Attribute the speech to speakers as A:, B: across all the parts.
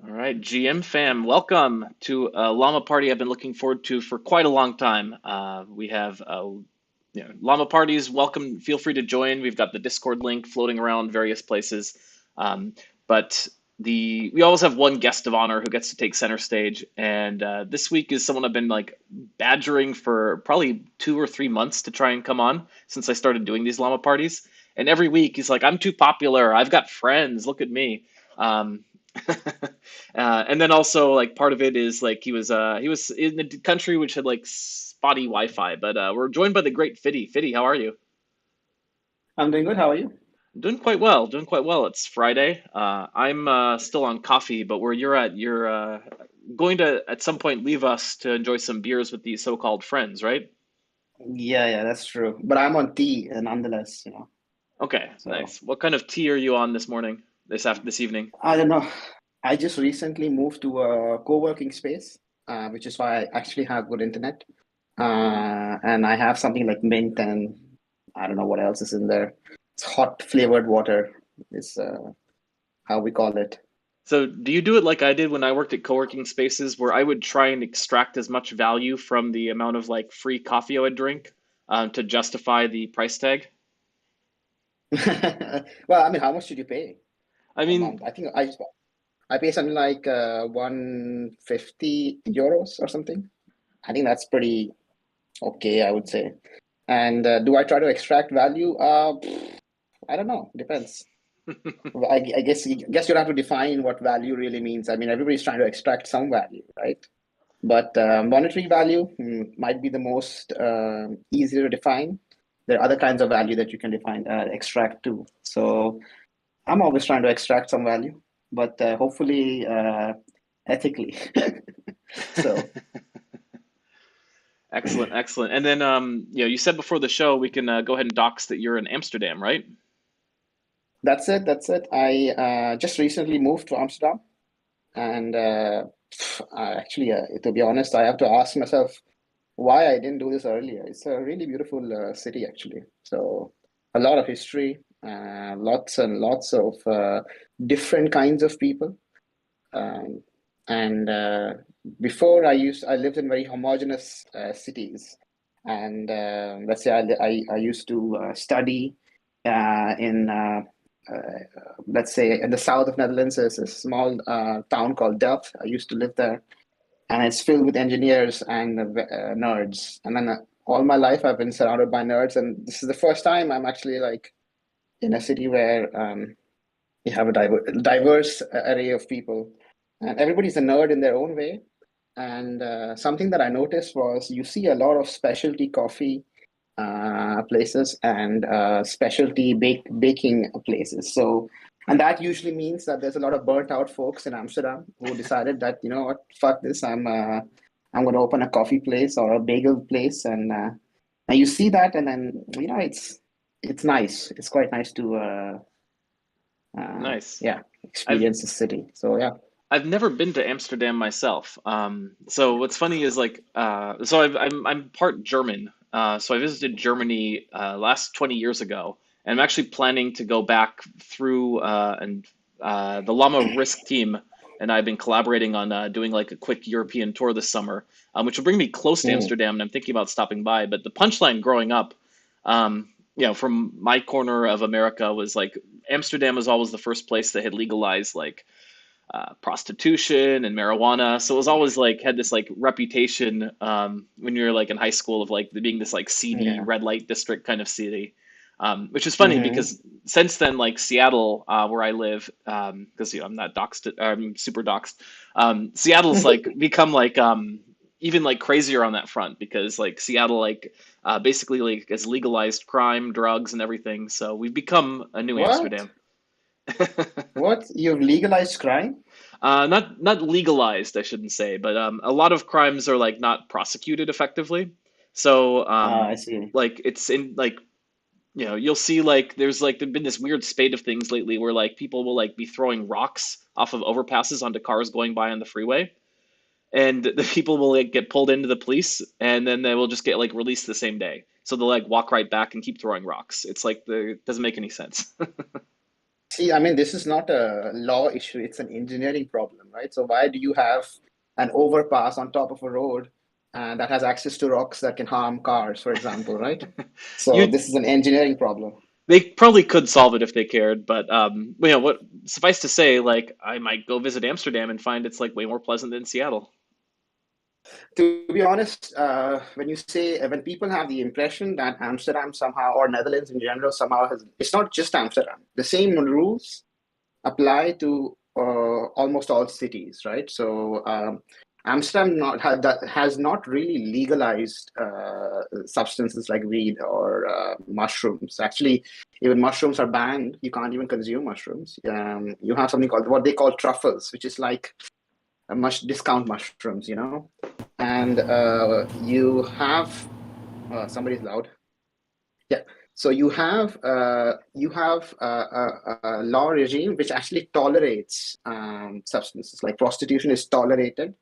A: All right, GM fam, welcome to a Llama party I've been looking forward to for quite a long time. We have Llama parties. Welcome, feel free to join. We've got the Discord link floating around various places. But we always have one guest of honor who gets to take center stage, and this week is someone I've been like badgering for probably 2 or 3 months to try and come on since I started doing these Llama parties. And every week he's like, "I'm too popular. I've got friends. Look at me." Um, and then also like part of it is like he was in a country which had like spotty Wi-Fi, but we're joined by the great Fiddy. Fiddy, how are you?
B: I'm doing good. How are you?
A: Doing quite well. Doing quite well. It's Friday. I'm still on coffee, but where you're at, you're going to at some point leave us to enjoy some beers with these so-called friends, right?
B: Yeah, that's true. But I'm on tea nonetheless.
A: Okay,
B: So
A: nice. What kind of tea are you on this morning, this evening?
B: I don't know. I just recently moved to a co-working space, which is why I actually have good internet. And I have something like mint and I don't know what else is in there. It's hot flavored water is how we call it.
A: So, do you do it like I did when I worked at co-working spaces, where I would try and extract as much value from the amount of like free coffee I would drink, to justify the price tag?
B: Well, I mean, how much did you pay
A: I
B: a
A: mean,
B: month? I pay something like 150 euros or something. I think that's pretty okay, I would say. And do I try to extract value? I don't know. Depends. I guess you'll have to define what value really means. I mean, everybody's trying to extract some value, right? But monetary value might be the most easier to define. There are other kinds of value that you can define, extract too. So I'm always trying to extract some value, but hopefully ethically. So
A: excellent, excellent. And then, you said before the show we can go ahead and dox that you're in Amsterdam, right?
B: that's it. That's it. I just recently moved to Amsterdam. And actually, to be honest, I have to ask myself why I didn't do this earlier. It's a really beautiful city, actually. So, a lot of history, lots and lots of different kinds of people. Um, and before I lived in very homogeneous cities. And let's say I used to study in let's say in the south of Netherlands, there's a small town called Delft. I used to live there, and it's filled with engineers and nerds. And then all my life, I've been surrounded by nerds, and this is the first time I'm actually like in a city where you have a diverse array of people, and everybody's a nerd in their own way. And something that I noticed was you see a lot of specialty coffee places and specialty baking places. So, and that usually means that there's a lot of burnt out folks in Amsterdam who decided that, you know what, fuck this, I'm going to open a coffee place or a bagel place, and you see that, and then it's nice. It's quite nice to
A: Nice.
B: yeah,
A: I've
B: experience the city. So yeah.
A: I've never been to Amsterdam myself. So what's funny is like, so I'm part German. So I visited Germany last 20 years ago, and I'm actually planning to go back through and the Llama Risk team and I've been collaborating on doing like a quick European tour this summer, which will bring me close to
B: Mm.
A: Amsterdam, and I'm thinking about stopping by. But the punchline growing up, from my corner of America was like Amsterdam was always the first place that had legalized like prostitution and marijuana. So it was always like had this like reputation when you're like in high school of like being this like seedy
B: Yeah.
A: red light district kind of city. Which is funny
B: Hmm.
A: because since then, like Seattle, where I live, because I'm not doxed, I'm super doxed. Seattle's like become like even like crazier on that front because like Seattle like basically like has legalized crime, drugs, and everything. So we've become a new
B: What?
A: Amsterdam.
B: What? You've legalized crime?
A: Not legalized, I shouldn't say, but a lot of crimes are like not prosecuted effectively. So
B: I see.
A: like it's in like you'll see like there's been this weird spate of things lately where like people will like be throwing rocks off of overpasses onto cars going by on the freeway, and the people will like get pulled into the police, and then they will just get like released the same day. So they'll like walk right back and keep throwing rocks. It's like the it doesn't make any sense.
B: See, I mean, this is not a law issue, it's an engineering problem, right? So why do you have an overpass on top of a road that has access to rocks that can harm cars, for example, right? So
A: You
B: this is an engineering problem.
A: They probably could solve it if they cared, but what suffice to say, like I might go visit Amsterdam and find it's like way more pleasant than Seattle.
B: To be honest, when people have the impression that Amsterdam somehow, or Netherlands in general, somehow has, it's not just Amsterdam. The same rules apply to almost all cities, right? So Amsterdam has not really legalized substances like weed or mushrooms. Actually, even mushrooms are banned. You can't even consume mushrooms. You have something called what they call truffles, which is like a discount mushrooms, and you have somebody's loud. Yeah. So you have a law regime which actually tolerates substances like prostitution is tolerated,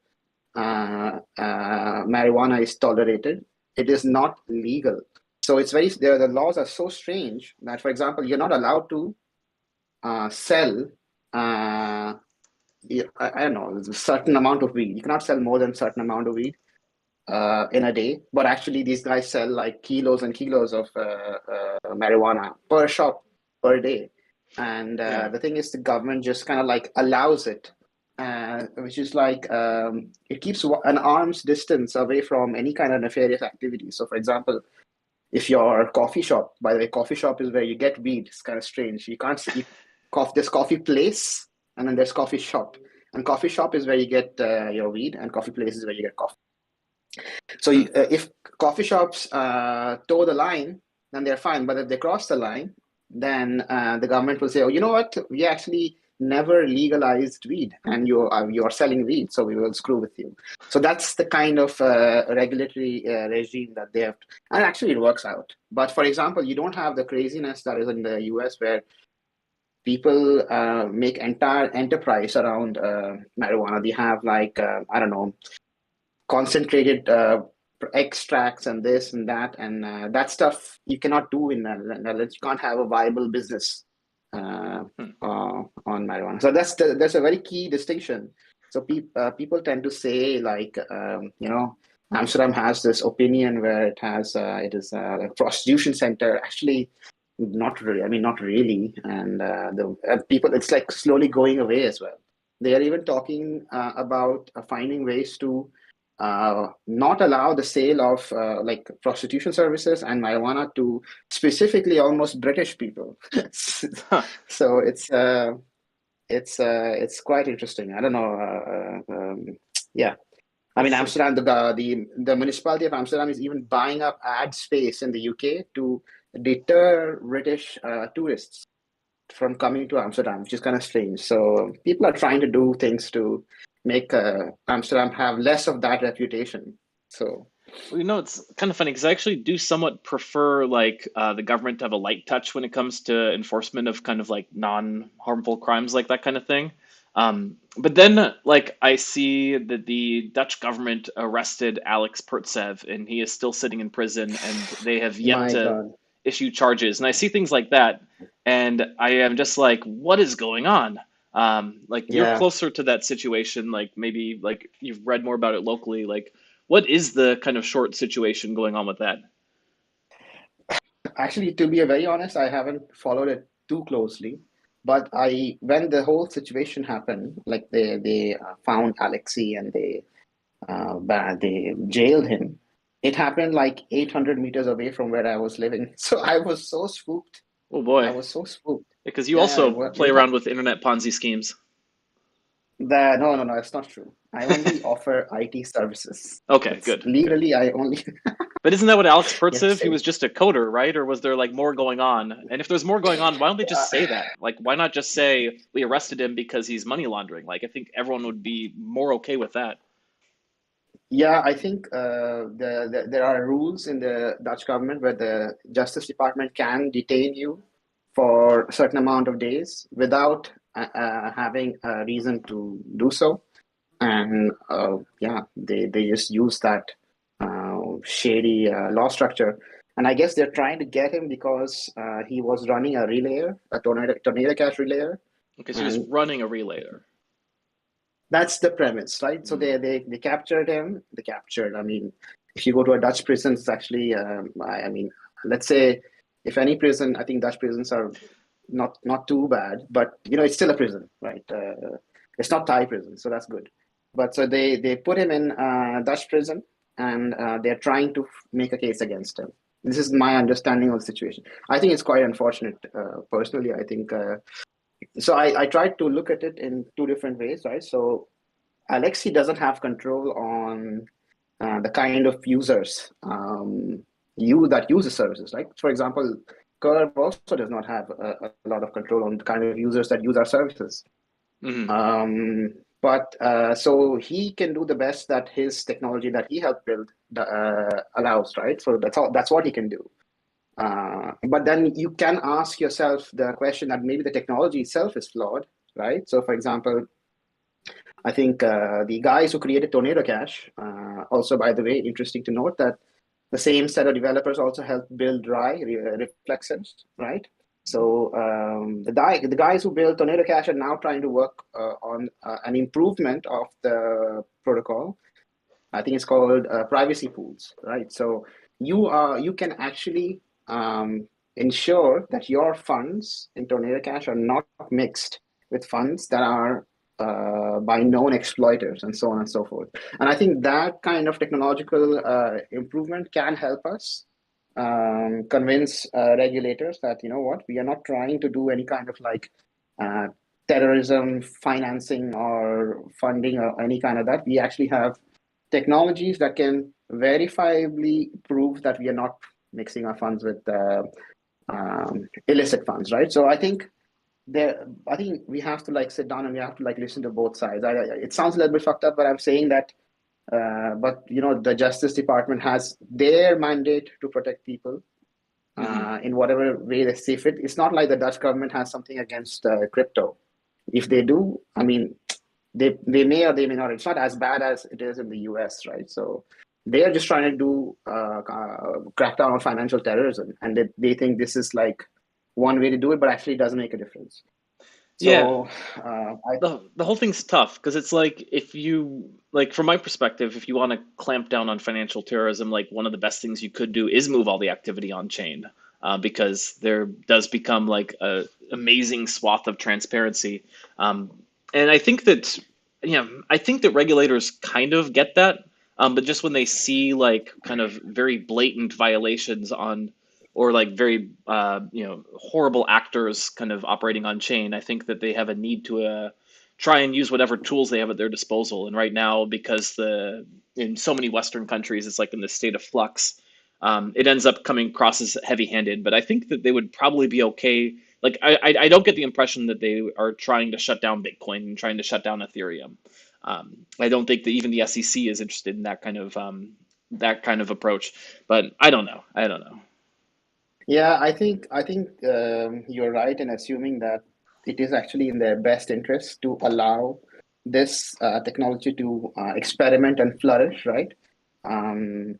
B: marijuana is tolerated. It is not legal. So the laws are so strange that, for example, you're not allowed to sell. I don't know, a certain amount of weed. You cannot sell more than a certain amount of weed in a day, but actually these guys sell like kilos and kilos of marijuana per shop per day. And
A: Yeah.
B: the thing is, the government just kind of like allows it, which is like it keeps an arm's distance away from any kind of nefarious activity. So, for example, if your coffee shop, by the way, coffee shop is where you get weed. It's kind of strange. You can't see there's coffee place, and then there's coffee shop. And coffee shop is where you get your weed, and coffee place is where you get coffee. So
A: Hmm.
B: if coffee shops toe the line, then they're fine. But if they cross the line, then the government will say, "Oh, you know what? We actually never legalized weed, and you're selling weed, so we will screw with you." So that's the kind of regulatory regime that they have, and actually it works out. But for example, you don't have the craziness that is in the US, where people make entire enterprise around marijuana. They have like I don't know, concentrated extracts and this and that, and that stuff you cannot do in Netherlands. You can't have a viable business
A: Hmm.
B: on marijuana. So that's a very key distinction. So people tend to say like Amsterdam has this opinion where it is a prostitution center. Actually, not really. I mean, not really. And the people, it's like slowly going away as well. They are even talking about finding ways to not allow the sale of like prostitution services and marijuana to specifically almost British people.
A: Huh.
B: So it's quite interesting. I don't know. Yeah, I mean,
A: That's
B: Amsterdam, the municipality of Amsterdam is even buying up ad space in the UK to deter British tourists from coming to Amsterdam, which is kind of strange. So people are trying to do things to make Amsterdam have less of that reputation. So
A: Well, it's kind of funny because I actually do somewhat prefer like the government to have a light touch when it comes to enforcement of kind of like non-harmful crimes like that kind of thing. But then like I see that the Dutch government arrested Alex Pertsev and he is still sitting in prison and they have yet
B: my
A: to
B: God,
A: issue charges. And I see things like that and I am just like, what is going on? Like you're
B: yeah.
A: closer to that situation, like maybe like you've read more about it locally, like what is the kind of short situation going on with that?
B: Actually, to be very honest, I haven't followed it too closely. But when the whole situation happened, like they found Alexei and they jailed him. It happened like 800 meters away from where I was living. So I was so spooked.
A: Oh
B: I
A: boy,
B: was so spooked.
A: because you
B: Yeah,
A: also
B: when
A: play
B: it
A: around
B: happened.
A: with internet Ponzi schemes.
B: No, no, no, it's not true. I only offer IT services.
A: Okay,
B: It's
A: good, good.
B: legally I only
A: But isn't that what Alex
B: you have to
A: Pertsev? He
B: say.
A: was just a coder, right? Or was there like more going on? And if there's more going on, why don't they just
B: Uh,
A: say that? Like, why not just say we arrested him because he's money laundering? Like, I think everyone would be more okay with that.
B: yeah, I think there are rules in the Dutch government where the Justice Department can detain you for a certain amount of days without having a reason to do so. And yeah, they just use that shady law structure. And I guess they're trying to get him because he was running a relayer, a tornado cash relayer.
A: Okay, so he was
B: And
A: running a relayer.
B: that's the premise, right? So they captured him. They captured. I mean, if you go to a Dutch prison, it's actually. I mean, let's say if any prison, I think Dutch prisons are not too bad, but it's still a prison, right? It's not Thai prison, so that's good. But so they put him in Dutch prison, and they're trying to make a case against him. This is my understanding of the situation. I think it's quite unfortunate. Personally, I think. So I tried to look at it in two different ways, right? So Alexi doesn't have control on the kind of users that use the services. Like for example, Curve also does not have a lot of control on the kind of users that use our services.
A: Mm-hmm.
B: But so he can do the best that his technology that he helped build allows, right? So that's all. That's what he can do. But then you can ask yourself the question that maybe the technology itself is flawed, right? So, for example, I think the guys who created Tornado Cash, also, by the way, interesting to note that the same set of developers also helped build Reflexes, right? So the guys who built Tornado Cash are now trying to work on an improvement of the protocol. I think it's called privacy pools, right? So you can actually ensure that your funds in Tornado Cash are not mixed with funds that are by known exploiters and so on and so forth. And I think that kind of technological improvement can help us convince regulators that, you know what, we are not trying to do any kind of like terrorism financing or funding or any kind of that. We actually have technologies that can verifiably prove that we are not mixing our funds with illicit funds, right? So I think we have to like sit down and we have to like listen to both sides. It sounds a little bit fucked up, but I'm saying that. But the Justice Department has their mandate to protect people in whatever way they see fit. It's not like the Dutch government has something against crypto. If they do, I mean, they may or they may not. It's not as bad as it is in the US, right? So they are just trying to do crack down on financial terrorism, and they think this is like one way to do it, but actually it doesn't make a difference.
A: Yeah,
B: So
A: the whole thing's tough because it's like if you like from my perspective, if you want to clamp down on financial terrorism, like one of the best things you could do is move all the activity on chain, because there does become like a amazing swath of transparency, and I think that regulators kind of get that, but just when they see like kind of very blatant violations on or like very horrible actors kind of operating on chain, I think that they have a need to try and use whatever tools they have at their disposal. And right now, because in so many Western countries, it's like in the state of flux, it ends up coming across as heavy-handed. But I think that they would probably be okay. Like I don't get the impression that they are trying to shut down Bitcoin and trying to shut down Ethereum. I don't think that even the SEC is interested in that kind of approach. But I don't know. I don't know.
B: yeah, I think you're right in assuming that it is actually in their best interest to allow this technology to experiment and flourish, right?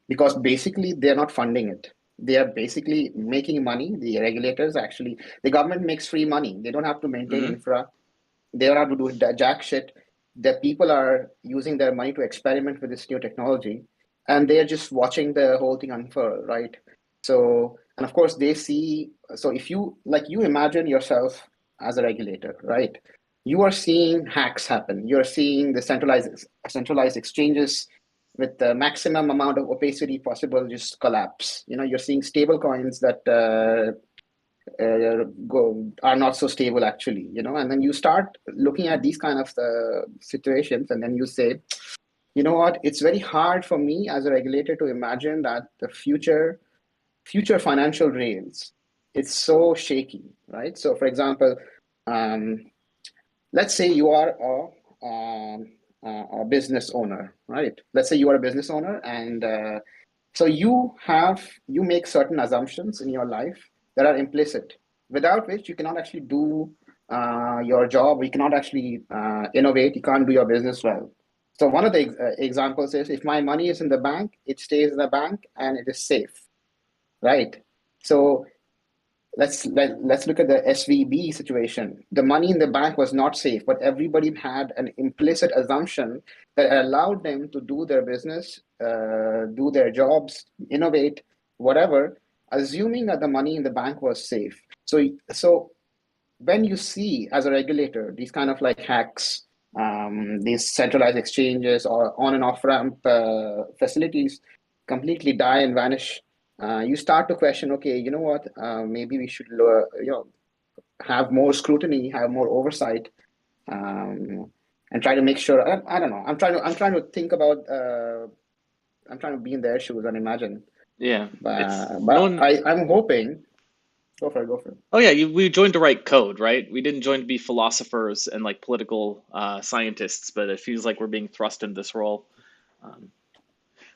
B: Because basically they're not funding it. They are basically making money. The regulators actually, the government makes free money. They don't have to maintain
A: Hmm.
B: infra. They don't have to do jack shit. The people are using their money to experiment with this new technology, and they're just watching the whole thing unfurl, right? So, and of course, they see. So, if you like, you imagine yourself as a regulator, right? You are seeing hacks happen. You're seeing the centralized exchanges with the maximum amount of opacity possible just collapse. You're seeing stable coins that are not so stable actually, and then you start looking at these kind of situations, and then you say, you know what, it's very hard for me as a regulator to imagine that the future financial rails, it's so shaky, right? So for example, um, let's say you are a business owner, right? Let's say you are a business owner, and so you make certain assumptions in your life that are implicit, without which you cannot actually do your job. You cannot actually innovate. You can't do your business well. So one of the examples is, if my money is in the bank, it stays in the bank and it is safe. right? So let's look at the SVB situation. The money in the bank was not safe, but everybody had an implicit assumption that allowed them to do their business, do their jobs, innovate, whatever, assuming that the money in the bank was safe. So when you see as a regulator these kind of like hacks, these centralized exchanges or on and off ramp facilities completely die and vanish, you start to question, okay, you know what, maybe we should have more scrutiny, have more oversight, and try to make sure. I don't know. I'm trying to think about. I'm trying to be in their shoes and imagine.
A: Yeah, it's no
B: But
A: one.
B: I'm hoping. Go for it. Go for it.
A: Oh yeah, we joined to write code, right? We didn't join to be philosophers and like political scientists, but it feels like we're being thrust into this role. Um,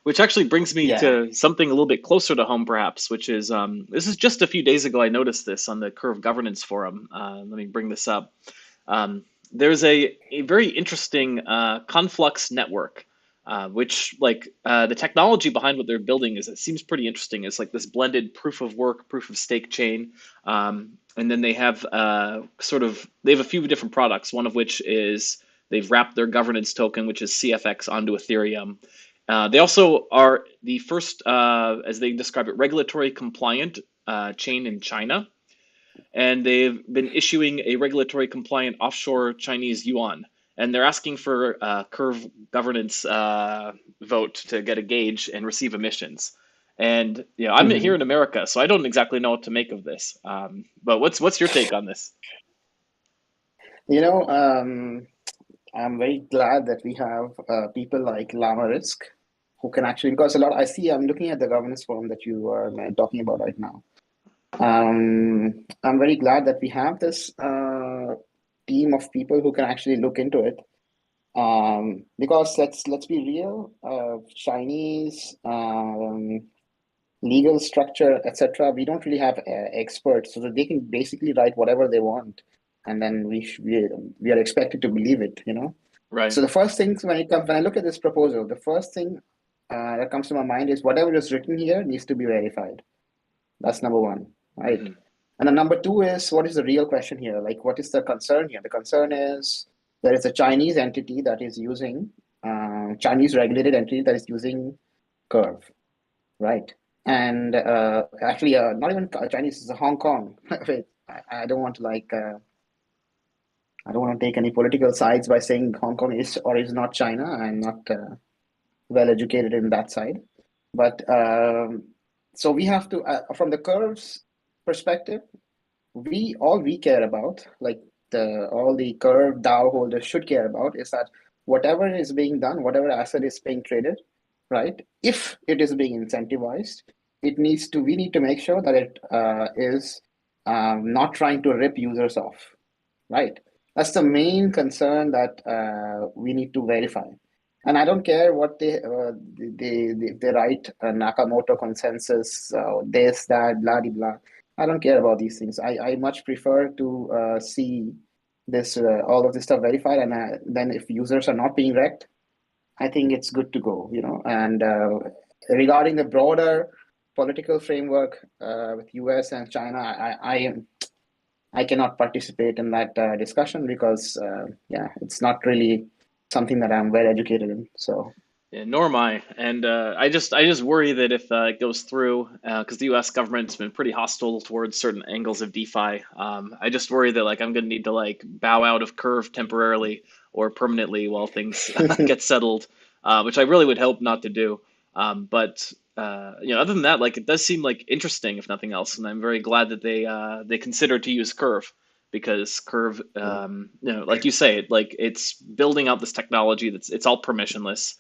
A: which actually brings me
B: Yeah.
A: to something a little bit closer to home, perhaps, which is this is just a few days ago I noticed this on the Curve Governance Forum. Let me bring this up. There's a very interesting Conflux network, which the technology behind what they're building is, it seems pretty interesting. It's like this blended proof of work, proof of stake chain. And then they have they have a few different products, one of which is they've wrapped their governance token, which is CFX, onto Ethereum. They also are the first, as they describe it, regulatory compliant chain in China, and they've been issuing a regulatory compliant offshore Chinese yuan. And they're asking for a Curve governance vote to get a gauge and receive emissions. And I'm here
B: Mhm.
A: in America, so I don't exactly know what to make of this. But what's your take on this?
B: You know, I'm very glad that we have people like Llama Risk who can actually, because a lot, I'm looking at the governance forum that you are talking about right now. I'm very glad that we have this team of people who can actually look into it. Because let's be real, Chinese legal structure, etc. We don't really have experts, so that they can basically write whatever they want, and then we are expected to believe it.
A: Right.
B: So the first things when I look at this proposal, the first thing that comes to my mind is whatever is written here needs to be verified. That's number one, right?
A: Hmm.
B: And then number two is, what is the real question here? Like, what is the concern here? The concern is there is a Chinese entity that is using Chinese regulated entity that is using Curve, right? And actually, not even Chinese, it's a Hong Kong. Wait, I don't want to I don't want to take any political sides by saying Hong Kong is or is not China. I'm not well educated in that side. But so we have to, from the Curve's perspective, we care about, like all the Curve DAO holders should care about, is that whatever is being done, whatever asset is being traded, right? If it is being incentivized, we need to make sure that it is not trying to rip users off, right? That's the main concern that we need to verify. And I don't care what they write Nakamoto consensus, this, that, blah, blah, blah. I don't care about these things. I much prefer to see this all of this stuff verified, and then if users are not being wrecked, I think it's good to go. And regarding the broader political framework with US and China, I cannot participate in that discussion because yeah, it's not really something that I'm well educated in. So
A: Yeah, nor am I, and I just worry that if it goes through, because the U.S. government's been pretty hostile towards certain angles of DeFi. I just worry that I'm going to need to bow out of Curve temporarily or permanently while things get settled, which I really would hope not to do. But other than that, it does seem interesting if nothing else, and I'm very glad that they consider to use Curve because Curve, like you say, it's building out this technology it's all permissionless.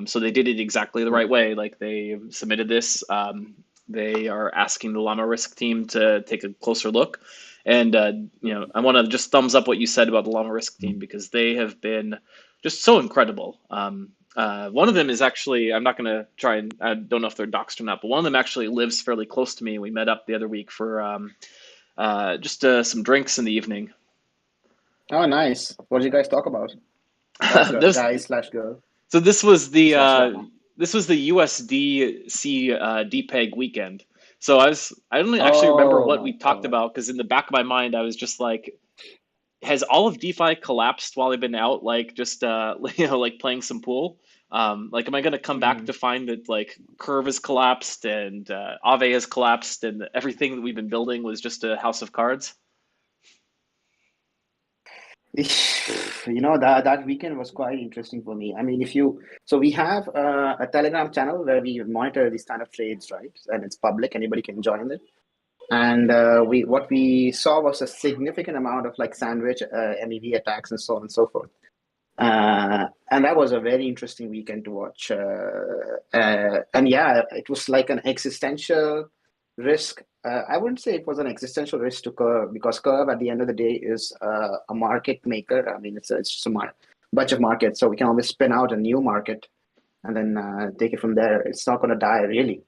A: So they did it exactly the right way. They submitted this. They are asking the Llama Risk team to take a closer look. And I want to just thumbs up what you said about the Llama Risk team because they have been just so incredible. One of them is actually, I'm not going to try and, I don't know if they're doxxed or not, but one of them actually lives fairly close to me. We met up the other week for just some drinks in the evening.
B: oh, nice. What did you guys talk about? Guys,
A: this
B: guys slash girl
A: So this was the
B: slash llama.
A: USDC depeg weekend. So I don't actually remember
B: Oh
A: what
B: my
A: we talked
B: God.
A: about because in the back of my mind, I was just like, has all of DeFi collapsed while I've been out, like just like playing some pool? Like, am I gonna come back
B: Mhm.
A: to find that like Curve has collapsed and Aave has collapsed and everything that we've been building was just a house of cards?
B: That weekend was quite interesting for me. I mean, so we have a Telegram channel where we monitor these kind of trades, right? And it's public; anybody can join it. And we what we saw was a significant amount of like sandwich MEV attacks and so on and so forth. And that was a very interesting weekend to watch. And yeah, it was like an existential risk. I wouldn't say it was an existential risk to Curve because Curve at the end of the day is a market maker. I mean, it's just bunch of markets, so we can always spin out a new market and then take it from there. It's not going to die, really.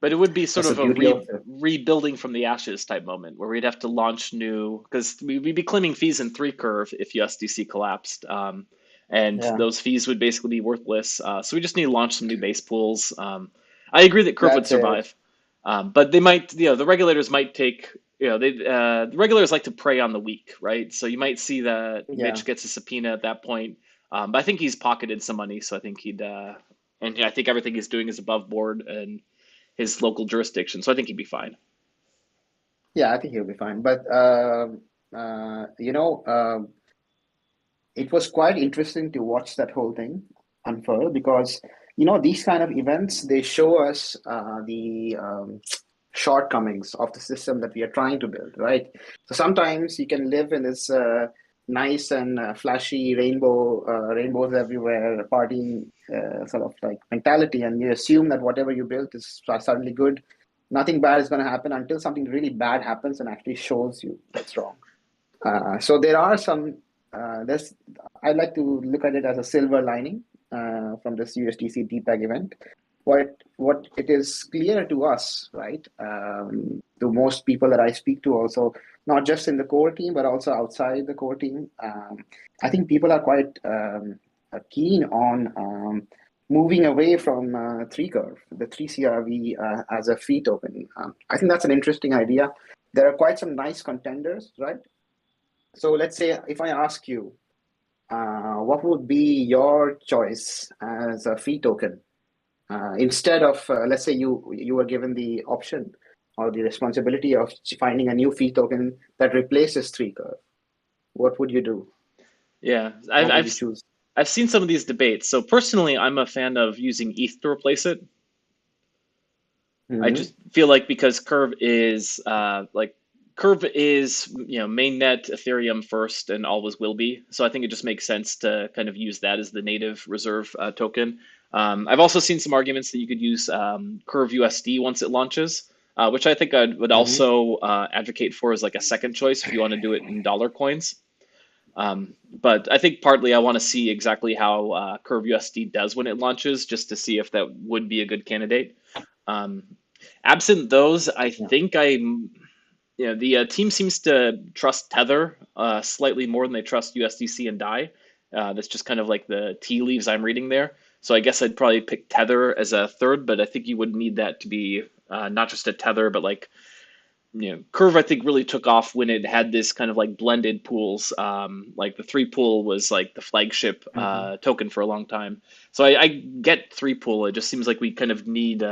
A: But it would be sort
B: That's the
A: of a
B: beauty of it.
A: rebuilding from the ashes type moment where we'd have to launch new because we'd be claiming fees in three curve if USDC collapsed. And
B: Yeah,
A: those fees would basically be worthless. So we just need to launch some new base pools. I agree that Curve would
B: that's it.
A: survive, but they might, the regulators might take, the regulators like to prey on the weak, right? So you might see that
B: Yeah.
A: Mitch gets a subpoena at that point. But I think he's pocketed some money, so I think and I think everything he's doing is above board and his local jurisdiction. So I think he'd be fine.
B: Yeah, I think he'll be fine. But it was quite interesting to watch that whole thing unfurl because these kind of events they show us the shortcomings of the system that we are trying to build, right? So sometimes you can live in this nice and flashy rainbows everywhere, partying sort of like mentality, and you assume that whatever you built is suddenly good. Nothing bad is going to happen until something really bad happens and actually shows you what's wrong. So there are some. There's. I like to look at it as a silver lining from this USDC depeg event. What it is clear to us, right? To most people that I speak to, also not just in the core team but also outside the core team. I think people are quite keen on moving away from three curve, the three CRV as a fee token. I think that's an interesting idea. There are quite some nice contenders, right? So let's say if I ask you, what would be your choice as a fee token instead of, let's say you were given the option or the responsibility of finding a new fee token that replaces 3curve, what would you do?
A: Yeah,
B: What would you choose?
A: I've seen some of these debates. So personally, I'm a fan of using ETH to replace it. I
B: Hmm.
A: just feel like because Curve is mainnet Ethereum first and always will be. So I think it just makes sense to kind of use that as the native reserve token. I've also seen some arguments that you could use Curve USD once it launches, which I think I would
B: Hmm.
A: also advocate for as like a second choice if you want to do it in dollar coins. But I think partly I want to see exactly how Curve USD does when it launches, just to see if that would be a good candidate. Um, Absent those, I
B: Yeah.
A: think the team seems to trust Tether slightly more than they trust USDC and DAI. That's just kind of like the tea leaves I'm reading there. So I guess I'd probably pick Tether as a third, but I think you would need that to be not just a Tether, but like Curve, I think really took off when it had this kind of like blended pools. Like the three pool was like the flagship
B: Hmm.
A: token for a long time. So I get three pool. It just seems like we kind of need.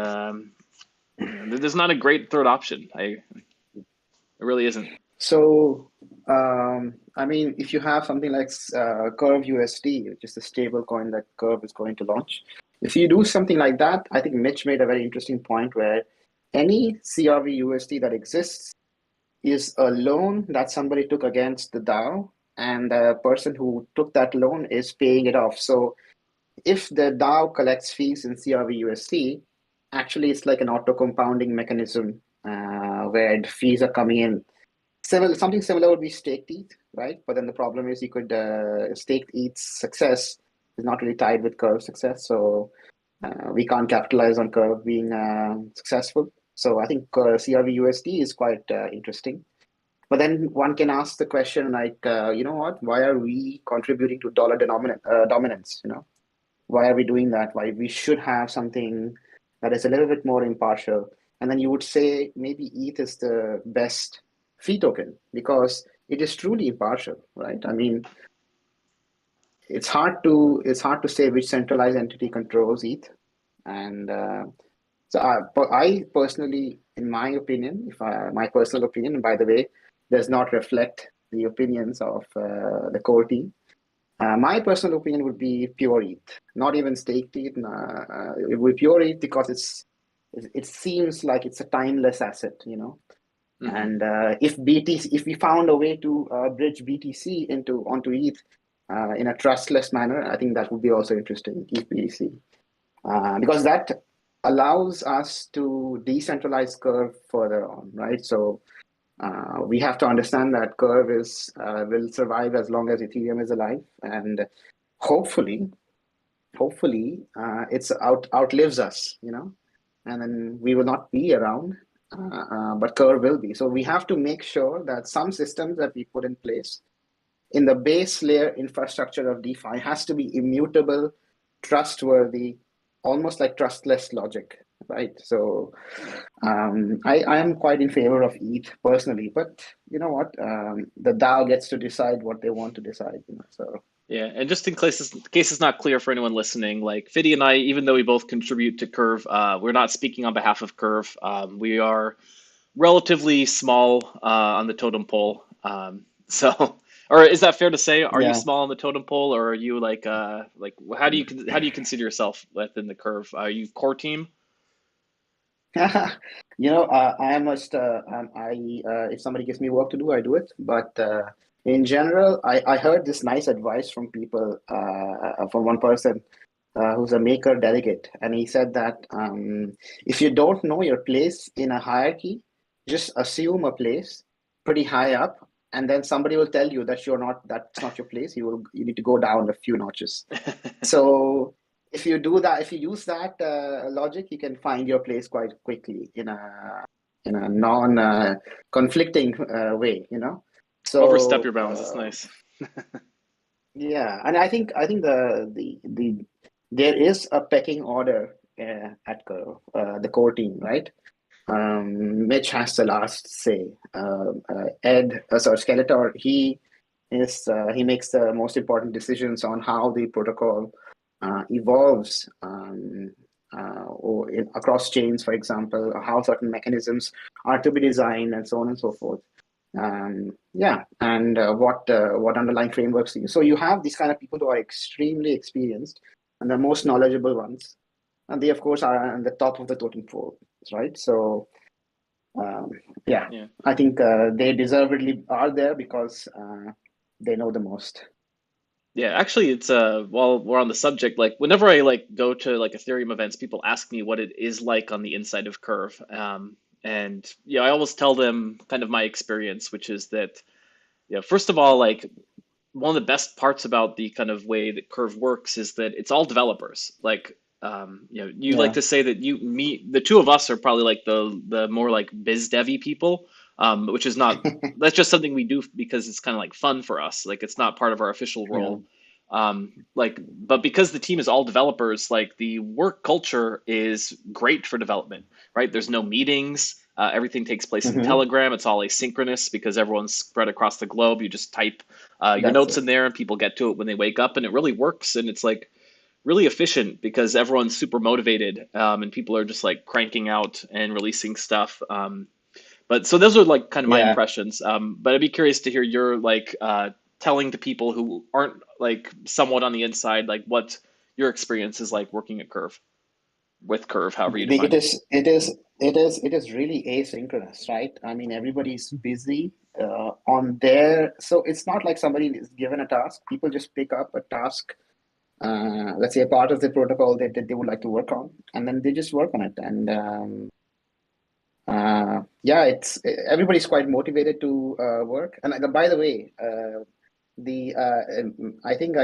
A: There's not a great third option. It really isn't.
B: So, I mean, if you have something like Curve USD, which is the stable coin that Curve is going to launch, if you do something like that, I think Mitch made a very interesting point where any CRV USD that exists is a loan that somebody took against the DAO, and the person who took that loan is paying it off. So, if the DAO collects fees in CRV USD, actually it's like an auto compounding mechanism where the fees are coming in. Something similar would be staked ETH, right? But then the problem is you could staked ETH's success is not really tied with Curve success, so we can't capitalize on Curve being successful. So I think CRV USD is quite interesting. But then one can ask the question like, you know what? Why are we contributing to dollar dominance? Why are we doing that? Why we should have something that is a little bit more impartial. and then you would say maybe ETH is the best fee token because it is truly impartial, right? I mean, it's hard to say which centralized entity controls ETH, and so I personally, in my opinion, my personal opinion, and by the way, does not reflect the opinions of the core team. My personal opinion would be pure ETH, not even staked ETH. It would be pure ETH because it seems like it's a timeless asset, you know.
A: Mm-hmm.
B: And if we found a way to bridge BTC onto ETH in a trustless manner, I think that would be also interesting, ETH BTC, because that allows us to decentralize Curve further on, right? So we have to understand that Curve will survive as long as Ethereum is alive, and hopefully, it's outlives us, you know, and then we will not be around, but Curve will be. So we have to make sure that some systems that we put in place in the base layer infrastructure of DeFi has to be immutable, trustworthy, almost like trustless logic, right? So I am quite in favor of ETH personally, but you know what? The DAO gets to decide what they want to decide, you know, so.
A: Yeah, and just in case it's not clear for anyone listening, like Fiddy and I, even though we both contribute to Curve, we're not speaking on behalf of Curve. We are relatively small on the totem pole. So, or is that fair to say? Are you
B: Yeah.
A: small on the totem pole, or are you like how do you consider yourself within the Curve? Are you core team?
B: You know, I must. If somebody gives me work to do, I do it. But in general, I heard this nice advice from people, from one person who's a maker delegate, and he said that if you don't know your place in a hierarchy, just assume a place pretty high up, and then somebody will tell you that that's not your place. You need to go down a few notches. So if you do that, if you use that logic, you can find your place quite quickly in a non conflicting way, you know.
A: Overstep your
B: So
A: bounds. It's nice.
B: yeah, and I think the there is a pecking order at the core team, right? Mitch has the last say. Skeletor, he makes the most important decisions on how the protocol evolves across chains, for example, how certain mechanisms are to be designed, and so on and so forth. Yeah, and what underlying frameworks you use. So you have these kind of people who are extremely experienced and the most knowledgeable ones, and they of course are on the top of the totem pole, right? So um, yeah,
A: Yeah.
B: I think they deservedly are there because they know the most.
A: Yeah, actually, it's while we're on the subject, like whenever I like go to like Ethereum events, people ask me what it is like on the inside of Curve, and yeah, I always tell them kind of my experience, which is that first of all, like one of the best parts about the kind of way that Curve works is that it's all developers. Like, you like
B: Yeah.
A: to say that the two of us are probably like the more like biz devy people, which is not, that's just something we do because it's kind of like fun for us. Like, it's not part of our official
B: Yeah.
A: role. But because the team is all developers, like the work culture is great for development, right? There's no meetings. Everything takes place in
B: Hmm.
A: Telegram. It's all asynchronous because everyone's spread across the globe. You just type your
B: That's
A: notes
B: it.
A: in there and people get to it when they wake up, and it really works. And it's like really efficient because everyone's super motivated, and people are just like cranking out and releasing stuff. But so those are like kind of my
B: Yeah.
A: impressions. But I'd be curious to hear your like telling to people who aren't like somewhat on the inside, like what your experience is like working at Curve with Curve, however you define
B: It
A: it.
B: is it is it is really asynchronous, right? I mean, everybody's busy on their, so it's not like somebody is given a task. People just pick up a task, let's say a part of the protocol that they would like to work on, and then they just work on it. And yeah, it's everybody's quite motivated to work. And by the way, I think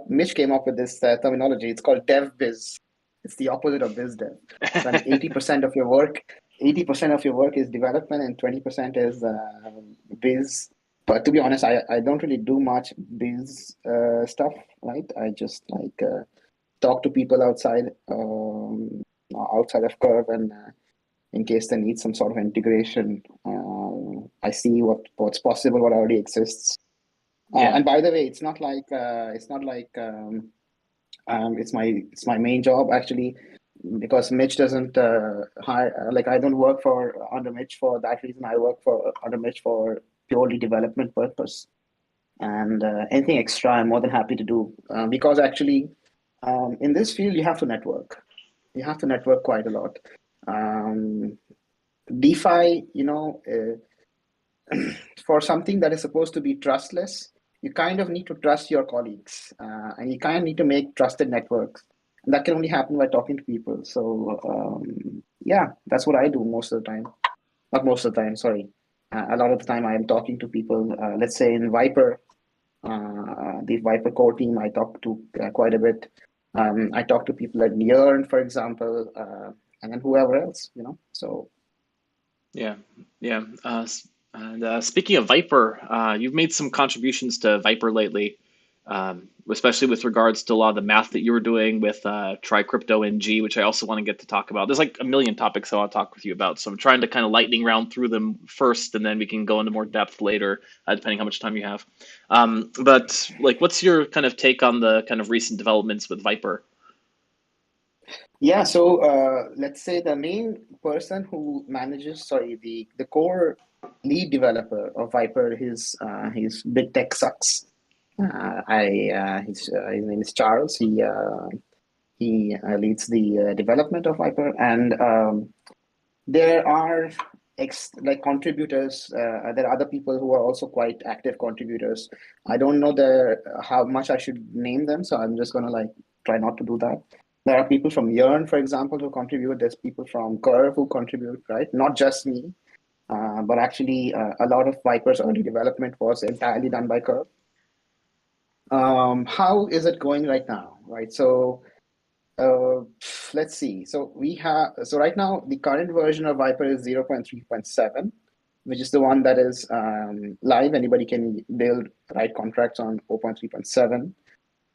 B: Mitch came up with this terminology. It's called dev biz. It's the opposite of biz dev. When 80% of your work, 80% of your work is development and 20% is biz. But to be honest, I don't really do much biz stuff, right? I just like talk to people outside of Curve, and in case they need some sort of integration. I see what's possible, what already exists.
A: Yeah.
B: And by the way, it's not like it's my main job actually, because Mitch doesn't hire, like I don't work under Mitch for that reason. I work under Mitch for purely development purpose, and anything extra I'm more than happy to do, because actually in this field you have to network. You have to network quite a lot. DeFi, for something that is supposed to be trustless, you kind of need to trust your colleagues, and you kind of need to make trusted networks. And that can only happen by talking to people. So yeah, that's what I do most of the time. Not most of the time, sorry. A lot of the time I am talking to people. Let's say in Viper, the Viper core team, I talk to quite a bit. I talk to people at Yearn, for example, and then whoever else, So
A: Yeah. Yeah. And speaking of Viper, you've made some contributions to Viper lately, especially with regards to a lot of the math that you were doing with Try Crypto NG, which I also want to get to talk about. There's like a million topics I want to talk with you about, so I'm trying to kind of lightning round through them first, and then we can go into more depth later, depending how much time you have. But like, what's your kind of take on the kind of recent developments with Viper?
B: yeah, so let's say the main person who manages, sorry, the core lead developer of Viper, his big tech sucks. His name is Charles. He leads the development of Viper, and there are like contributors. There are other people who are also quite active contributors. I don't know how much I should name them, so I'm just gonna like try not to do that. There are people from Yearn, for example, who contribute. There's people from Curve who contribute, right? Not just me, but actually a lot of Viper's early development was entirely done by Curve. How is it going right now, right? So uh, let's see. So right now the current version of Viper is 0.3.7, which is the one that is live. Anybody can write contracts on 0.3.7.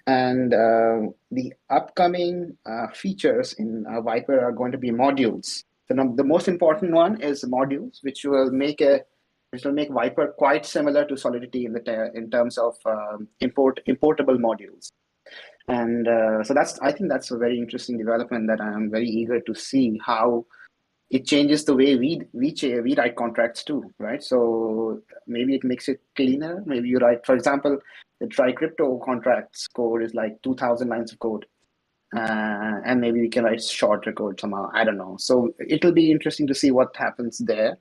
B: And the upcoming features in Viper are going to be modules. The most important one is modules, which will make Viper quite similar to Solidity in terms of importable modules. And so I think that's a very interesting development that I am very eager to see how it changes the way we write contracts too, right? So maybe it makes it cleaner. Maybe you write, for example, the Try Crypto contracts code is like 2,000 lines of code. And maybe we can write shorter code somehow. I don't know. So it'll be interesting to see what happens there.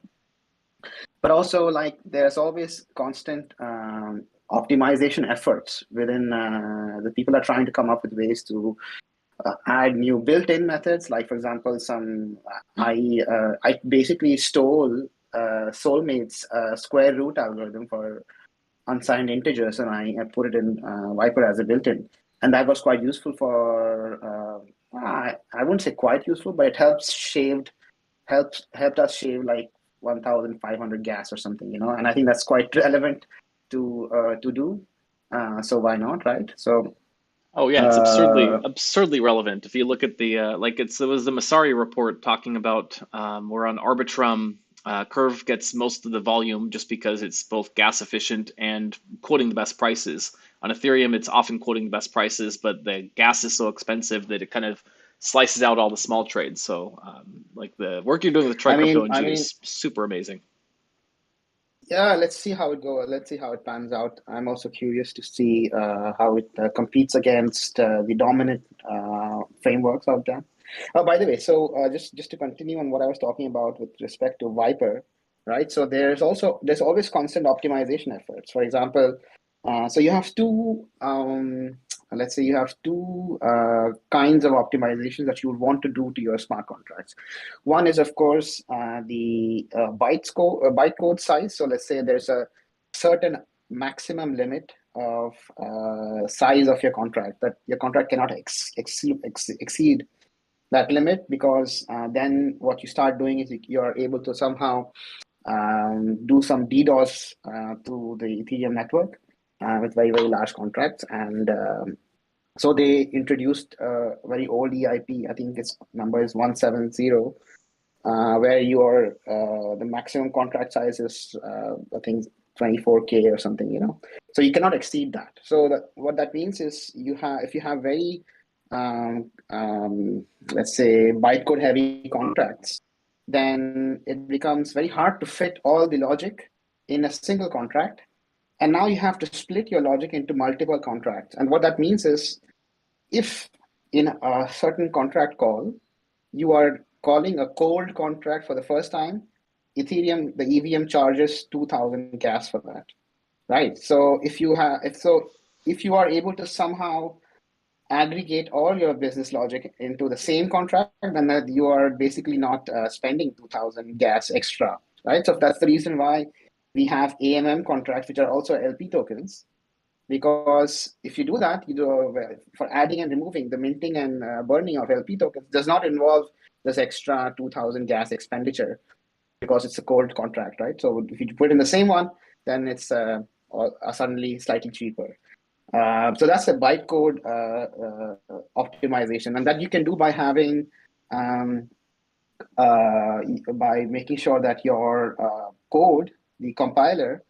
B: But also, like, there's always constant optimization efforts within the people are trying to come up with ways to add new built-in methods. Like, for example, I basically stole Soulmate's square root algorithm for unsigned integers, and I put it in Viper as a built-in, and that was quite useful for. I wouldn't say quite useful, but it helped us shave like 1,500 gas or something, and I think that's quite relevant to do. So why not, right? So
A: Oh yeah, it's
B: uh,
A: absurdly relevant. If you look at the like it was the Masari report talking about where on Arbitrum Curve gets most of the volume just because it's both gas efficient and quoting the best prices. On Ethereum, it's often quoting the best prices, but the gas is so expensive that it kind of slices out all the small trades. So like the work you're doing with Try
B: I
A: Crypto
B: mean,
A: NG
B: I mean,
A: is super amazing.
B: yeah, let's see how it goes. Let's see how it pans out. I'm also curious to see how it competes against the dominant frameworks out there. Oh, by the way, so just to continue on what I was talking about with respect to Viper, right? So there's always constant optimization efforts. For example, so you have let's say you have two kinds of optimizations that you would want to do to your smart contracts. One is, of course, the bytecode size. So let's say there's a certain maximum limit of size of your contract that your contract cannot exceed that limit, because then what you start doing is you're able to somehow do some DDoS to the Ethereum network with very, very large contracts. And so they introduced a very old EIP. I think its number is 170. where the maximum contract size is, I think, 24K or something, So you cannot exceed that. So what that means is if you have very, let's say, bytecode heavy contracts, then it becomes very hard to fit all the logic in a single contract. And now you have to split your logic into multiple contracts. And what that means is, if in a certain contract call, you are calling a cold contract for the first time, Ethereum, the EVM charges 2,000 gas for that, right? So if you are able to somehow aggregate all your business logic into the same contract, then that you are basically not spending 2,000 gas extra, right? So that's the reason why we have AMM contracts, which are also LP tokens, because if you do that, for adding and removing the minting and burning of LP tokens does not involve this extra 2,000 gas expenditure because it's a cold contract, right? So if you put in the same one, then it's suddenly slightly cheaper. So that's the bytecode optimization, and that you can do by having by making sure that your code, the compiler,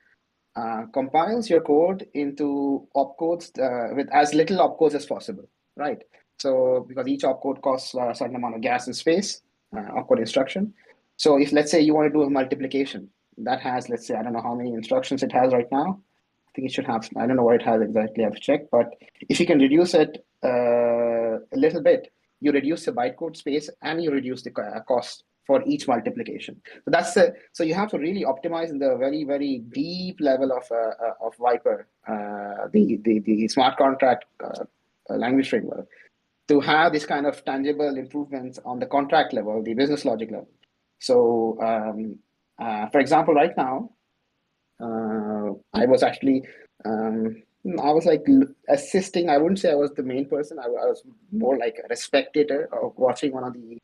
B: compiles your code into opcodes with as little opcodes as possible, right? So because each opcode costs a certain amount of gas and space, opcode instruction. So if, let's say, you want to do a multiplication that has, let's say, I don't know how many instructions it has right now. I think it should have, I don't know what it has exactly, I have to check. But if you can reduce it a little bit, you reduce the bytecode space and you reduce the cost for each multiplication. So you have to really optimize in the very, very deep level of Viper, the smart contract language framework, to have this kind of tangible improvements on the contract level, the business logic level. So, for example, right now, I was actually, I was like assisting. I wouldn't say I was the main person. I was more like a spectator of watching one of the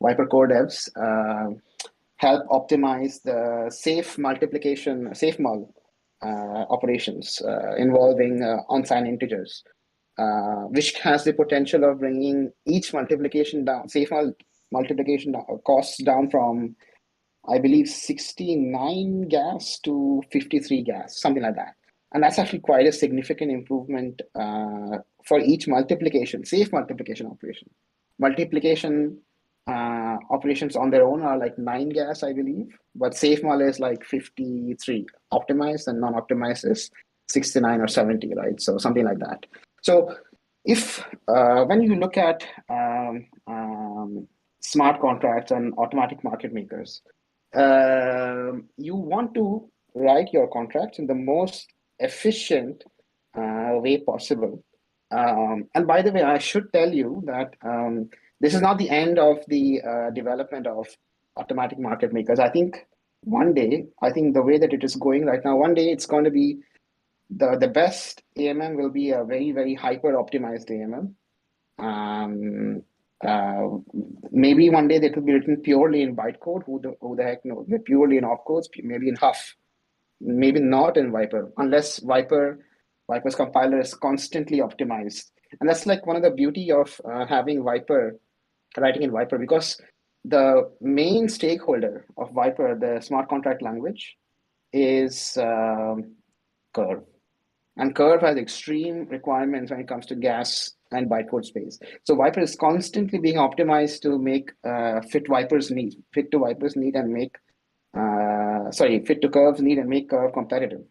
B: Viper core devs help optimize the safe multiplication, safe mul operations involving unsigned integers, which has the potential of bringing each multiplication down, safe multiplication costs down from, I believe, 69 gas to 53 gas, something like that. And that's actually quite a significant improvement for each multiplication, safe multiplication operation. Multiplication operations on their own are like 9 gas, I believe, but safe mul is like 53 optimized, and non-optimized is 69 or 70, right? So something like that. So if when you look at smart contracts and automatic market makers, you want to write your contracts in the most efficient way possible. And by the way, I should tell you that this is not the end of the development of automatic market makers. I think one day, the way that it is going right now, one day it's going to be the best AMM will be a very, very hyper optimized AMM. Maybe one day that will be written purely in bytecode. Who the heck knows? Purely in opcodes, maybe in Huff, maybe not in Viper, unless Viper's compiler is constantly optimized. And that's like one of the beauty of having Viper, writing in Viper, because the main stakeholder of Viper, the smart contract language, is Curve. And Curve has extreme requirements when it comes to gas and bytecode space. So Viper is constantly being optimized to make fit to Viper's need, and make fit to Curve's need and make Curve competitive.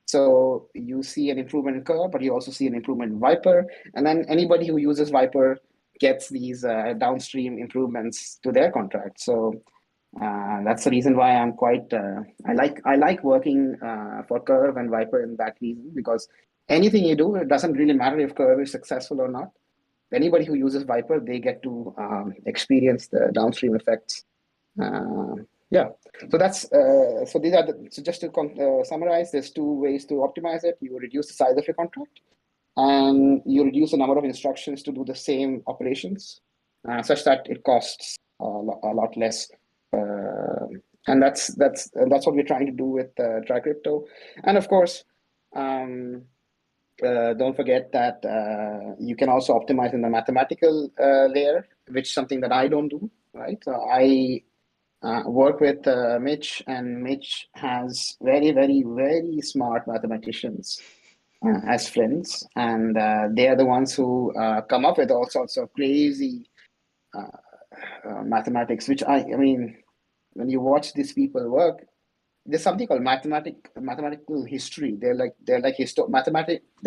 B: So you see an improvement in Curve, but you also see an improvement in Viper. And then anybody who uses Viper gets these downstream improvements to their contract. So that's the reason why I'm quite, I like working for Curve and Viper in that reason, because anything you do, it doesn't really matter if Curve is successful or not. Anybody who uses Viper, they get to experience the downstream effects. Yeah, so that's so these are so just to summarize, there's 2 ways to optimize it. You reduce the size of your contract, and you reduce the number of instructions to do the same operations, such that it costs a lot less. And that's what we're trying to do with Try Crypto. And of course, don't forget that you can also optimize in the mathematical layer, which is something that I don't do, right? So work with Mitch, and Mitch has very, very, very smart mathematicians as friends, and they are the ones who come up with all sorts of crazy mathematics. Which I mean, when you watch these people work, there's something called mathematical history. They're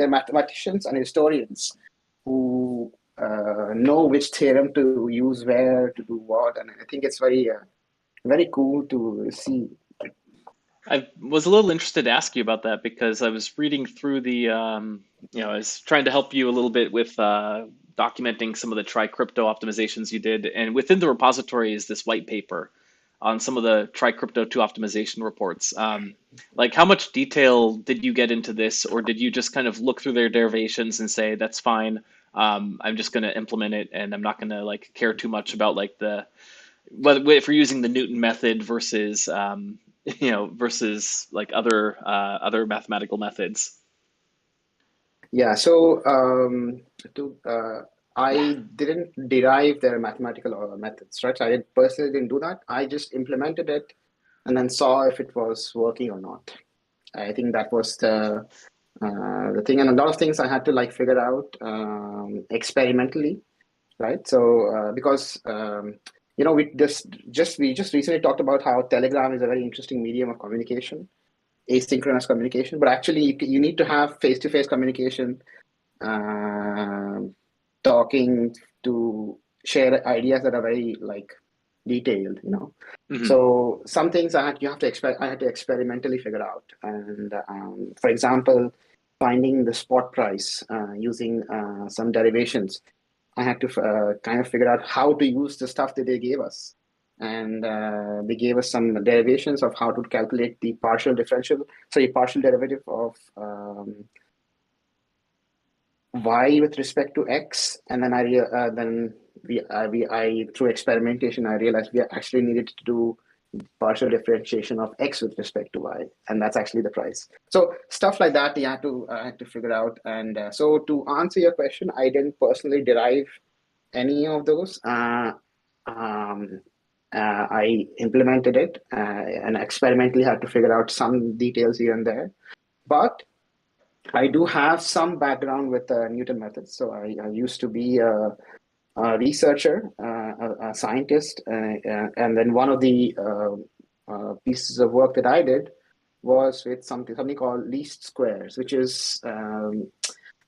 B: mathematicians and historians who know which theorem to use where to do what, and I think it's very cool to see.
A: I was a little interested to ask you about that because I was reading through I was trying to help you a little bit with documenting some of the try crypto optimizations you did. And within the repository is this white paper on some of the try crypto 2 optimization reports. Like how much detail did you get into this, or did you just kind of look through their derivations and say, that's fine. I'm just going to implement it and I'm not going to like care too much about like whether if we're using the Newton method versus versus like other mathematical methods.
B: Yeah, so I didn't derive their mathematical methods, right? So I personally didn't do that. I just implemented it and then saw if it was working or not. I think that was the thing, and a lot of things I had to like figure out experimentally, right? So because we just recently talked about how Telegram is a very interesting medium of communication, asynchronous communication, but actually you need to have face-to-face communication, uh, talking to share ideas that are very like detailed, you know.
A: Hmm.
B: So some things I had to experimentally figure out, and for example, finding the spot price using some derivations. I had to kind of figure out how to use the stuff that they gave us. And they gave us some derivations of how to calculate the partial derivative of y with respect to x. And then then I through experimentation, I realized we actually needed to do partial differentiation of x with respect to y, and that's actually the price. So stuff like that, I had to figure out. And so to answer your question, I didn't personally derive any of those. Um, I implemented it and experimentally had to figure out some details here and there. But I do have some background with Newton methods. So I used to be a researcher, a scientist, and then one of the pieces of work that I did was with something called least squares, which is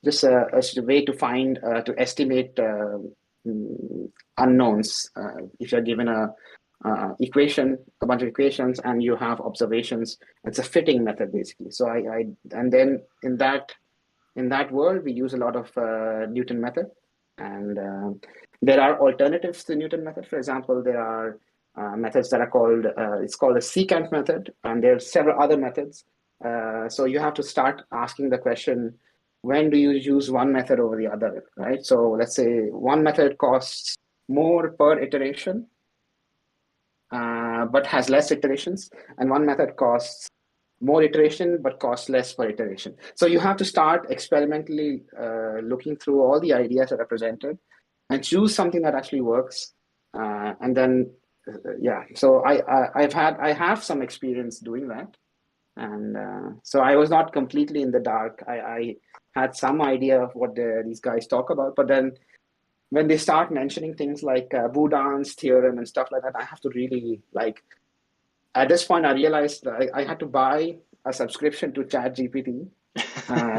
B: just a way to find to estimate unknowns. If you're given a bunch of equations, and you have observations, it's a fitting method basically. So I and then in that world we use a lot of Newton method, and there are alternatives to Newton method. For example, there are methods that are called it's called a secant method, and there are several other methods. So you have to start asking the question, when do you use one method over the other, right? So let's say one method costs more per iteration, but has less iterations, and one method costs more iteration but costs less per iteration. So you have to start experimentally looking through all the ideas that are presented and choose something that actually works. And then, yeah. So I have some experience doing that, and so I was not completely in the dark. I had some idea of what these guys talk about, but then when they start mentioning things like Boudin's theorem and stuff like that, I have to really like. At this point, I realized that I had to buy a subscription to ChatGPT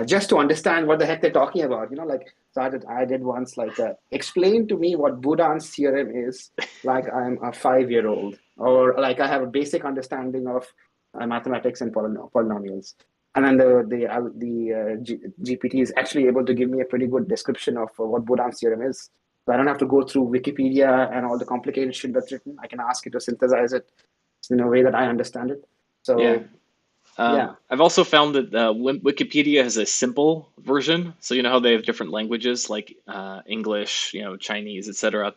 B: just to understand what the heck they're talking about. You know, like so I did once like explain to me what Boudin's theorem is, like I'm a 5-year old, or like I have a basic understanding of mathematics and polynomials. And then the GPT is actually able to give me a pretty good description of what Boudin's theorem is. So I don't have to go through Wikipedia and all the complicated shit that's written. I can ask it to synthesize it in a way that I understand it.
A: Yeah.
B: So yeah.
A: I've also found that Wikipedia has a simple version. So you know how they have different languages like English, Chinese, etc.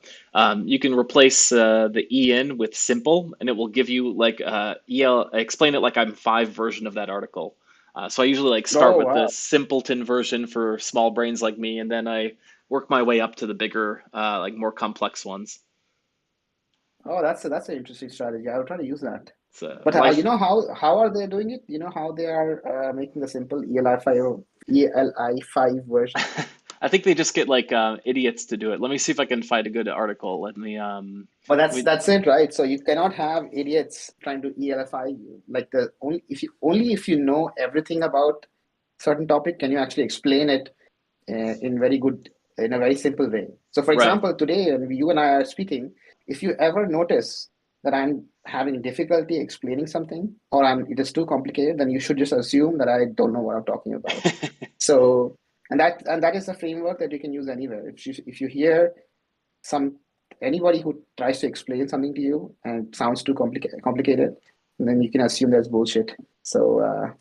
A: You can replace the EN with simple, and it will give you like EL. Explain it like I'm 5 version of that article. So I usually like start
B: Oh
A: with the
B: wow.
A: simpleton version for small brains like me, and then I work my way up to the bigger, like more complex ones.
B: Oh, that's an interesting strategy. I'll try to use that.
A: It's a
B: But you
A: life.
B: know how are they doing it? You know how they are making the simple ELI5 version?
A: I think they just get like idiots to do it. Let me see if I can find a good article.
B: But
A: Let me
B: that's it, right? So you cannot have idiots trying to ELFI you. Like the only if you know everything about certain topic can you actually explain it in very good in a very simple way. So, for
A: right.
B: example, today when you and I are speaking, if you ever notice that I'm having difficulty explaining something or it is too complicated, then you should just assume that I don't know what I'm talking about. So, and that is a framework that you can use anywhere. If you hear some anybody who tries to explain something to you and it sounds too complicated, then you can assume that's bullshit. So,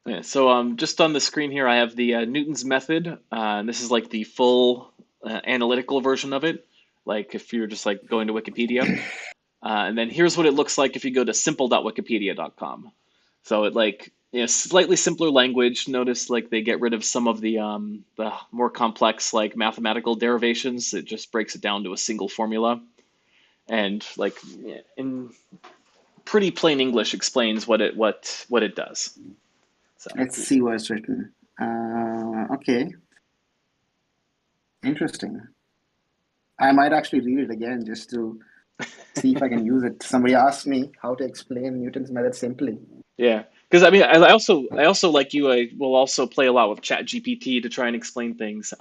A: Yeah, so just on the screen here, I have the Newton's method. And this is like the full analytical version of it. Like if you're just like going to Wikipedia. And then here's what it looks like if you go to simple.wikipedia.com. So it like slightly simpler language. Notice like they get rid of some of the more complex like mathematical derivations. It just breaks it down to a single formula and like in pretty plain English explains what it does. So
B: let's see what's written. Okay, interesting. I might actually read it again just to see if I can use it. Somebody asked me how to explain Newton's method simply.
A: yeah, because I mean, I also like you. I will also play a lot with Chat GPT to try and explain things.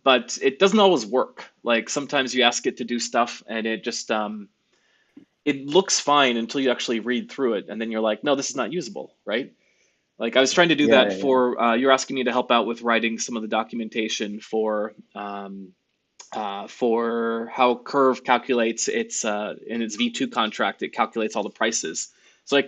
A: But it doesn't always work. Like sometimes you ask it to do stuff and it just it looks fine until you actually read through it, and then you're like, no, this is not usable, right? Like I was trying to do
B: Yeah,
A: that
B: yeah, yeah.
A: for you're asking me to help out with writing some of the documentation for how Curve calculates its in its V2 contract. It calculates all the prices. So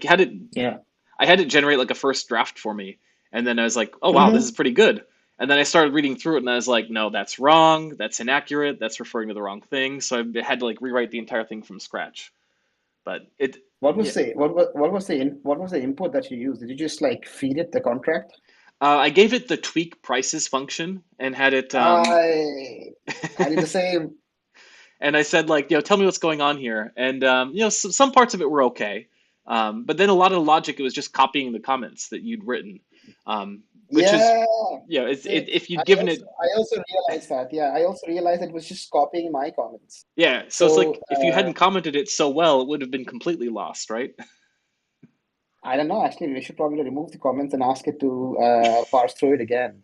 B: Yeah.
A: I had it generate like a first draft for me, and then I was like, oh wow, this is
B: Mm-hmm.
A: pretty good. And then I started reading through it, and I was like, no, that's wrong. That's inaccurate. That's referring to the wrong thing. So I had to like rewrite the entire thing from scratch. But it,
B: What
A: yeah,
B: was the what was the input that you used? Did you just like feed it the contract?
A: I gave it the tweak prices function and had it
B: I did the same.
A: and I said like, tell me what's going on here. And some parts of it were okay, but then a lot of the logic it was just copying the comments that you'd written, which is,
B: Yeah.
A: if you'd given it,
B: I also realized that. Yeah, I also realized it was just copying my comments.
A: yeah. So it's
B: So
A: like if you hadn't commented it so well, it would have been completely lost, right?
B: I don't know. Actually, we should probably remove the comments and ask it to parse through it again.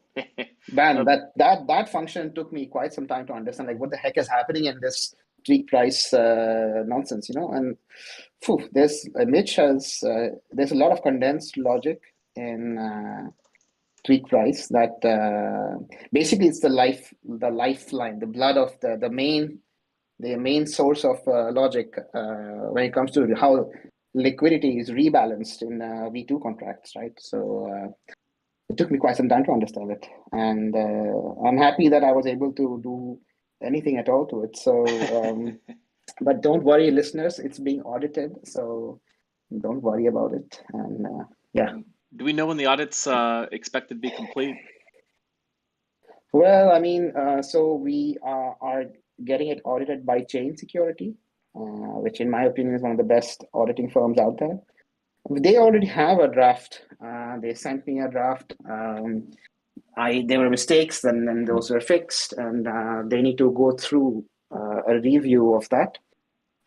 B: Man,
A: Uh,
B: that function took me quite some time to understand. Like, what the heck is happening in this tweak price nonsense, you know? And phew, Mitch has there's a lot of condensed logic in tweak price that basically it's the lifeline, the blood of the main source of logic when it comes to how liquidity is rebalanced in V2 contracts, right? So it took me quite some time to understand it, and I'm happy that I was able to do anything at all to it. So, but don't worry, listeners, it's being audited, so don't worry about it. And yeah,
A: do we know when the audit's expected to be complete?
B: well, I mean, so we are getting it audited by Chain Security, which, in my opinion, is one of the best auditing firms out there. They already have a draft. They sent me a draft. There were mistakes, and then those were fixed, and they need to go through a review of that.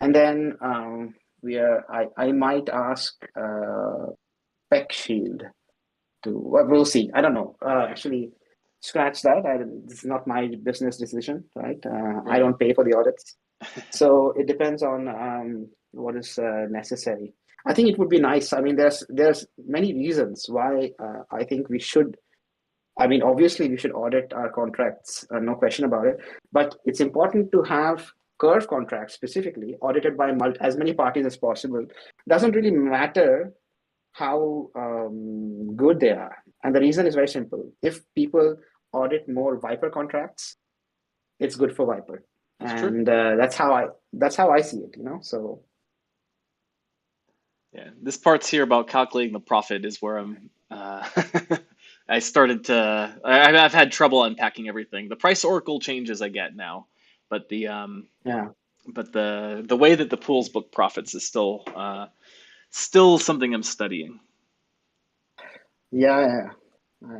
B: And then I might ask Spec Shield to. Well, we'll see. I don't know. Actually, scratch that. This is not my business decision, right? I
A: Right.
B: don't pay for the audits, so it depends on what is necessary. I think it would be nice. I mean, there's many reasons why I think we should. I mean, obviously, we should audit our contracts, no question about it. But it's important to have curve contracts specifically audited by as many parties as possible. Doesn't really matter how good they are. And the reason is very simple. If people audit more Viper contracts, it's good for Viper,
A: That's true.
B: and that's how I see it. You know, so
A: Yeah, this part's here about calculating the profit is where I'm. I started to. I've had trouble unpacking everything. The price oracle changes I get now, but
B: yeah.
A: but the way that the pools book profits is still something I'm studying.
B: Yeah,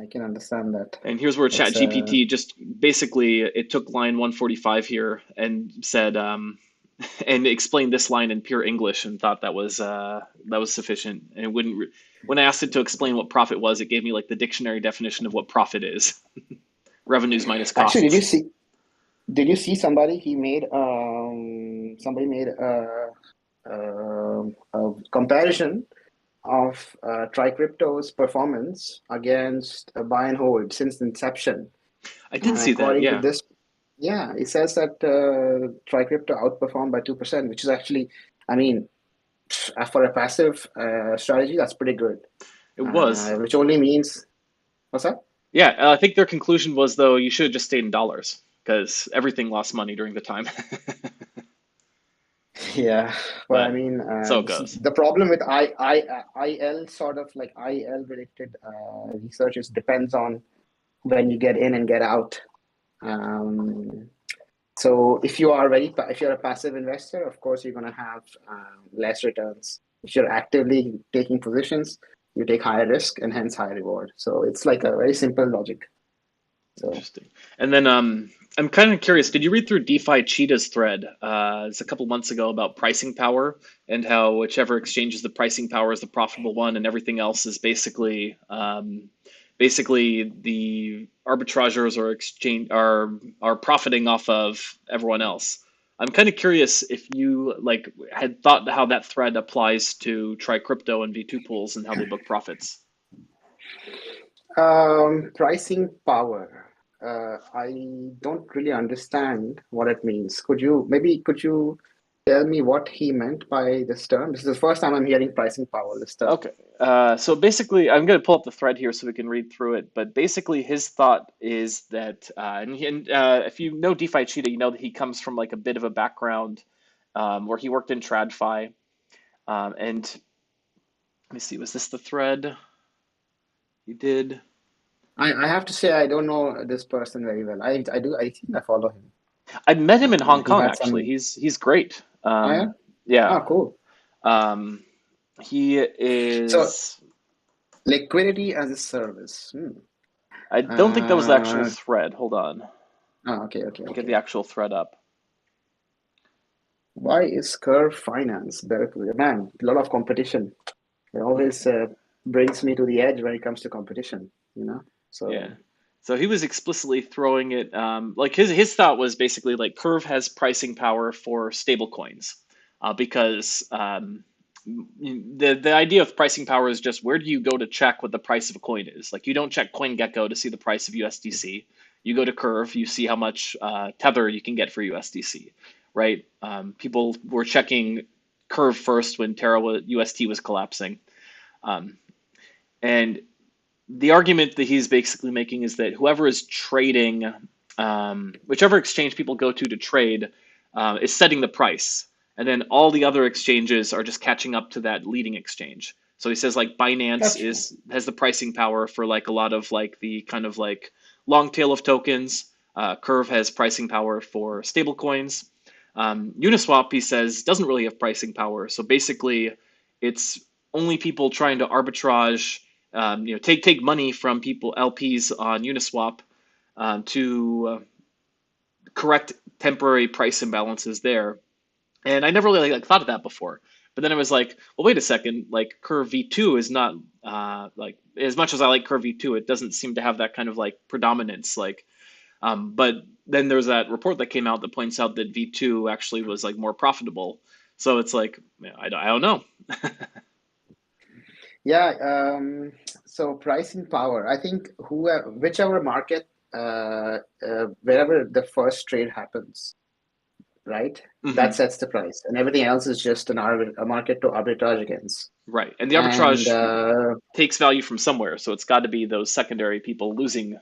B: I can understand that.
A: And here's where
B: It's
A: ChatGPT just basically it took line 145 here and said and explained this line in pure English and thought that was sufficient. And it wouldn't when I asked it to explain what profit was, it gave me like the dictionary definition of what profit is. Revenues minus
B: actually,
A: costs.
B: did you see somebody made a comparison of TriCrypto's performance against a buy and hold since inception.
A: I did
B: And
A: see that,
B: according to
A: yeah.
B: this, yeah, it says that TriCrypto outperformed by 2%, which is actually, I mean, for a passive strategy, that's pretty good.
A: It was.
B: Which only means, what's that?
A: Yeah, I think their conclusion was though you should have just stayed in dollars because everything lost money during the time.
B: Yeah, but I
A: But
B: mean,
A: so it goes.
B: the problem with IL sort of like IL related research is depends on when you get in and get out. Um, so if you're a passive investor, of course you're going to have less returns. If you're actively taking positions, you take higher risk and hence higher reward. So it's like a very simple logic. So
A: Interesting. And then I'm kind of curious, did you read through DeFi Cheetah's thread? It's a couple months ago about pricing power and how whichever exchange is the pricing power is the profitable one, and everything else is basically the arbitrageurs or exchange are profiting off of everyone else. I'm kind of curious if you like had thought how that thread applies to TriCrypto and V2 pools and how they book profits.
B: pricing power. I don't really understand what it means. Could you tell me what he meant by this term? This is the first time I'm hearing pricing power, this term.
A: Okay. So basically, I'm going to pull up the thread here so we can read through it. But basically, his thought is that, if you know DeFi Cheetah, you know that he comes from like a bit of a background where he worked in TradFi. And let me see, was this the thread he did?
B: I have to say I don't know this person very well. I think I follow him.
A: I met him in Hong
B: He
A: Kong
B: had
A: actually.
B: some.
A: He's great.
B: Oh yeah.
A: Yeah.
B: Oh cool.
A: Um, he
B: So
A: is.
B: liquidity as a service.
A: I don't think that was the actual
B: Uh,
A: thread. Hold on. Get the
B: okay.
A: actual thread up.
B: Why is Curve Finance better? Man, a lot of competition. It always brings me to the edge when it comes to competition. You know.
A: Yeah.
B: So
A: So he was explicitly throwing it like his thought was basically like Curve has pricing power for stable coins because the idea of pricing power is just where do you go to check what the price of a coin is? Like you don't check CoinGecko to see the price of USDC. You go to Curve, you see how much tether you can get for USDC, right? People were checking Curve first when UST was collapsing, um, and the argument that he's basically making is that whoever is trading, whichever exchange people go to trade, is setting the price, and then all the other exchanges are just catching up to that leading exchange. So he says like Binance
B: that's true.
A: has the pricing power for like a lot of like the kind of like long tail of tokens. Curve has pricing power for stable coins. Uniswap, he says, doesn't really have pricing power. So basically, it's only people trying to arbitrage take money from people LPs on Uniswap to correct temporary price imbalances there. And I never really like thought of that before. But then I was like, well, wait a second. Like Curve V2 is not like as much as I like Curve V2, it doesn't seem to have that kind of like predominance. But then there's that report that came out that points out that V2 actually was like more profitable. So it's like I don't know.
B: Yeah. So pricing power. I think whichever market, wherever the first trade happens, right? That
A: Hmm.
B: sets the price, and everything else is just a market to arbitrage against.
A: Right. And the
B: And
A: arbitrage takes value from somewhere. So it's got to be those secondary people losing.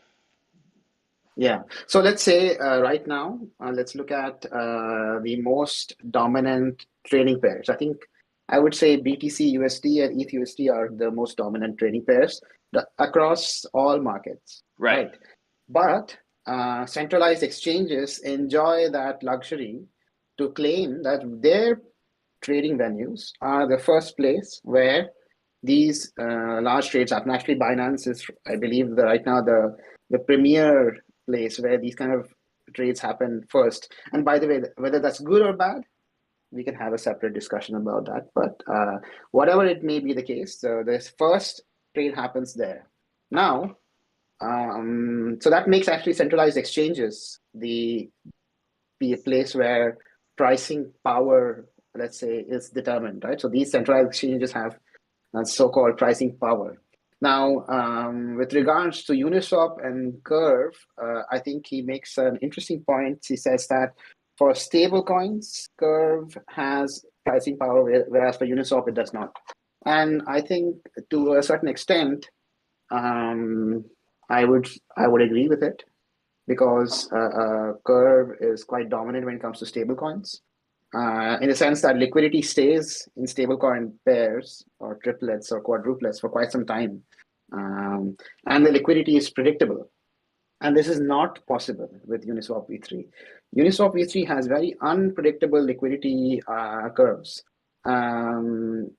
B: yeah, so let's say right now, let's look at the most dominant trading pairs. I think I would say BTC USD and ETH USD are the most dominant trading pairs across all markets,
A: Right.
B: right? But centralized exchanges enjoy that luxury to claim that their trading venues are the first place where these large trades happen. Actually, Binance is, I believe, right now the premier place where these kind of trades happen first. And by the way, whether that's good or bad, we can have a separate discussion about that. But whatever it may be the case, this first trade happens there. Now, so that makes actually centralized exchanges the place where pricing power, let's say, is determined, right? So these centralized exchanges have so-called pricing power. Now, with regards to Uniswap and Curve, I think he makes an interesting point. He says that for stable coins, Curve has pricing power, whereas for Uniswap, it does not. And I think to a certain extent, I would agree with it, because Curve is quite dominant when it comes to stablecoins, in the sense that liquidity stays in stablecoin pairs or triplets or quadruplets for quite some time. And the liquidity is predictable. And this is not possible with Uniswap v3. Uniswap v3 has very unpredictable liquidity curves.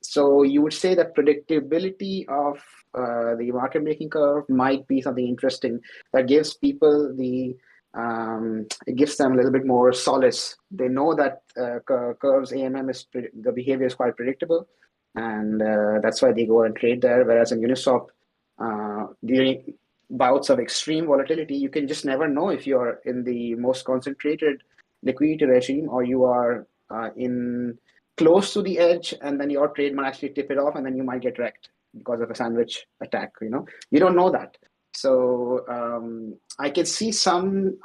B: So you would say that predictability of the market making curve might be something interesting that gives people it gives them a little bit more solace. They know that curves AMM the behavior is quite predictable, and that's why they go and trade there. Whereas in Uniswap, during bouts of extreme volatility, you can just never know if you're in the most concentrated liquidity regime or you are in close to the edge, and then your trade might actually tip it off, and then you might get wrecked because of a sandwich attack. You don't know that. So I can see some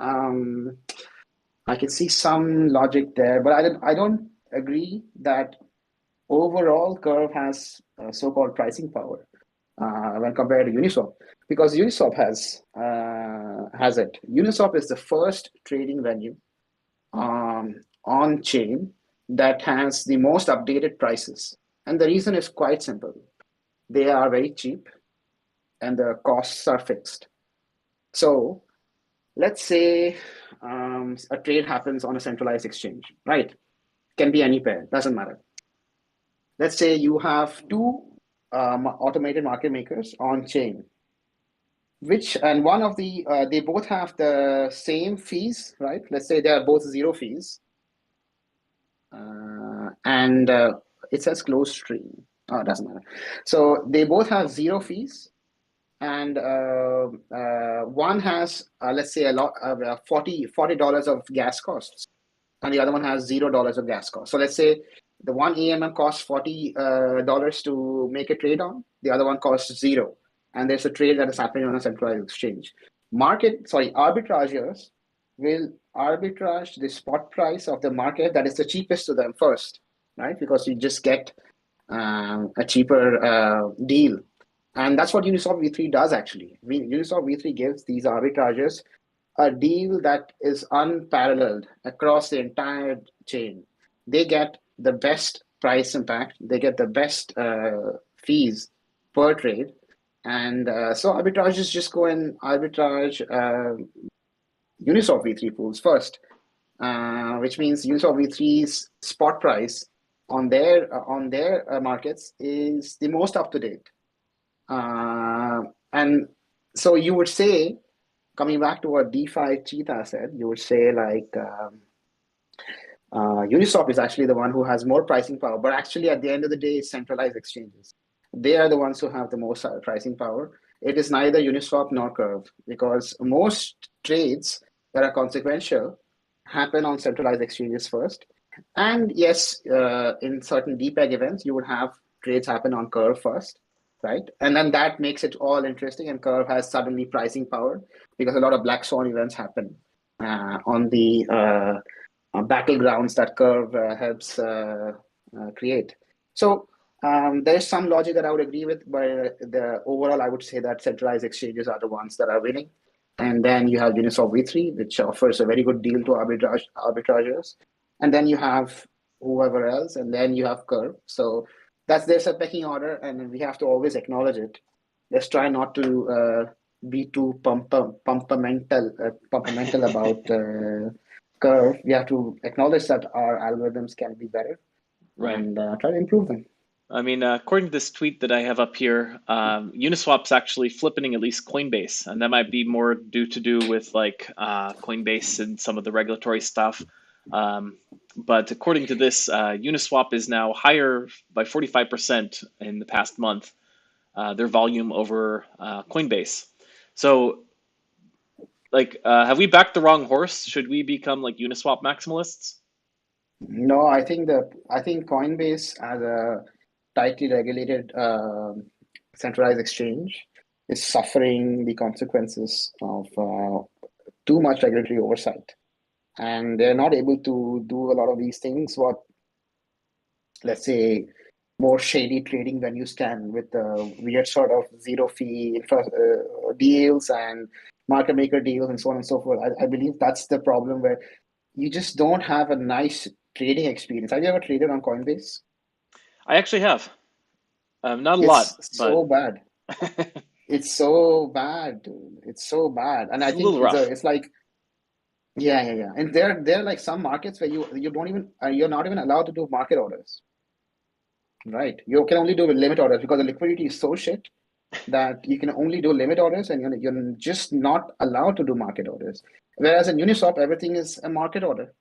B: logic there, but I don't agree that overall Curve has so-called pricing power when compared to Uniswap, because Uniswap has it. Uniswap is the first trading venue on chain that has the most updated prices, and the reason is quite simple. They are very cheap, and the costs are fixed. So let's say a trade happens on a centralized exchange, right? Can be any pair, doesn't matter. Let's say you have two automated market makers on chain, and one of they both have the same fees, right? Let's say they are both zero fees. And it says closed stream. Oh, it doesn't matter. So they both have zero fees. And one has, let's say, $40 of gas costs, and the other one has $0 of gas costs. So let's say the one AMM costs $40 to make a trade on, the other one costs $0, and there's a trade that is happening on a centralized exchange. Arbitrageurs will arbitrage the spot price of the market that is the cheapest to them first, right? Because you just get a cheaper deal. And that's what Uniswap v3 does, actually. Uniswap v3 gives these arbitrageurs a deal that is unparalleled across the entire chain. They get the best price impact. They get the best fees per trade. And so arbitrageurs just go and arbitrage Uniswap v3 pools first, which means Uniswap v3's spot price on their markets is the most up-to-date. And so you would say, coming back to what DeFi Cheetah said, you would say like Uniswap is actually the one who has more pricing power, but actually at the end of the day, it's centralized exchanges. They are the ones who have the most pricing power. It is neither Uniswap nor Curve, because most trades that are consequential happen on centralized exchanges first. And yes, in certain depeg events, you would have trades happen on Curve first, right? And then that makes it all interesting, and Curve has suddenly pricing power because a lot of black swan events happen on the battlegrounds that Curve helps create. So there's some logic that I would agree with, but overall, I would say that centralized exchanges are the ones that are winning. And then you have Uniswap v3, which offers a very good deal to arbitrageurs. And then you have whoever else, and then you have Curve. So there's a pecking order, and we have to always acknowledge it. Let's try not to be too pumpamental about curve, we have to acknowledge that our algorithms can be better
A: Right.
B: and try to improve them.
A: I mean, according to this tweet that I have up here, Uniswap's actually flipping at least Coinbase, and that might be more to do with like Coinbase and some of the regulatory stuff. But according to this, Uniswap is now higher by 45% in the past month, their volume over Coinbase. So, like, have we backed the wrong horse? Should we become like Uniswap maximalists?
B: No, I think Coinbase as a tightly regulated centralized exchange is suffering the consequences of too much regulatory oversight, and they're not able to do a lot of these things. What, let's say, more shady trading venues can, with weird sort of zero fee deals and market maker deals and so on and so forth. I believe that's the problem, where you just don't have a nice trading experience. Have you ever traded on Coinbase?
A: I actually have. Not a
B: It's
A: lot, but
B: so bad. It's so bad, dude. It's so bad. And I
A: it's a
B: think
A: little rough.
B: it's like, yeah. And there are like some markets where you don't even you're not even allowed to do market orders, right? You can only do with limit orders because the liquidity is so shit that you can only do limit orders, and you're just not allowed to do market orders. Whereas in Uniswap, everything is a market order,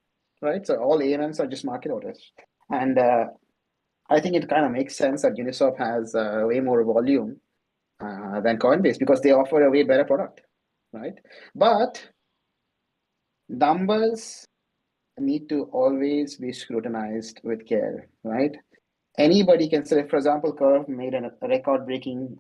B: right? So all AMMs are just market orders. And I think it kind of makes sense that Uniswap has way more volume than Coinbase because they offer a way better product, right? But numbers need to always be scrutinized with care, right? Anybody can say, for example, Curve made a record-breaking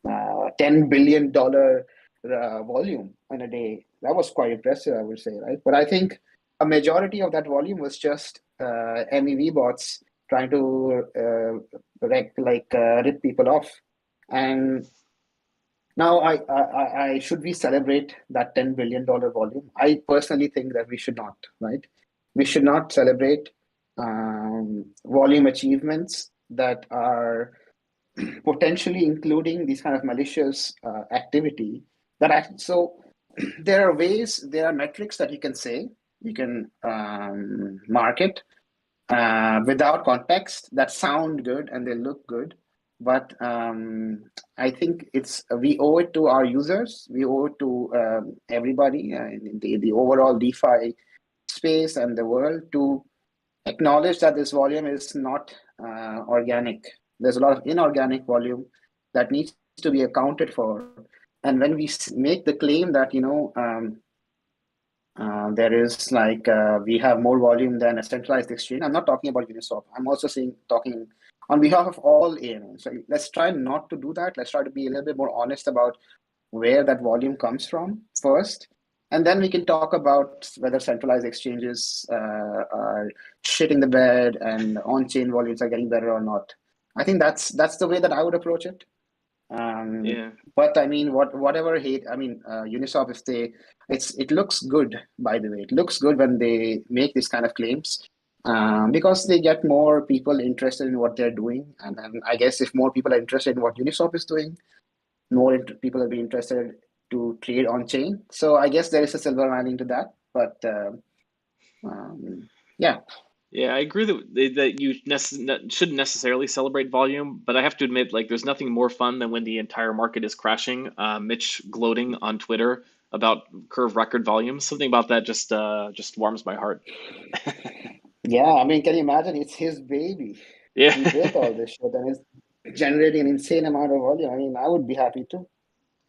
B: $10 billion volume in a day. That was quite impressive, I would say, right? But I think a majority of that volume was just MEV bots trying to rip people off. And now, I should we celebrate that $10 billion volume? I personally think that we should not, right? We should not celebrate volume achievements that are potentially including these kind of malicious activity. So there are ways, there are metrics that you can say, you can market without context that sound good and they look good. But I think we owe it to our users, we owe it to everybody in the overall DeFi space and the world to acknowledge that this volume is not organic. There's a lot of inorganic volume that needs to be accounted for. And when we make the claim that, there is like we have more volume than a centralized exchange. I'm not talking about Uniswap. I'm also talking on behalf of all AMMs. So let's try not to do that. Let's try to be a little bit more honest about where that volume comes from first, and then we can talk about whether centralized exchanges are shitting the bed and on-chain volumes are getting better or not. I think that's the way that I would approach it.
A: Yeah.
B: But I mean, whatever hate, I mean, Uniswap, if it looks good, by the way. It looks good when they make these kind of claims, because they get more people interested in what they're doing. And I guess if more people are interested in what Uniswap is doing, more people will be interested to trade on chain. So I guess there is a silver lining to that. But yeah.
A: Yeah, I agree that you shouldn't necessarily celebrate volume, but I have to admit, like, there's nothing more fun than when the entire market is crashing. Mitch gloating on Twitter about Curve record volumes. Something about that just warms my heart.
B: Yeah, I mean, can you imagine? It's his baby.
A: Yeah.
B: He built all this shit and it's generating an insane amount of volume. I mean, I would be happy too.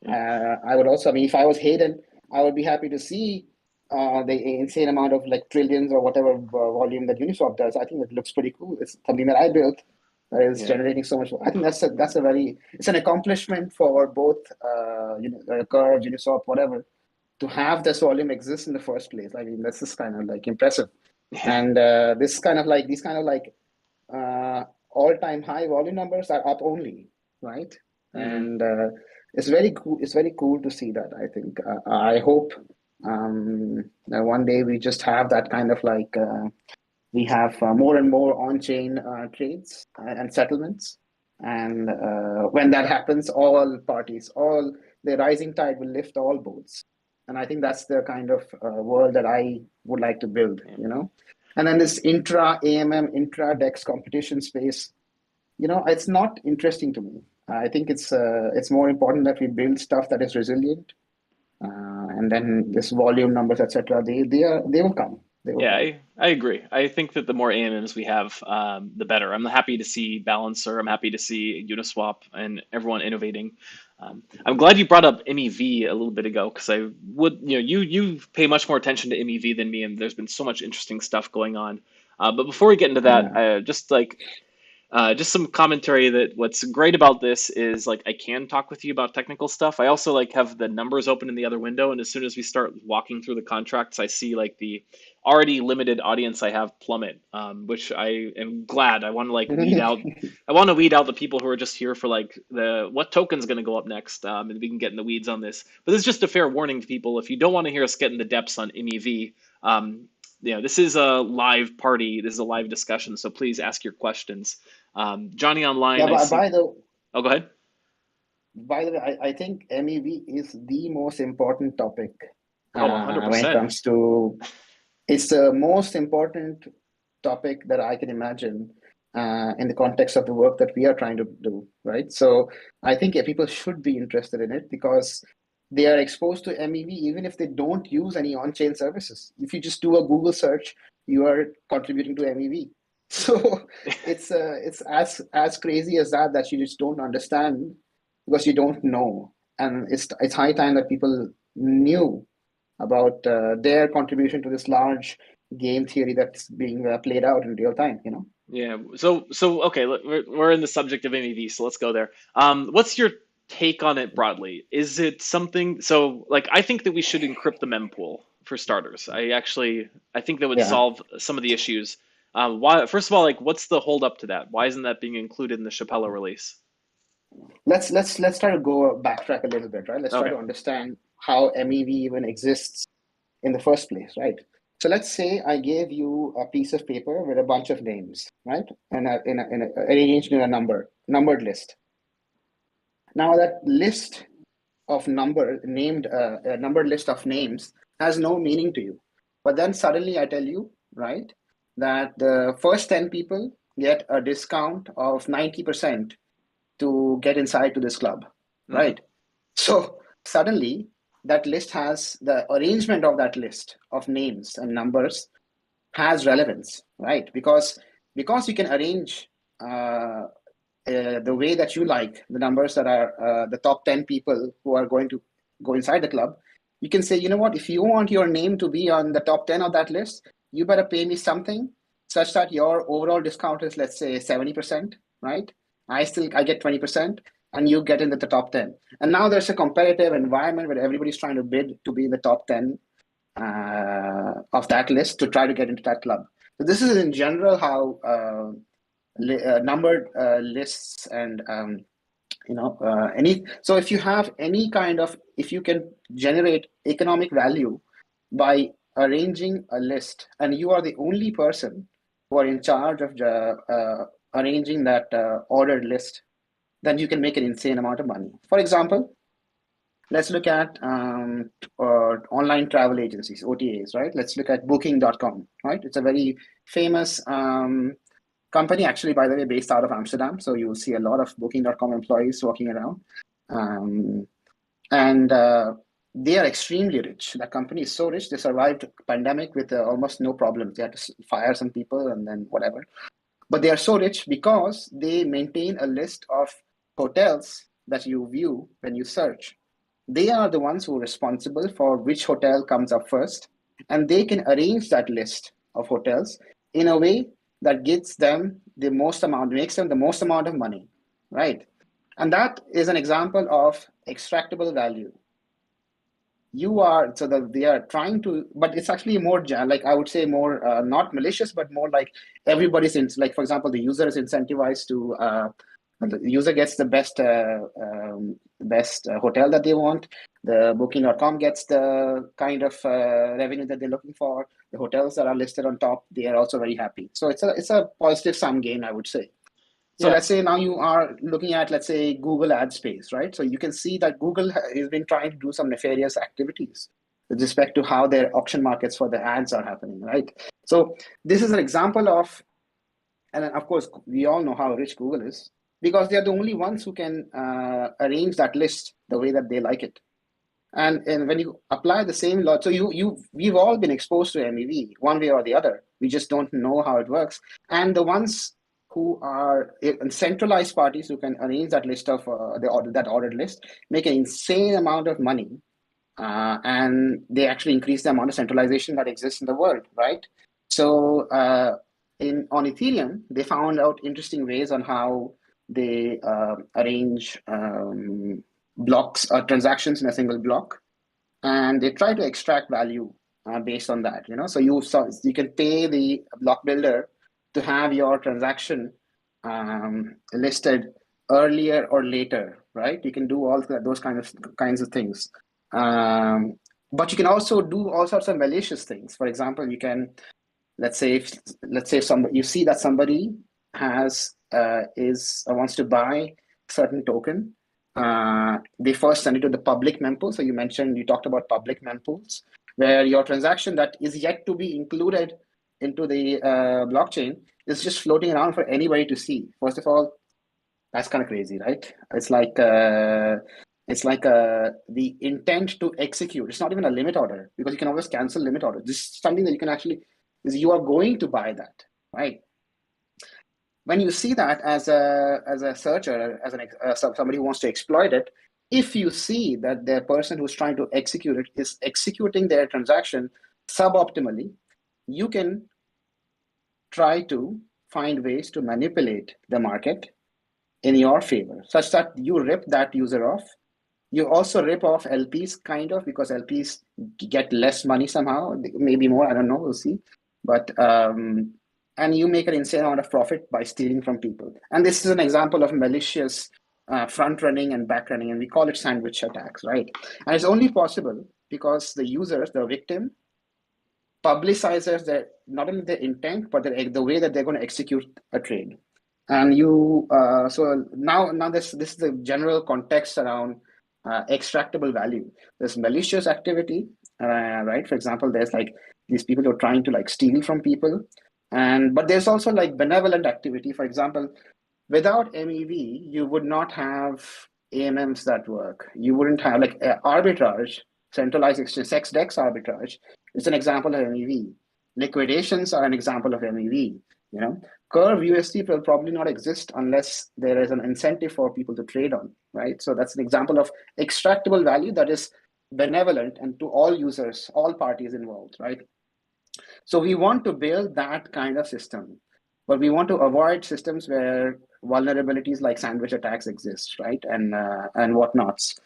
A: Yeah.
B: I would also, I mean, if I was Hayden, I would be happy to see the insane amount of like trillions or whatever volume that Uniswap does. I think it looks pretty cool. It's something that I built that is
A: Yeah.
B: generating so much. I think it's an accomplishment for both, Curve, Uniswap, whatever, to have this volume exist in the first place. I mean, that's just kind of like impressive.
A: Yeah.
B: And these kind of like all-time high volume numbers are up only, right?
A: Hmm.
B: And it's very cool. It's very cool to see that. I think I hope that one day we just have that kind of like we have more and more on-chain trades and settlements. And when that happens, all parties, all the rising tide will lift all boats. And I think that's the kind of world that I would like to build,
A: Yeah.
B: you know. And then this intra AMM, intra DEX competition space, you know, it's not interesting to me. I think it's more important that we build stuff that is resilient, and then this volume numbers, etc. They will come. They will
A: Yeah,
B: come.
A: I agree. I think that the more AMMs we have, the better. I'm happy to see Balancer. I'm happy to see Uniswap and everyone innovating. I'm glad you brought up MEV a little bit ago because I would, you pay much more attention to MEV than me, and there's been so much interesting stuff going on. But before we get into that,
B: Yeah.
A: just some commentary that what's great about this is like I can talk with you about technical stuff. I also like have the numbers open in the other window, and as soon as we start walking through the contracts, I see like the already limited audience I have plummet, which I am glad. I want to like weed out. I want to weed out the people who are just here for like the what token's going to go up next, and we can get in the weeds on this. But this is just a fair warning to people. If you don't want to hear us get in the depths on MEV, this is a live party. This is a live discussion, so please ask your questions. Johnny
B: Yeah,
A: online, I
B: but
A: see.
B: by the
A: Oh, go ahead.
B: by the way, I think MEV is the most important topic
A: Oh,
B: when it
A: 100%.
B: comes to. It's the most important topic that I can imagine in the context of the work that we are trying to do, right? So I think people should be interested in it because they are exposed to MEV even if they don't use any on-chain services. If you just do a Google search, you are contributing to MEV. So it's as crazy as that you just don't understand because you don't know, and it's high time that people knew about their contribution to this large game theory that's being played out in real time, you know?
A: Yeah. So okay, we're in the subject of MEV, so let's go there. What's your take on it broadly? Is it something? So like, I think that we should encrypt the mempool for starters. I think that would
B: Yeah.
A: solve some of the issues. Why? First of all, like, what's the hold up to that? Why isn't that being included in the Chapella release?
B: Let's try to go backtrack a little bit, right? Let's try
A: Okay.
B: to understand how MEV even exists in the first place, right? So let's say I gave you a piece of paper with a bunch of names, right? And arranged in a numbered list. Now that list of a numbered list of names has no meaning to you. But then suddenly I tell you, right, that the first 10 people get a discount of 90% to get inside to this club,
A: Hmm.
B: right? So suddenly that list has the arrangement of that list of names and numbers has relevance, right? Because you can arrange the way that you like the numbers that are the top 10 people who are going to go inside the club, you can say, you know what, if you want your name to be on the top 10 of that list, you better pay me something such that your overall discount is, let's say, 70%, right? I get 20% and you get into the top 10. And now there's a competitive environment where everybody's trying to bid to be in the top 10 of that list to try to get into that club. So this is in general how numbered lists and any. So if you have any kind of, if you can generate economic value by arranging a list, and you are the only person who are in charge of arranging that ordered list, then you can make an insane amount of money. For example, let's look at online travel agencies, OTAs, right? Let's look at booking.com, right? It's a very famous company, actually, by the way, based out of Amsterdam. So you will see a lot of booking.com employees walking around. And they are extremely rich. That company is so rich, they survived pandemic with almost no problems. They had to fire some people and then whatever. But they are so rich because they maintain a list of hotels that you view when you search. They are the ones who are responsible for which hotel comes up first, and they can arrange that list of hotels in a way that makes them the most amount of money, right? And that is an example of extractable value. You are so that they are trying to, but it's actually more like, I would say, more not malicious, but more like everybody's in, like, for example, the user is incentivized to the user gets the best hotel that they want. The booking.com gets the kind of revenue that they're looking for. The hotels that are listed on top, they are also very happy. So it's a positive sum game, I would say. So
A: Yeah.
B: let's say now you are looking at, let's say, Google ad space, right? So you can see that Google has been trying to do some nefarious activities. with respect to how their auction markets for the ads are happening, right? So this is an example of, and of course, we all know how rich Google is because they are the only ones who can arrange that list the way that they like it. And when you apply the same law, so we've all been exposed to MEV one way or the other. We just don't know how it works. And the ones who are centralized parties who can arrange that list of that ordered list make an insane amount of money, and they actually increase the amount of centralization that exists in the world, right? So on Ethereum, they found out interesting ways on how they arrange blocks or transactions in a single block, and they try to extract value based on that. So you can pay the block builder to have your transaction listed earlier or later, right? You can do all those kinds of things. But you can also do all sorts of malicious things. For example, you can, let's say you see that somebody wants to buy a certain token. They first send it to the public mempool. So you talked about public mempools, where your transaction that is yet to be included into the blockchain is just floating around for anybody to see. First of all, that's kind of crazy, right? It's like the intent to execute. It's not even a limit order because you can always cancel limit order. This is something that you can actually, you are going to buy that, right? When you see that as a searcher, as somebody who wants to exploit it, if you see that the person who's trying to execute it is executing their transaction suboptimally, you can try to find ways to manipulate the market in your favor, such that you rip that user off. You also rip off LPs, kind of, because LPs get less money somehow, maybe more, I don't know, we'll see. But and you make an insane amount of profit by stealing from people. And this is an example of malicious front running and back running, and we call it sandwich attacks, right? And it's only possible because the users, the victim, publicizes their not only their intent but the way that they're going to execute a trade. And so now this is the general context around extractable value. There's malicious activity, right? For example, there's like these people who are trying to like steal from people, but there's also like benevolent activity. For example, without MEV, you would not have AMMs that work. You wouldn't have like arbitrage, centralized exchange, DEX arbitrage. It's an example of MEV. Liquidations are an example of MEV. Curve.USD will probably not exist unless there is an incentive for people to trade on, right? So that's an example of extractable value that is benevolent and to all users, all parties involved, right? So we want to build that kind of system, but we want to avoid systems where vulnerabilities like sandwich attacks exist, right? And whatnots.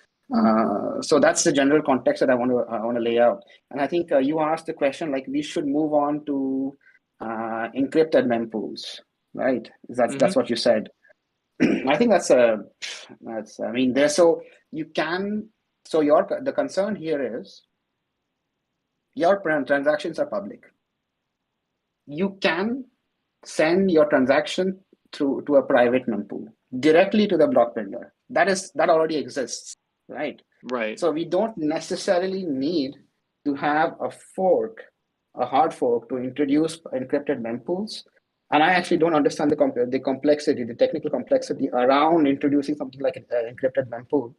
B: So that's the general context that I want to lay out. And I think you asked the question, like we should move on to encrypted mempools, right? That's what you said. I think I mean, there. So you can. So the concern here is your transactions are public. You can send your transaction to a private mempool directly to the block builder. That already exists, right?
A: Right.
B: So we don't necessarily need to have a hard fork to introduce encrypted mempools. And I actually don't understand the complexity, the technical complexity around introducing something like an encrypted mempool.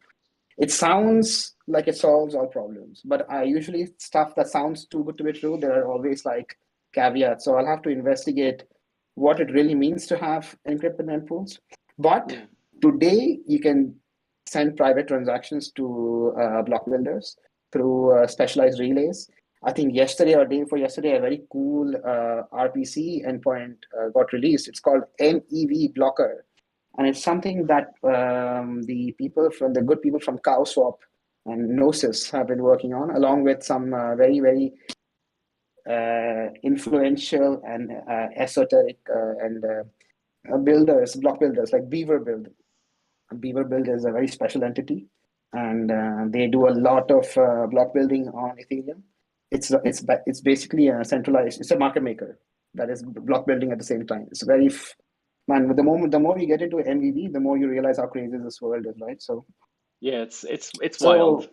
B: It sounds like it solves all problems, but usually stuff that sounds too good to be true, there are always like caveats. So I'll have to investigate what it really means to have encrypted mempools. But today, you can send private transactions to block builders through specialized relays. I think yesterday or day before yesterday, a very cool RPC endpoint got released. It's called MEV Blocker. And it's something that the good people from CowSwap and Gnosis have been working on, along with some very, very influential and esoteric block builders like Beaver Build. Beaver Build is a very special entity, and they do a lot of block building on Ethereum. It's basically a centralized. It's a market maker that is block building at the same time. It's very man. The more you get into MEV, the more you realize how crazy this world is, right? So
A: yeah, it's wild.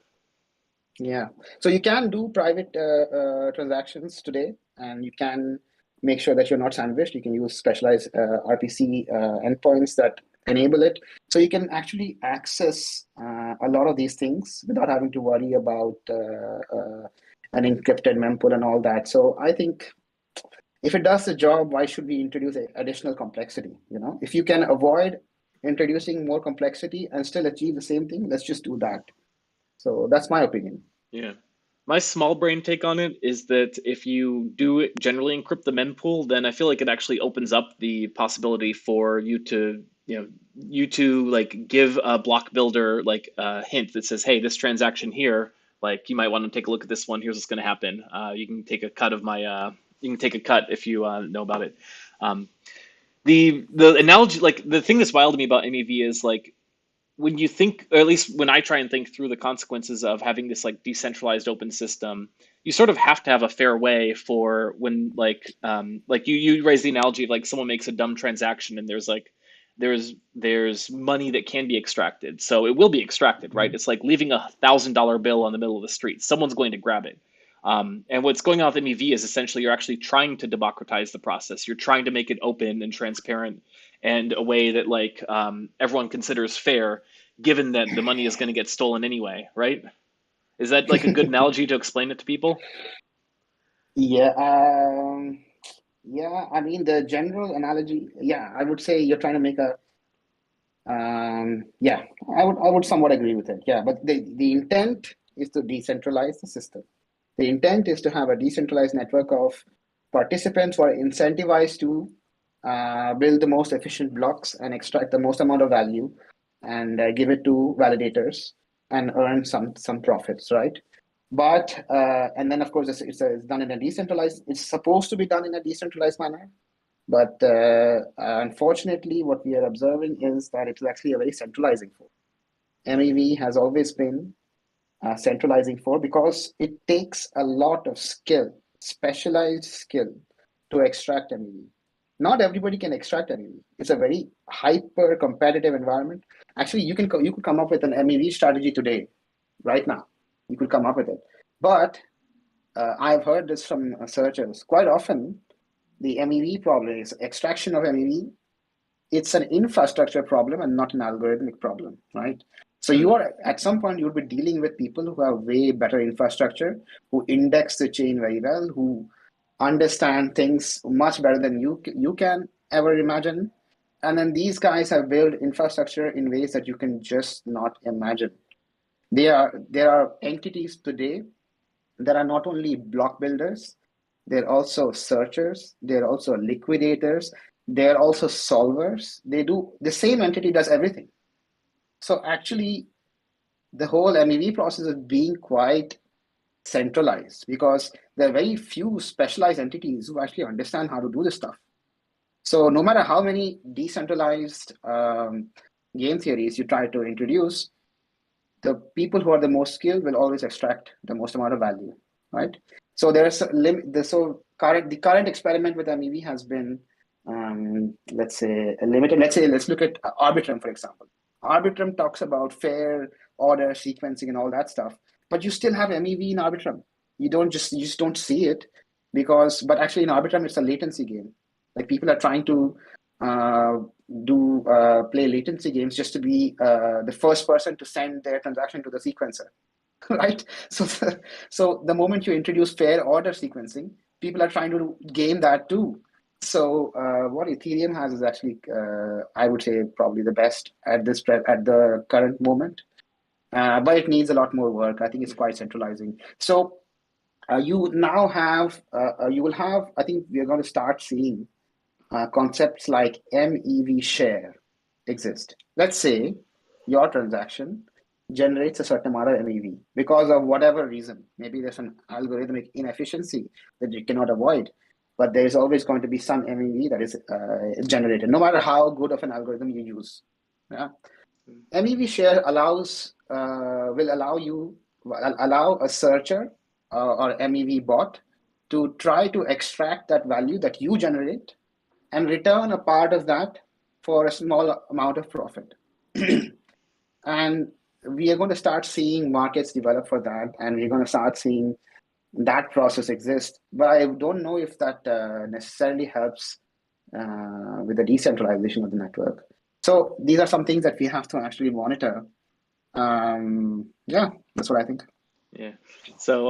B: Yeah. So you can do private transactions today, and you can make sure that you're not sandwiched. You can use specialized RPC endpoints that enable it. So you can actually access a lot of these things without having to worry about an encrypted mempool and all that. So I think if it does the job, why should we introduce additional complexity? If you can avoid introducing more complexity and still achieve the same thing, let's just do that. So that's my opinion.
A: Yeah. My small brain take on it is that if you do generally encrypt the mempool, then I feel like it actually opens up the possibility for you to, like give a block builder like a hint that says, hey, this transaction here, like you might want to take a look at this one. Here's what's going to happen. You can take a cut of my, you can take a cut if you know about it. Um, the analogy, like the thing that's wild to me about MEV is like when you think, or at least when I try and think through the consequences of having this like decentralized open system, you sort of have to have a fair way for when like you raise the analogy of like someone makes a dumb transaction and there's like there's money that can be extracted, so it will be extracted, right? It's like leaving $1,000 bill on the middle of the street. Someone's going to grab it. And what's going on with MEV is essentially you're actually trying to democratize the process. You're trying to make it open and transparent and a way that like everyone considers fair, given that the money is going to get stolen anyway, right? Is that like a good analogy to explain it to people?
B: Yeah, yeah. I mean, the general analogy, yeah, I would say you're trying to make a, yeah, I would somewhat agree with it. Yeah, but the intent is to decentralize the system. The intent is to have a decentralized network of participants who are incentivized to build the most efficient blocks and extract the most amount of value and give it to validators and earn some profits, right? But and then of course it's done in a decentralized. It's supposed to be done in a decentralized manner, but unfortunately, what we are observing is that it is actually a very centralizing force. MEV has always been centralizing for because it takes a lot of skill, specialized skill to extract MEV. Not everybody can extract MEV. It's a very hyper competitive environment. Actually, you could come up with an MEV strategy today, right now. You could come up with it. But I've heard this from searchers quite often. The MEV problem is extraction of MEV. It's an infrastructure problem and not an algorithmic problem, right? So you are at some point you'll be dealing with people who have way better infrastructure, who index the chain very well, who understand things much better than you can ever imagine. And then these guys have built infrastructure in ways that you can just not imagine. There are entities today that are not only block builders, they're also searchers, they're also liquidators, they're also solvers. They do the same entity does everything. So actually, the whole MEV process is being quite centralized because there are very few specialized entities who actually understand how to do this stuff. So no matter how many decentralized game theories you try to introduce, the people who are the most skilled will always extract the most amount of value, right? So there's a the current experiment with MEV has been, let's say, limited. Let's look at Arbitrum, for example. Arbitrum talks about fair order sequencing and all that stuff, but you still have MEV in Arbitrum. You just don't see it but actually in Arbitrum it's a latency game. Like people are trying to uh, play latency games just to be the first person to send their transaction to the sequencer, right? So the moment you introduce fair order sequencing, people are trying to game that too. So what Ethereum has is actually, I would say, probably the best at the current moment, but it needs a lot more work. I think it's quite centralizing. So you will have. I think we are going to start seeing concepts like MEV share exist. Let's say your transaction generates a certain amount of MEV because of whatever reason. Maybe there's an algorithmic inefficiency that you cannot avoid, but there's always going to be some MEV that is generated, no matter how good of an algorithm you use. Yeah? MEV share will allow a searcher or MEV bot to try to extract that value that you generate and return a part of that for a small amount of profit. And we are going to start seeing markets develop for that, and we're going to start seeing that process exist. But I don't know if that necessarily helps with the decentralization of the network. So these are some things that we have to actually monitor. Yeah, that's what I think.
A: Yeah. So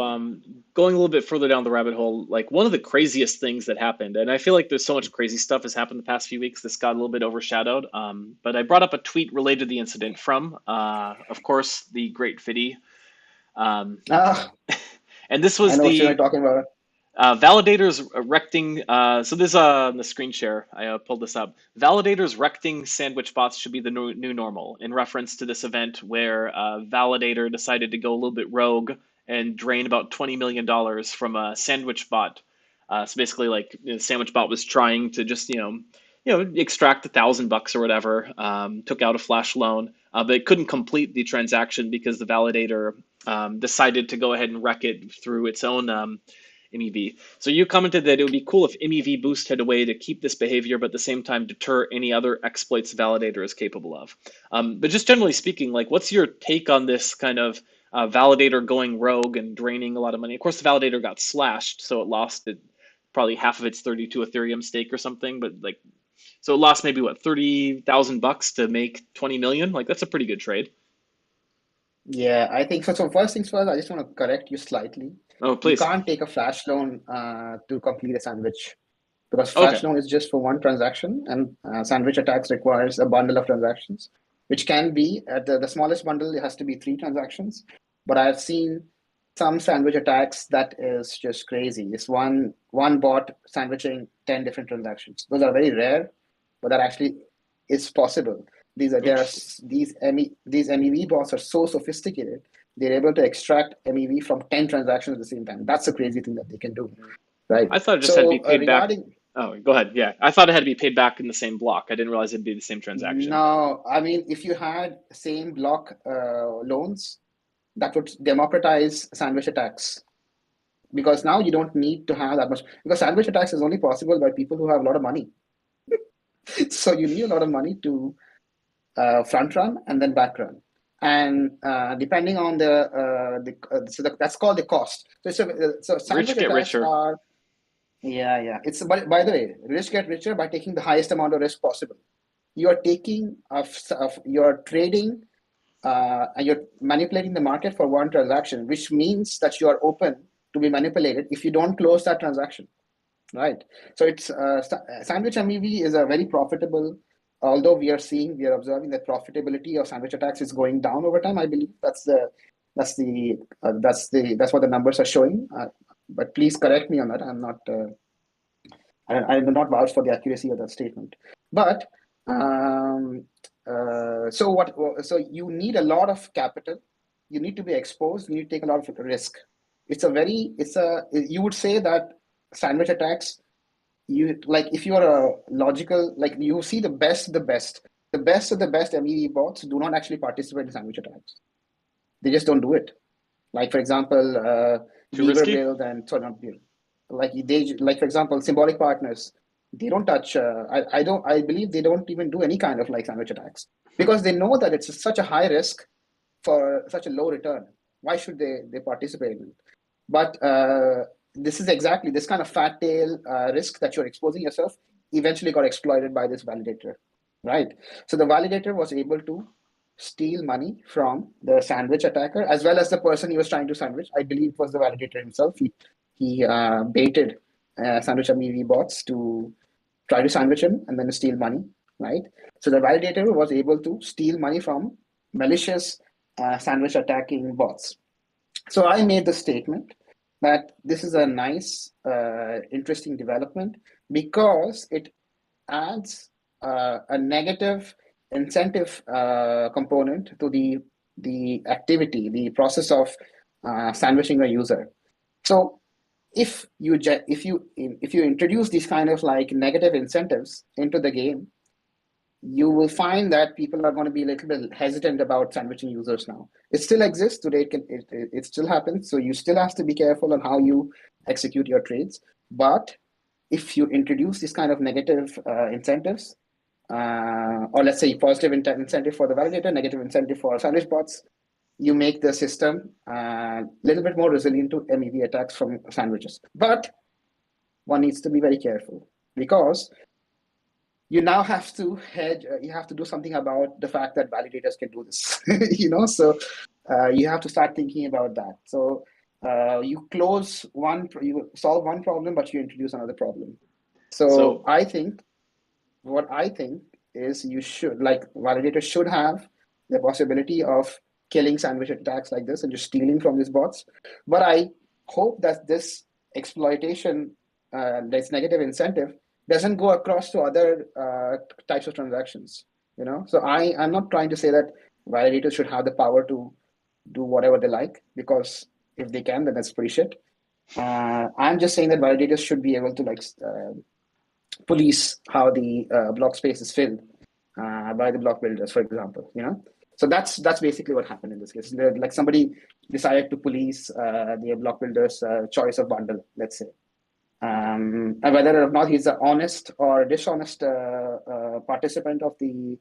A: going a little bit further down the rabbit hole, like one of the craziest things that happened, and I feel like there's so much crazy stuff has happened the past few weeks, this got a little bit overshadowed. But I brought up a tweet related to the incident from, of course, the great Fiddy. Um,
B: Ah,
A: and this
B: I
A: was
B: know what you're
A: the
B: talking about.
A: Validators erecting, so this is the screen share. I pulled this up. Validators erecting sandwich bots should be the new normal, in reference to this event where Validator decided to go a little bit rogue and drain about $20 million from a sandwich bot. So basically, like the sandwich bot was trying to just extract $1,000 or whatever. Took out a flash loan, but it couldn't complete the transaction because the validator decided to go ahead and wreck it through its own MEV. So you commented that it would be cool if MEV Boost had a way to keep this behavior, but at the same time deter any other exploits Validator is capable of. But just generally speaking, like, what's your take on this kind of Validator going rogue and draining a lot of money? Of course, the Validator got slashed, so it lost probably half of its 32 Ethereum stake or something. But like, so it lost maybe what, $30,000 to make 20 million? Like, that's a pretty good trade.
B: Yeah, I think so. So first things first, I just want to correct you slightly.
A: Oh,
B: You
A: please.
B: can't take a flash loan to complete a sandwich because
A: Okay.
B: flash loan is just for one transaction, and sandwich attacks requires a bundle of transactions, which can be at the smallest bundle. It has to be 3 transactions. But I've seen some sandwich attacks that is just crazy. It's one bot sandwiching 10 different transactions. Those are very rare, but that actually is possible.
A: Interesting.
B: These MEV bots are so sophisticated. They're able to extract MEV from 10 transactions at the same time. That's a crazy thing that they can do, right?
A: I thought it just had to be
B: So
A: paid back.
B: regarding
A: Oh, go ahead. Yeah, I thought it had to be paid back in the same block. I didn't realize it'd be the same transaction.
B: No, I mean, if you had same block loans, that would democratize sandwich attacks because now you don't need to have that much because sandwich attacks is only possible by people who have a lot of money. So you need a lot of money to front run and then back run. And depending on that's called the cost. So
A: Rich
B: sandwich
A: get
B: attacks
A: richer.
B: are yeah. It's by the way, rich get richer by taking the highest amount of risk possible. You're taking of you're trading and you're manipulating the market for one transaction, which means that you are open to be manipulated if you don't close that transaction, right? So it's sandwich MEV is a very profitable. Although we are observing that profitability of sandwich attacks is going down over time. I believe that's what the numbers are showing. But please correct me on that. I'm not. I do not vouch for the accuracy of that statement. But um, so what? So you need a lot of capital. You need to be exposed. You need to take a lot of risk. You would say that sandwich attacks, you like if you're a logical, like you see the best of the best MEV bots do not actually participate in sandwich attacks. They just don't do it. Like for example,
A: Too
B: Beaver
A: risky?
B: Build and so not Build. Like for example, symbolic partners. They don't touch. I believe they don't even do any kind of like sandwich attacks because they know that it's such a high risk for such a low return. Why should they participate in it? But this is exactly this kind of fat tail risk that you're exposing yourself eventually got exploited by this validator, right? So the validator was able to steal money from the sandwich attacker as well as the person he was trying to sandwich. I believe it was the validator himself. He baited sandwich MEV bots to try to sandwich him and then steal money, right? So the validator was able to steal money from malicious sandwich attacking bots. So I made the statement that this is a nice, interesting development because it adds a negative incentive component to the activity, the process of sandwiching a user. So if you introduce these kind of like negative incentives into the game, you will find that people are going to be a little bit hesitant about sandwiching users now. It still exists today. It still happens. So you still have to be careful on how you execute your trades. But if you introduce this kind of negative incentives, or let's say positive incentive for the validator, negative incentive for sandwich bots, you make the system a little bit more resilient to MEV attacks from sandwiches. But one needs to be very careful because you now have to hedge, you have to do something about the fact that validators can do this, so you have to start thinking about that. So you solve one problem, but you introduce another problem. So what I think is validators should have the possibility of killing sandwich attacks like this and just stealing from these bots. But I hope that this exploitation, this negative incentive, doesn't go across to other types of transactions. So I'm not trying to say that validators should have the power to do whatever they like, because if they can, then that's pretty shit. I'm just saying that validators should be able to police how the block space is filled by the block builders, for example. So that's basically what happened in this case. Like somebody decided to police the block builder's choice of bundle, let's say. And whether or not he's an honest or dishonest participant of the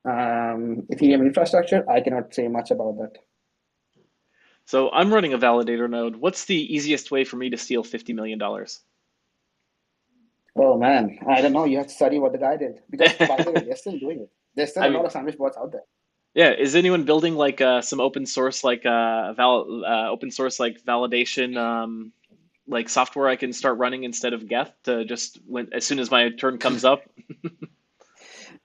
B: Ethereum infrastructure, I cannot say much about that.
A: So I'm running a validator node. What's the easiest way for me to steal $50 million?
B: Oh man, I don't know. You have to study what the guy did, because by the way, they're still doing it. There's still
A: I
B: a lot
A: mean,
B: of sandwich bots out there.
A: yeah, is anyone building like some open source open source like validation like software I can start running instead of Geth to just as soon as my turn comes up?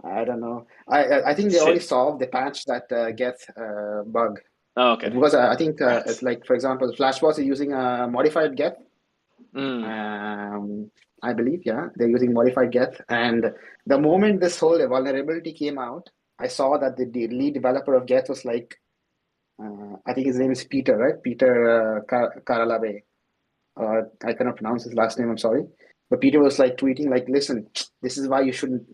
B: I don't know. I think they already
A: Shit.
B: solved. They patched that get bug.
A: Oh, okay.
B: Because I think it's
A: Rats.
B: like, for example, Flashbots are using a modified get.
A: Mm.
B: I believe, yeah, they're using modified get. And the moment this whole vulnerability came out, I saw that the lead developer of get was like, I think his name is Peter, right? Peter Karalabe. I cannot pronounce his last name, I'm sorry. But Peter was like tweeting, like, listen, this is why you shouldn't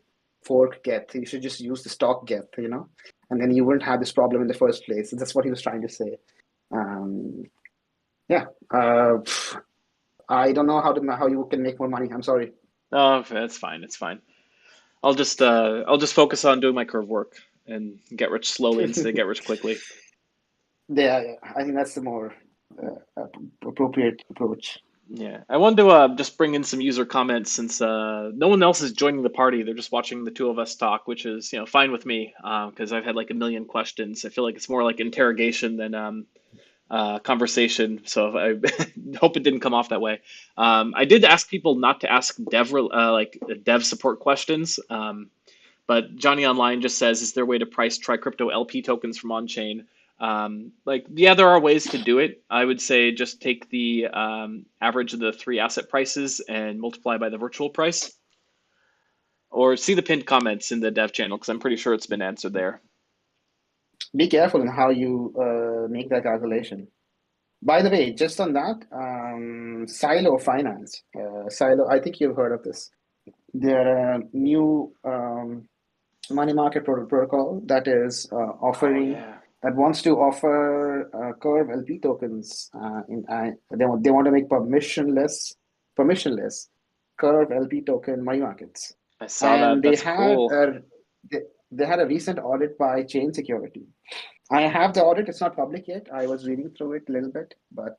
B: fork get. You should just use the stock get, and then you wouldn't have this problem in the first place. So that's what he was trying to say. Yeah. I don't know how you can make more money. I'm sorry.
A: Oh, that's fine. It's fine. I'll just focus on doing my curve work and get rich slowly instead of get rich quickly.
B: Yeah, I think that's the more appropriate approach.
A: Yeah, I wanted to just bring in some user comments since no one else is joining the party. They're just watching the two of us talk, which is fine with me because I've had like a million questions. I feel like it's more like interrogation than conversation. So I hope it didn't come off that way. I did ask people not to ask dev support questions. But Johnny Online just says, is there a way to price try crypto LP tokens from on chain? Yeah, there are ways to do it. I would say just take the average of the three asset prices and multiply by the virtual price, or see the pinned comments in the dev channel because I'm pretty sure it's been answered there.
B: Be careful in how you make that calculation. By the way, just on that, Silo Finance. Silo, I think you've heard of this. They're a new money market protocol that is
A: Oh yeah.
B: that wants to offer Curve LP tokens. They want to make permissionless Curve LP token money markets,
A: I saw that.
B: and
A: That's cool.
B: they had a recent audit by Chain Security. I have the audit. It's not public yet. I was reading through it a little bit, but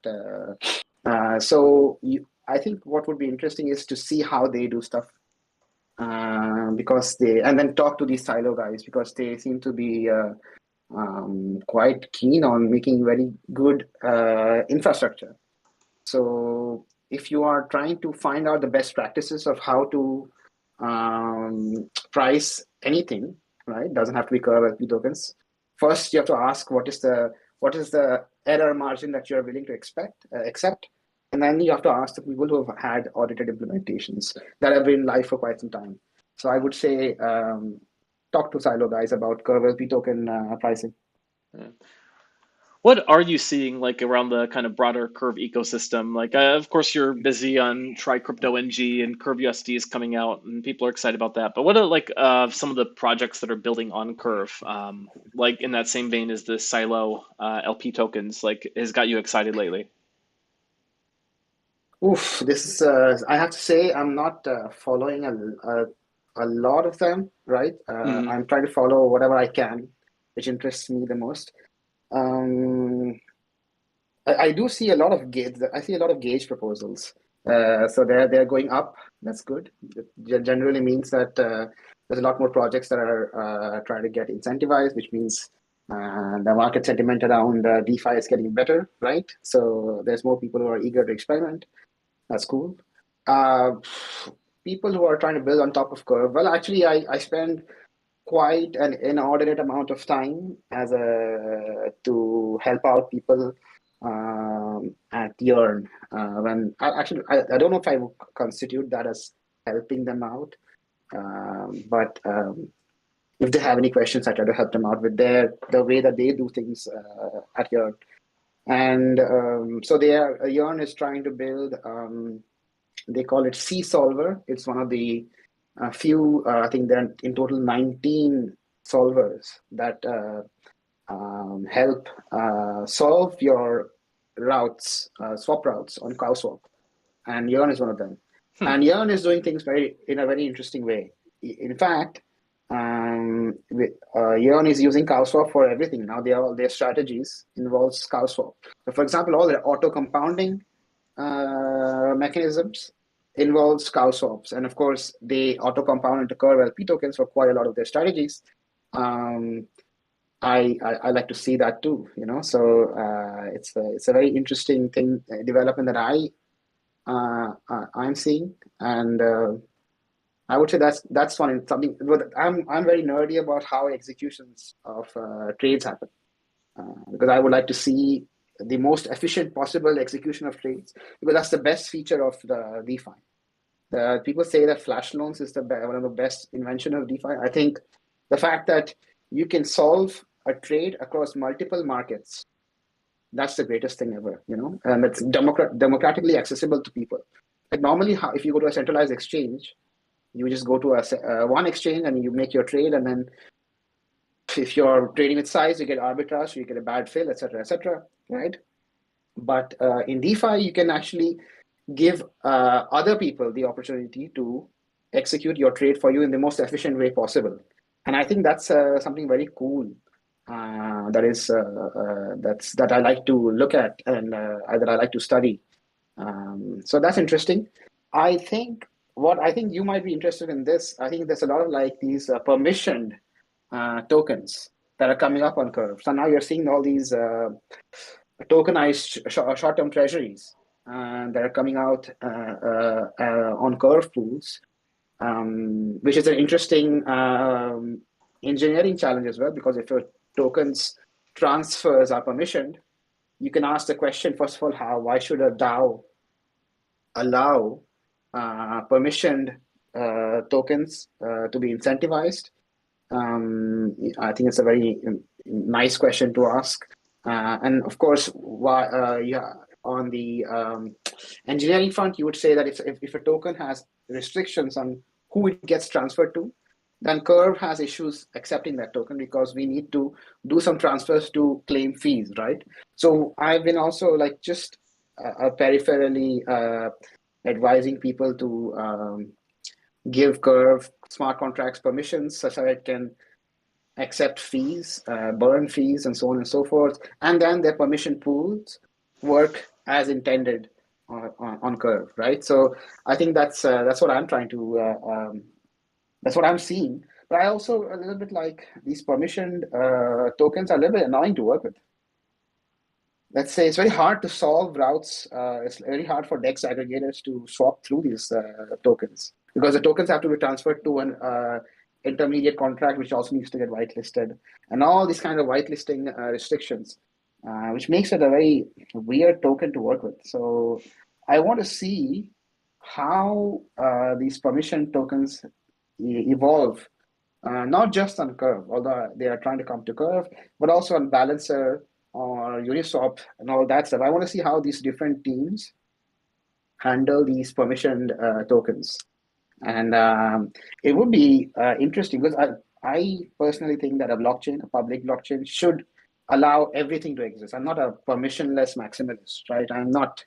B: I think what would be interesting is to see how they do stuff, and then talk to these Silo guys, because they seem to be quite keen on making very good infrastructure. So if you are trying to find out the best practices of how to price anything, right? Doesn't have to be Curve LP tokens. First, you have to ask what is the error margin that you are willing to accept, and then you have to ask the people who have had audited implementations that have been live for quite some time. So I would say talk to Silo guys about Curve LP token pricing.
A: Yeah. What are you seeing like around the kind of broader Curve ecosystem? Like, of course, you're busy on Try Crypto NG and Curve USD is coming out, and people are excited about that. But what are like some of the projects that are building on Curve? Like in that same vein as the Silo LP tokens, like has got you excited lately?
B: Oof, this is. I have to say, I'm not following a lot of them. Right,
A: Hmm.
B: I'm trying to follow whatever I can, which interests me the most. I do see a lot of gauge. I see a lot of gauge proposals. So they're going up. That's good. It generally means that there's a lot more projects that are trying to get incentivized, which means the market sentiment around DeFi is getting better, right? So there's more people who are eager to experiment. That's cool. Uh, People who are trying to build on top of Curve. Well, actually, I spend quite an inordinate amount of time to help out people at Yearn. When I don't know if I would constitute that as helping them out, but if they have any questions, I try to help them out with the way that they do things at Yearn. And so Yearn is trying to build. They call it C Solver. It's one of the few. I think there are in total 19 solvers that help solve your routes, swap routes on CowSwap, and Yearn is one of them. And Yearn is doing things in a very interesting way. In fact, Yearn is using CowSwap for everything now. Their strategies involves CowSwap. So, for example, all their auto compounding mechanisms involves CowSwaps, and of course, they auto compound into Curve LP tokens for quite a lot of their strategies. I like to see that too, you know. So it's a very interesting development that I'm seeing, and I would say that's one something. I'm very nerdy about how executions of trades happen, because I would like to see the most efficient possible execution of trades, because that's the best feature of the DeFi. People say that flash loans is one of the best invention of DeFi. I think the fact that you can solve a trade across multiple markets, that's the greatest thing ever, you know, and it's democratically accessible to people. Like normally, if you go to a centralized exchange, you just go to one exchange and you make your trade, and then if you're trading with size, you get arbitrage, you get a bad fill, etc., right? But in DeFi, you can actually give other people the opportunity to execute your trade for you in the most efficient way possible. And I think that's something very cool. That I like to look at, and that I like to study. So that's interesting. I think you might be interested in this. I think there's a lot of like these permissioned tokens that are coming up on Curve. So now you're seeing all these tokenized short-term treasuries that are coming out on Curve pools, which is an interesting engineering challenge as well, because if your tokens transfers are permissioned, you can ask the question, first of all, why should a DAO allow permissioned tokens to be incentivized? I think it's a very nice question to ask. And of course, on the engineering front, you would say that if a token has restrictions on who it gets transferred to, then Curve has issues accepting that token, because we need to do some transfers to claim fees, right? So I've been also like just peripherally advising people to give Curve smart contracts permissions such that it can accept fees, burn fees, and so on and so forth. And then their permission pools work as intended on Curve, right? So I think that's what I'm trying to, that's what I'm seeing. But I also a little bit like these permissioned tokens are a little bit annoying to work with. Let's say it's very hard to solve routes. It's very hard for DEX aggregators to swap through these tokens, because the tokens have to be transferred to an intermediate contract, which also needs to get whitelisted, and all these kind of whitelisting restrictions, which makes it a very weird token to work with. So I want to see how these permission tokens evolve, not just on Curve, although they are trying to come to Curve, but also on Balancer or Uniswap and all that stuff. I want to see how these different teams handle these permissioned tokens. And it would be interesting, because I personally think that a public blockchain, should allow everything to exist. I'm not a permissionless maximalist, right? I'm not.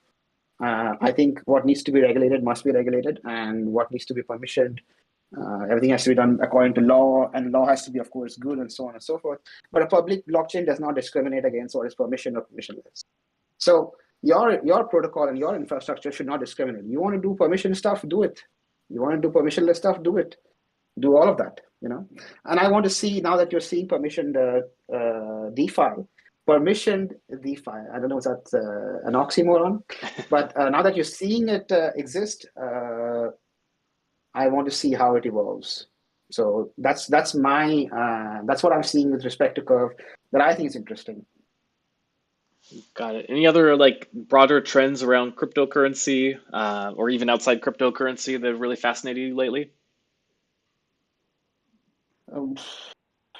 B: I think what needs to be regulated must be regulated, and what needs to be permissioned Everything has to be done according to law, and law has to be, of course, good, and so on and so forth. But a public blockchain does not discriminate against what is permission or permissionless. So your protocol and your infrastructure should not discriminate. You want to do permission stuff, do it. You want to do permissionless stuff, do it. Do all of that, And I want to see, now that you're seeing permissioned DeFi, permissioned DeFi. I don't know if that's an oxymoron, but now that you're seeing it exist, I want to see how it evolves. So that's what I'm seeing with respect to Curve that I think is interesting.
A: Got it. Any other like broader trends around cryptocurrency or even outside cryptocurrency that have really fascinated you lately?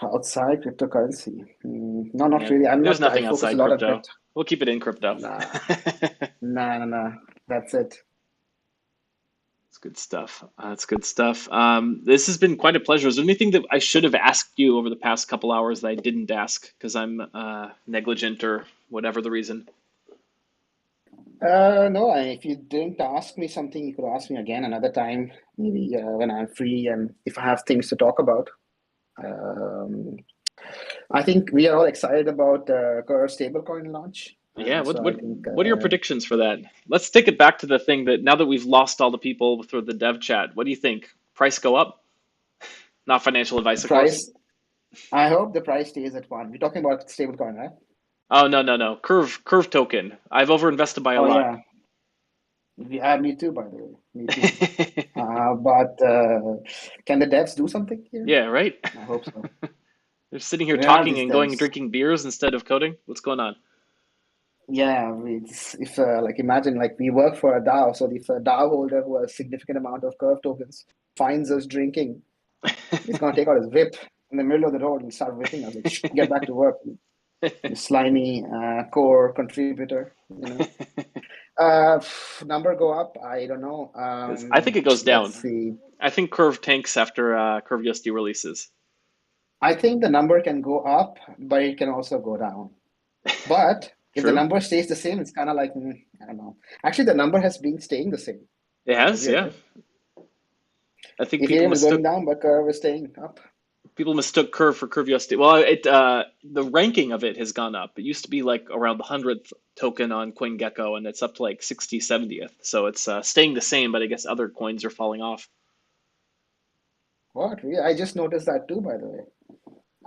B: Outside cryptocurrency, no, not
A: Yeah,
B: really.
A: there's
B: I
A: nothing
B: focus a
A: outside
B: lot on
A: crypto.
B: crypto.
A: We'll keep it in crypto.
B: Nah. That's it.
A: That's good stuff. That's good stuff. This has been quite a pleasure. Is there anything that I should have asked you over the past couple hours that I didn't ask because I'm negligent or whatever the reason?
B: No, if you didn't ask me something, you could ask me again another time, maybe when I'm free and if I have things to talk about. Um, I think we are all excited about Curve stablecoin launch.
A: Yeah,
B: So I think,
A: what are your predictions for that? Let's take it back to the thing that now that we've lost all the people through the dev chat, what do you think? Price go up? Not financial advice, of course.
B: price, I hope the price stays at one. We're talking about stablecoin, right?
A: Oh no. Curve token. I've overinvested by a
B: Oh,
A: lot.
B: yeah. Me too, by the way. Me too. But can the devs do something here?
A: Yeah, right?
B: I hope so.
A: They're sitting here
B: Where are
A: talking
B: these
A: and going and
B: devs?
A: drinking beers instead of coding. What's going on?
B: Yeah, if like imagine like we work for a DAO, so if a DAO holder who has a significant amount of Curve tokens finds us drinking, he's gonna take out his whip in the middle of the road and start whipping us. Like, get back to work, you slimy core contributor. Number go up? I don't know.
A: I think it goes
B: Let's
A: down.
B: see.
A: I think Curve tanks after Curve USD releases.
B: I think the number can go up, but it can also go down. But if the
A: True.
B: number stays the same, it's kind of like, I don't know. Actually, the number has been staying the same.
A: It
B: Have
A: has,
B: you
A: yeah.
B: observed?
A: I think
B: Ethereum is going down, but Curve is staying up.
A: people mistook Curve for Curve USD. Well, the ranking of it has gone up. It used to be like around the 100th token on CoinGecko, and it's up to like 60, 70th. So it's staying the same, but I guess other coins are falling off.
B: What? I just noticed that too, by the way.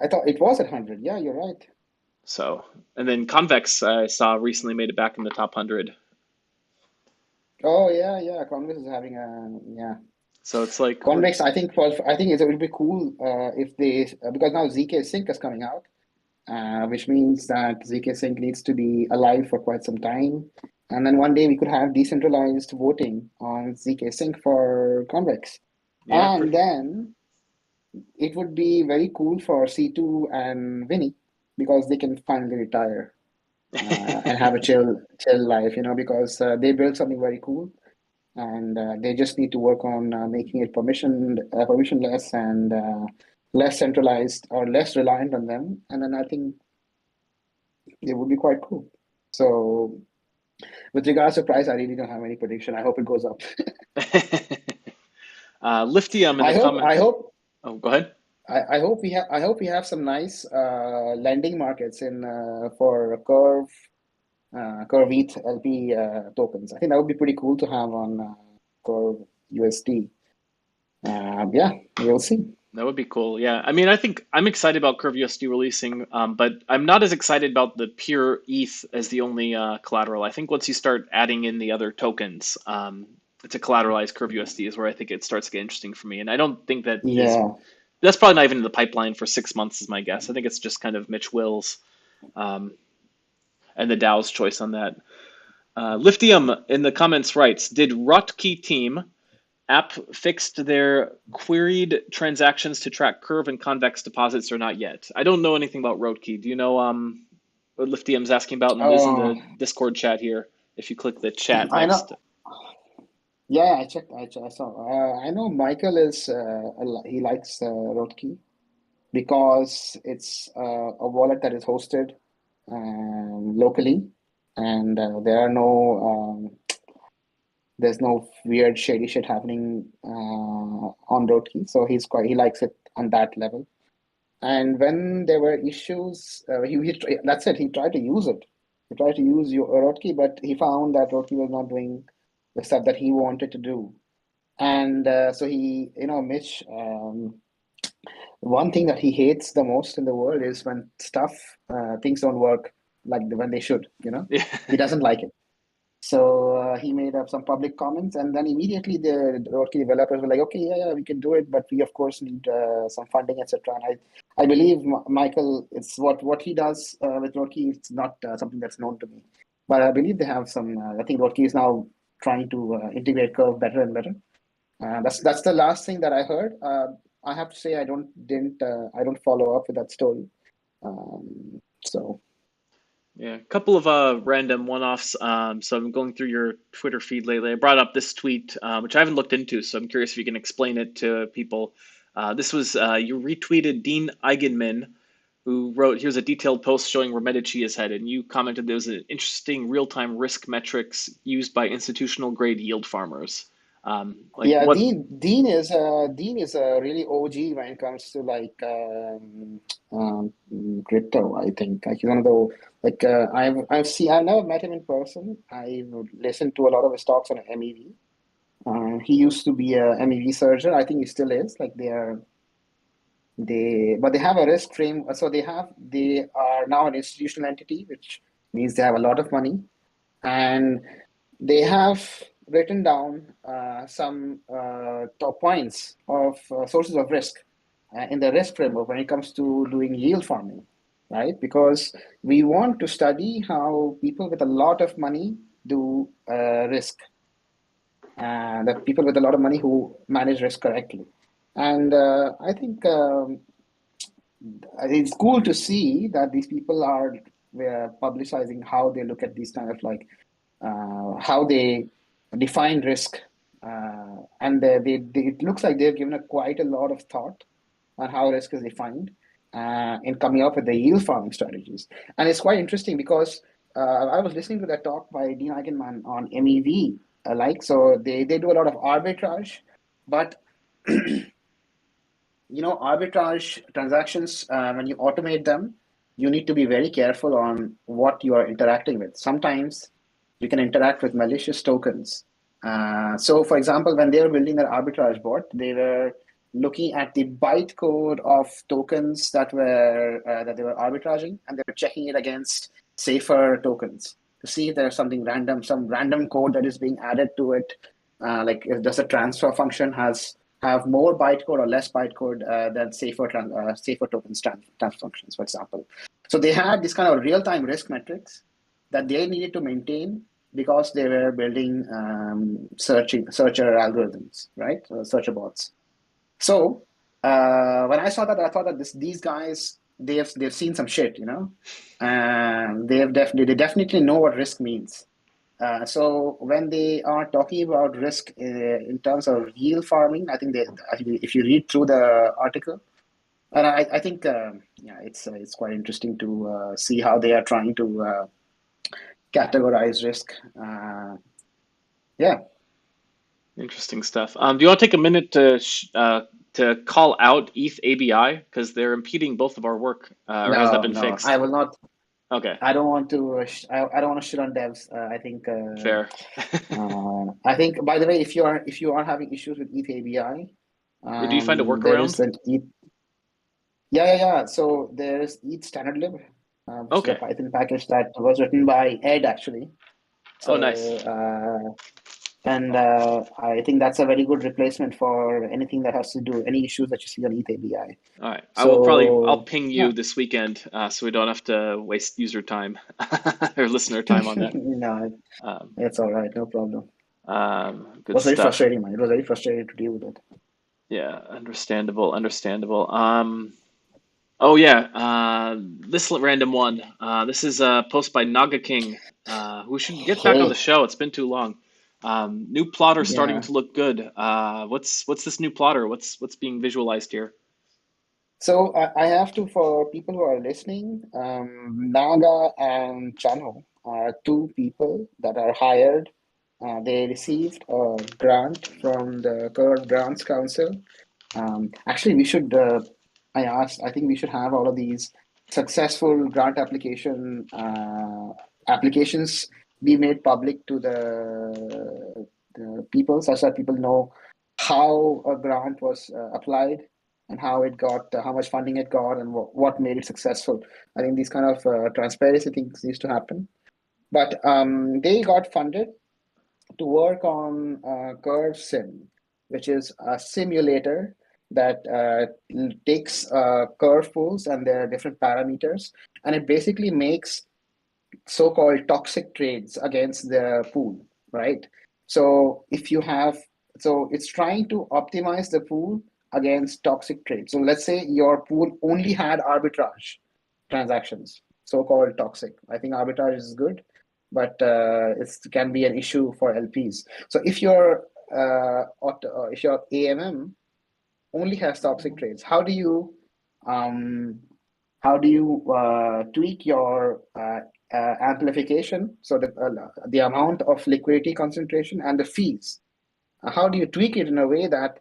B: I thought it was at 100. Yeah, you're right.
A: So, and then Convex I saw recently made it back in the top 100.
B: Oh, yeah. Convex is having yeah.
A: So it's like
B: Convex, I think it would be cool if they, because now ZK Sync is coming out, which means that ZK Sync needs to be alive for quite some time. And then one day we could have decentralized voting on ZK Sync for Convex.
A: yeah,
B: And then it would be very cool for C2 and Vinny because they can finally retire and have a chill life, because they built something very cool and they just need to work on making it permissionless and less centralized or less reliant on them. And then I think it would be quite cool. So with regards to price, I really don't have any prediction. I hope it goes up.
A: Lithium in the
B: I hope I
A: comments.
B: hope
A: Oh, go ahead.
B: I hope we have some nice lending markets in for Curve ETH LP tokens. I think that would be pretty cool to have on Curve USD. Yeah, we'll see.
A: That would be cool. Yeah. I mean, I think I'm excited about Curve USD releasing, but I'm not as excited about the pure ETH as the only collateral. I think once you start adding in the other tokens to collateralize Curve USD is where I think it starts to get interesting for me. And I don't think
B: Yeah.
A: that's probably not even in the pipeline for 6 months is my guess. I think it's just kind of Mitch Wills and the DAO's choice on that. Lithium in the comments writes, did Rotkey team app fixed their queried transactions to track Curve and Convex deposits or not yet? I don't know anything about Rotkey. Do you know what Lithium's asking about? And it is in
B: Oh,
A: the Discord chat here. If you click the chat
B: I know.
A: next.
B: Yeah, I checked. I saw. I know Michael is he likes Rotkey because it's a wallet that is hosted locally, and there's no weird shady shit happening on Roadkey, so he likes it on that level. And when there were issues, that's it. He tried to use it. He tried to use your Roadkey, but he found that Roadkey was not doing the stuff that he wanted to do. And so Mitch, one thing that he hates the most in the world is when things don't work like when they should.
A: Yeah.
B: He doesn't like it. So he made up some public comments, and then immediately the Roadkey developers were like, "Okay, yeah, we can do it, but we of course need some funding, etc." And I believe Michael, it's what he does with Roadkey. It's not something that's known to me, but I believe they have some. I think Roadkey is now trying to integrate Curve better and better. That's the last thing that I heard. I have to say I don't follow up with that story. So.
A: Yeah, a couple of random one-offs. So I'm going through your Twitter feed lately. I brought up this tweet, which I haven't looked into, so I'm curious if you can explain it to people. This was you retweeted Dean Eigenman, who wrote, here's a detailed post showing where Medici is headed. And you commented there was an interesting real-time risk metrics used by institutional grade yield farmers. Like
B: Yeah,
A: what?
B: Dean is a really OG when it comes to crypto. I think like he's one of the I've never met him in person. I've listened to a lot of his talks on MEV. He used to be a MEV surgeon. I think he still is. Like but they have a risk frame. So they are now an institutional entity, which means they have a lot of money, and they have written down some top points of sources of risk in the risk framework when it comes to doing yield farming, right? Because we want to study how people with a lot of money do risk, the people with a lot of money who manage risk correctly. And I think it's cool to see that these people are publicizing how they look at these kind of how they define risk, and it looks like they've given quite a lot of thought on how risk is defined in coming up with the yield farming strategies. And it's quite interesting because I was listening to that talk by Dean Eigenman on MEV, so they do a lot of arbitrage, but arbitrage transactions, when you automate them, you need to be very careful on what you are interacting with. Sometimes you can interact with malicious tokens. So, for example, when they were building their arbitrage bot, they were looking at the bytecode of tokens that they were arbitraging, and they were checking it against safer tokens to see if there's some random code that is being added to it. Like, does a transfer function have more bytecode or less bytecode than safer tokens transfer functions, for example. So they had this kind of real-time risk metrics that they needed to maintain because they were building searcher algorithms, right? Searcher bots. So when I saw that, I thought that these guys, they've seen some shit, and they definitely know what risk means. So when they are talking about risk in terms of yield farming, I think if you read through the article, and I think it's quite interesting to see how they are trying to categorize risk. Yeah.
A: Interesting stuff. Do you want to take a minute to call out ETH ABI because they're impeding both of our work, or has that been
B: No,
A: fixed?
B: I will not.
A: Okay,
B: I don't want to. I don't want to shit on devs. I think.
A: fair.
B: I think. By the way, if you are having issues with ETH ABI,
A: Do you find a
B: there is
A: workaround?
B: an ETH. Yeah. So there's ETH standard lib, which is a
A: Okay.
B: Python package that was written by Ed actually.
A: Oh, nice.
B: So and I think that's a very good replacement for anything that has to do any issues that you see on ETH ABI.
A: All right. I'll
B: So
A: ping
B: yeah.
A: you this weekend, so we don't have to waste user time or listener time on that.
B: No,
A: Um,
B: it's all right. No problem. It
A: good
B: was very
A: stuff.
B: frustrating, man. It was very frustrating to deal with it.
A: Yeah, understandable. Oh yeah, this random one. This is a post by Naga King, who should get back on the
B: Okay.
A: show. It's been too long. New plotter starting
B: Yeah.
A: to look good. What's this new plotter? What's being visualized here?
B: So I have to, for people who are listening, Naga and Chano are two people that are hired They received a grant from the Curve Grants Council. Actually, we should. I think we should have all of these successful grant applications be made public to the people, such that people know how a grant was applied and how it got, how much funding it got, and what made it successful. I think these kind of transparency things needs to happen. But they got funded to work on Curve Sim, which is a simulator that takes curve pools and their different parameters, and it basically makes so-called toxic trades against the pool, right? So if you have, so it's trying to optimize the pool against toxic trades. So let's say your pool only had arbitrage transactions, so-called toxic. I think arbitrage is good, but it can be an issue for LPs. So if your AMM only has toxic trades, um, how do you tweak your amplification? So the amount of liquidity concentration and the fees. How do you tweak it in a way that,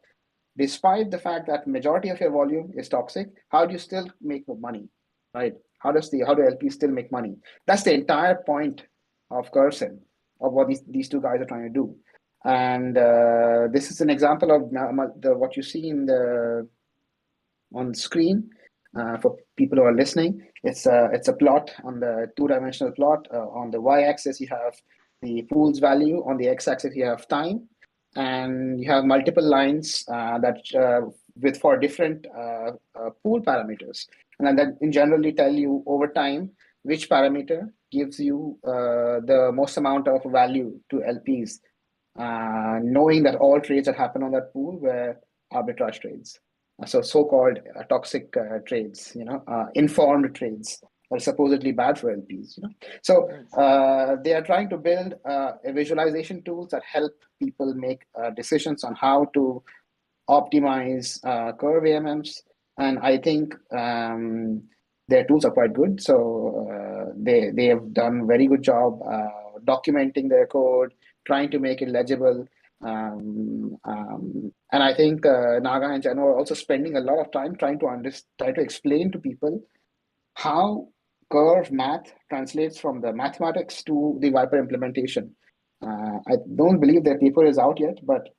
B: despite the fact that majority of your volume is toxic, how do you still make money, right? How do LPs still make money? That's the entire point of Cursen, of what these two guys are trying to do. And this is an example of what you see on screen. For people who are listening, it's a plot on the two-dimensional plot. On the y-axis, you have the pool's value. On the x-axis, you have time, and you have multiple lines for different pool parameters, and then that in generally tell you over time which parameter gives you the most amount of value to LPs, knowing that all trades that happen on that pool were arbitrage trades. So so-called toxic trades, informed trades are supposedly bad for LPs. So they are trying to build visualization tools that help people make decisions on how to optimize curve AMMs, and I think their tools are quite good. So they have done a very good job documenting their code, trying to make it legible. And I think Naga and Jano are also spending a lot of time trying to explain to people how curve math translates from the mathematics to the Viper implementation. I don't believe their paper is out yet, but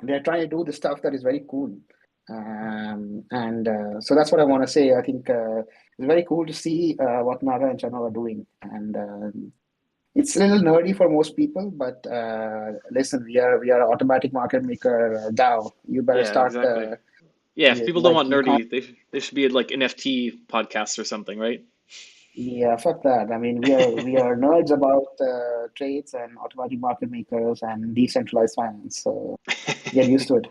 B: they're trying to do the stuff that is very cool. And so that's what I want to say. I think it's very cool to see what Naga and Chano are doing. And it's a little nerdy for most people, but listen, we are an automatic market maker DAO. You better
A: Yeah,
B: start.
A: exactly. Yeah, if people don't
B: Like
A: want
B: you can't.
A: nerdy, they should be like NFT podcasts or something, right?
B: Yeah, fuck that. I mean, we are nerds about trades and automatic market makers and decentralized finance. So get used to it.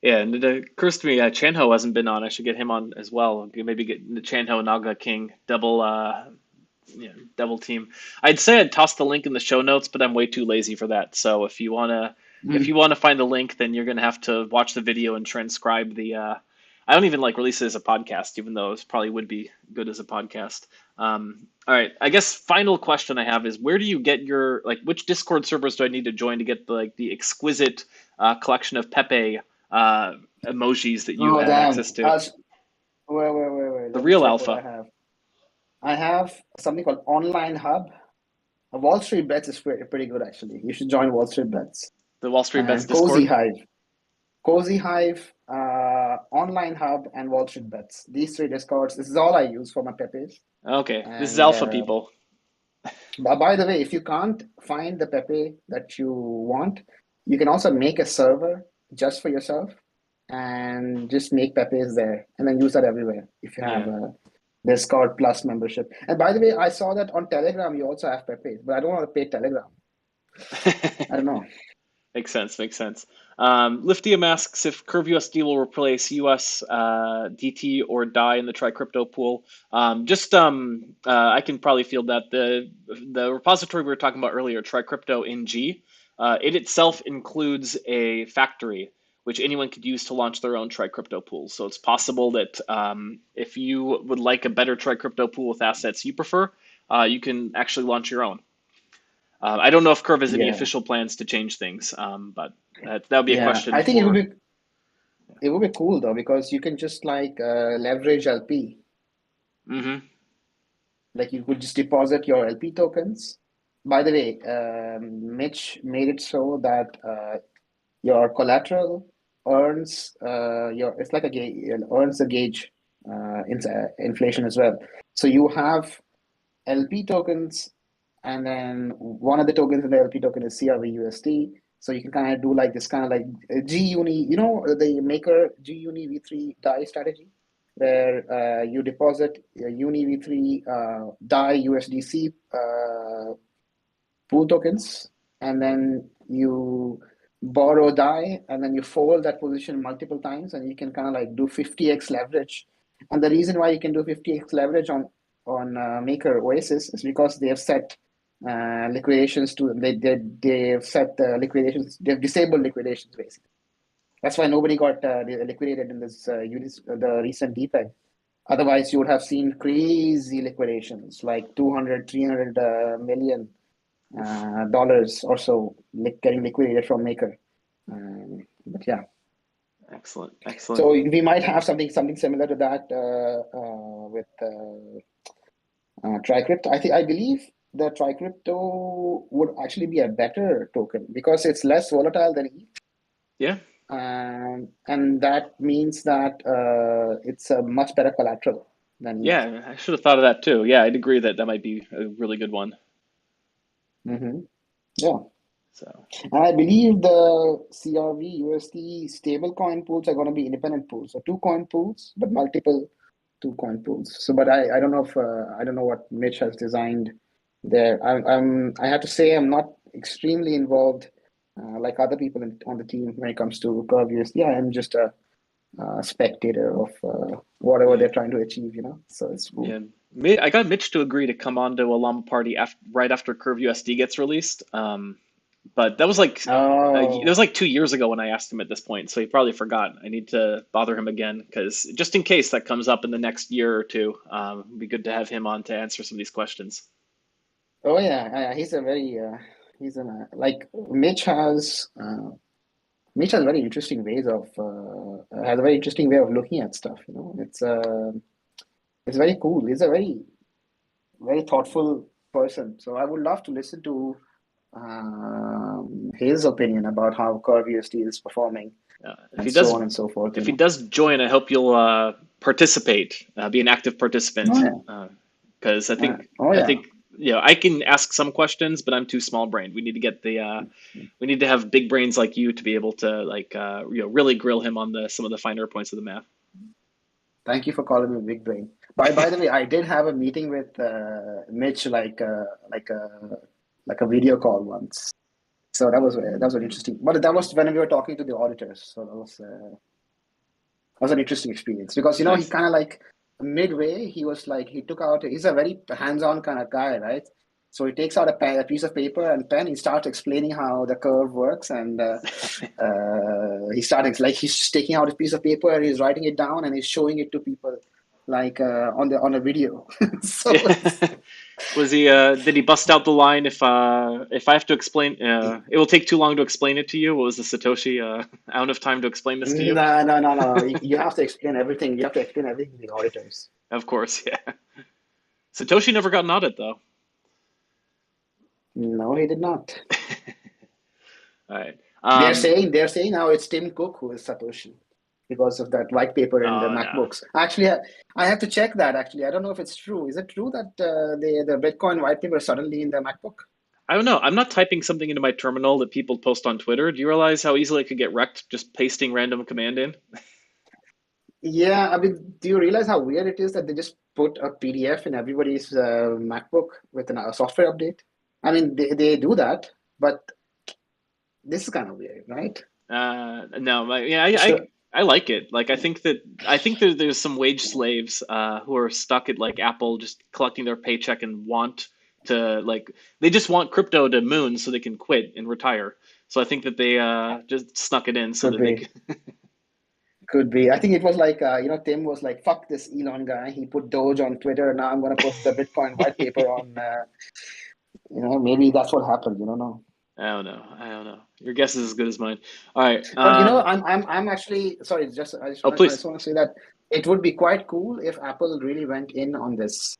A: Yeah, and it occurs to me, Chanho hasn't been on. I should get him on as well. Maybe get the Chanho Naga King double team. I'd say I'd toss the link in the show notes, but I'm way too lazy for that. So if you wanna find the link, then you're gonna have to watch the video and transcribe the. I don't even like release it as a podcast, even though it probably would be good as a podcast. All right, I guess final question I have is, where do you get your, like, which Discord servers do I need to join to get the exquisite collection of Pepe emojis that you
B: Oh,
A: have
B: damn.
A: access to?
B: Wait.
A: The
B: Let me
A: real
B: check what I
A: alpha,
B: have. I have something called Online Hub. Wall Street Bets is pretty good, actually. You should join Wall Street Bets.
A: the Wall Street Bets
B: And Cozy
A: Discord.
B: Hive. Cozy Hive, Online Hub, and Wall Street Bets. These three Discords. This is all I use for my Pepes.
A: Okay, this is
B: And
A: alpha people.
B: by the way, if you can't find the Pepe that you want, you can also make a server just for yourself and just make Pepes there and then use that everywhere if you have
A: Yeah.
B: a Discord Plus membership. And by the way, I saw that on Telegram you also have Pepes, but I don't want to pay Telegram. I don't know.
A: Makes sense. Makes sense. Liftium asks if CurveUSD will replace US DT or DAI in the TriCrypto pool. I can probably field that. The repository we were talking about earlier, TriCrypto NG, it itself includes a factory which anyone could use to launch their own TriCrypto pool. So it's possible that if you would like a better TriCrypto pool with assets you prefer, you can actually launch your own. I don't know if Curve has any
B: Yeah.
A: official plans to change things, but that would be a
B: Yeah.
A: question
B: I think
A: for.
B: it would be cool though, because you can just like leverage LP.
A: Hmm.
B: Like you could just deposit your LP tokens. By the way, Mitch made it so that your collateral earns your it's like a gauge, it earns a gauge in inflation as well. So you have LP tokens, and then one of the tokens in the LP token is crv.USD. So you can kind of do like this kind of like G-Uni, the maker G-Uni V3 DAI strategy, where you deposit Uni V3 DAI USDC pool tokens, and then you borrow DAI, and then you fold that position multiple times, and you can kind of like do 50x leverage. And the reason why you can do 50x leverage on Maker Oasis is because they have set liquidations to they've set liquidations, they've disabled liquidations basically. That's why nobody got liquidated in this the recent depeg. Otherwise, you would have seen crazy liquidations like 200, 300 million dollars or so getting liquidated from Maker. But yeah,
A: Excellent, excellent.
B: so we might have something similar to that with TriCrypt. I believe the TriCrypto would actually be a better token because it's less volatile than ETH.
A: Yeah,
B: And that means that it's a much better collateral than ETH.
A: yeah. I should have thought of that too. Yeah, I'd agree that that might be a really good one.
B: Yeah.
A: So
B: And I believe the CRV USD stablecoin pools are going to be independent pools. So two coin pools, but multiple two coin pools. So, but I don't know if I don't know what Mitch has designed there. I have to say I'm not extremely involved like other people on the team when it comes to Curve USD. I am just a spectator of whatever
A: yeah,
B: they're trying to achieve. So it's cool.
A: yeah. I got Mitch to agree to come on to a Llama party right after Curve USD gets released. But that was like it was
B: Oh.
A: like 2 years ago when I asked him at this point, so he probably forgot. I need to bother him again because just in case that comes up in the next year or two, it'd be good to have him on to answer some of these questions.
B: Oh yeah, he's a very he's an like Mitch has very interesting ways of has a very interesting way of looking at stuff. It's very cool. He's a very thoughtful person. So I would love to listen to his opinion about how Curve USD is performing
A: If he
B: and so
A: does,
B: on and so forth.
A: if he does join, I hope you'll participate, be an active
B: Oh
A: participant,
B: yeah,
A: because
B: oh
A: I
B: yeah.
A: think I can ask some questions, but I'm too small brained. We need to get we need to have big brains like you to be able to like really grill him on the some of the finer points of the math.
B: Thank you for calling me big brain. By the way, I did have a meeting with Mitch like a video call once. So that was interesting. But that was when we were talking to the auditors. So that was an interesting experience because he
A: Nice.
B: kind of like midway he was like he took out he's a very hands-on kind of guy, right? So he takes out a piece of paper and pen. He starts explaining how the curve works, and he started like he's just taking out a piece of paper and he's writing it down and he's showing it to people like on a video. So it's,
A: Was he? Did he bust out the line? If I have to explain, it will take too long to explain it to you. What was the Satoshi? I don't have time to explain this to you.
B: no, no, no, no. You have to explain everything. You have to explain everything to the auditors.
A: Of course, yeah. Satoshi never got an audit though.
B: No, he did not.
A: All right.
B: They're saying now it's Tim Cook who is Satoshi because of that white paper in the
A: Oh no.
B: MacBooks. Actually, I have to check that. Actually, I don't know if it's true. Is it true that the Bitcoin white paper is suddenly in the MacBook?
A: I don't know. I'm not typing something into my terminal that people post on Twitter. Do you realize how easily it could get wrecked just pasting random command in?
B: Yeah, I mean, do you realize how weird it is that they just put a PDF in everybody's MacBook with a software update? I mean, they do that, but this is kind of weird, right?
A: No, yeah,
B: Sure,
A: I like it. Like I think there's some wage slaves who are stuck at like Apple just collecting their paycheck and want to like they just want crypto to moon so they can quit and retire. So I think that they just snuck it in so
B: could
A: that they
B: be.
A: could.
B: Could be. I think it was like, Tim was like, fuck this Elon guy. He put Doge on Twitter. Now I'm going to put the Bitcoin white paper maybe that's what happened. You don't know.
A: I don't know. I don't know. Your guess is as good as mine. All right.
B: But I'm actually sorry.
A: Oh,
B: I
A: please.
B: just want to say that it would be quite cool if Apple really went in on this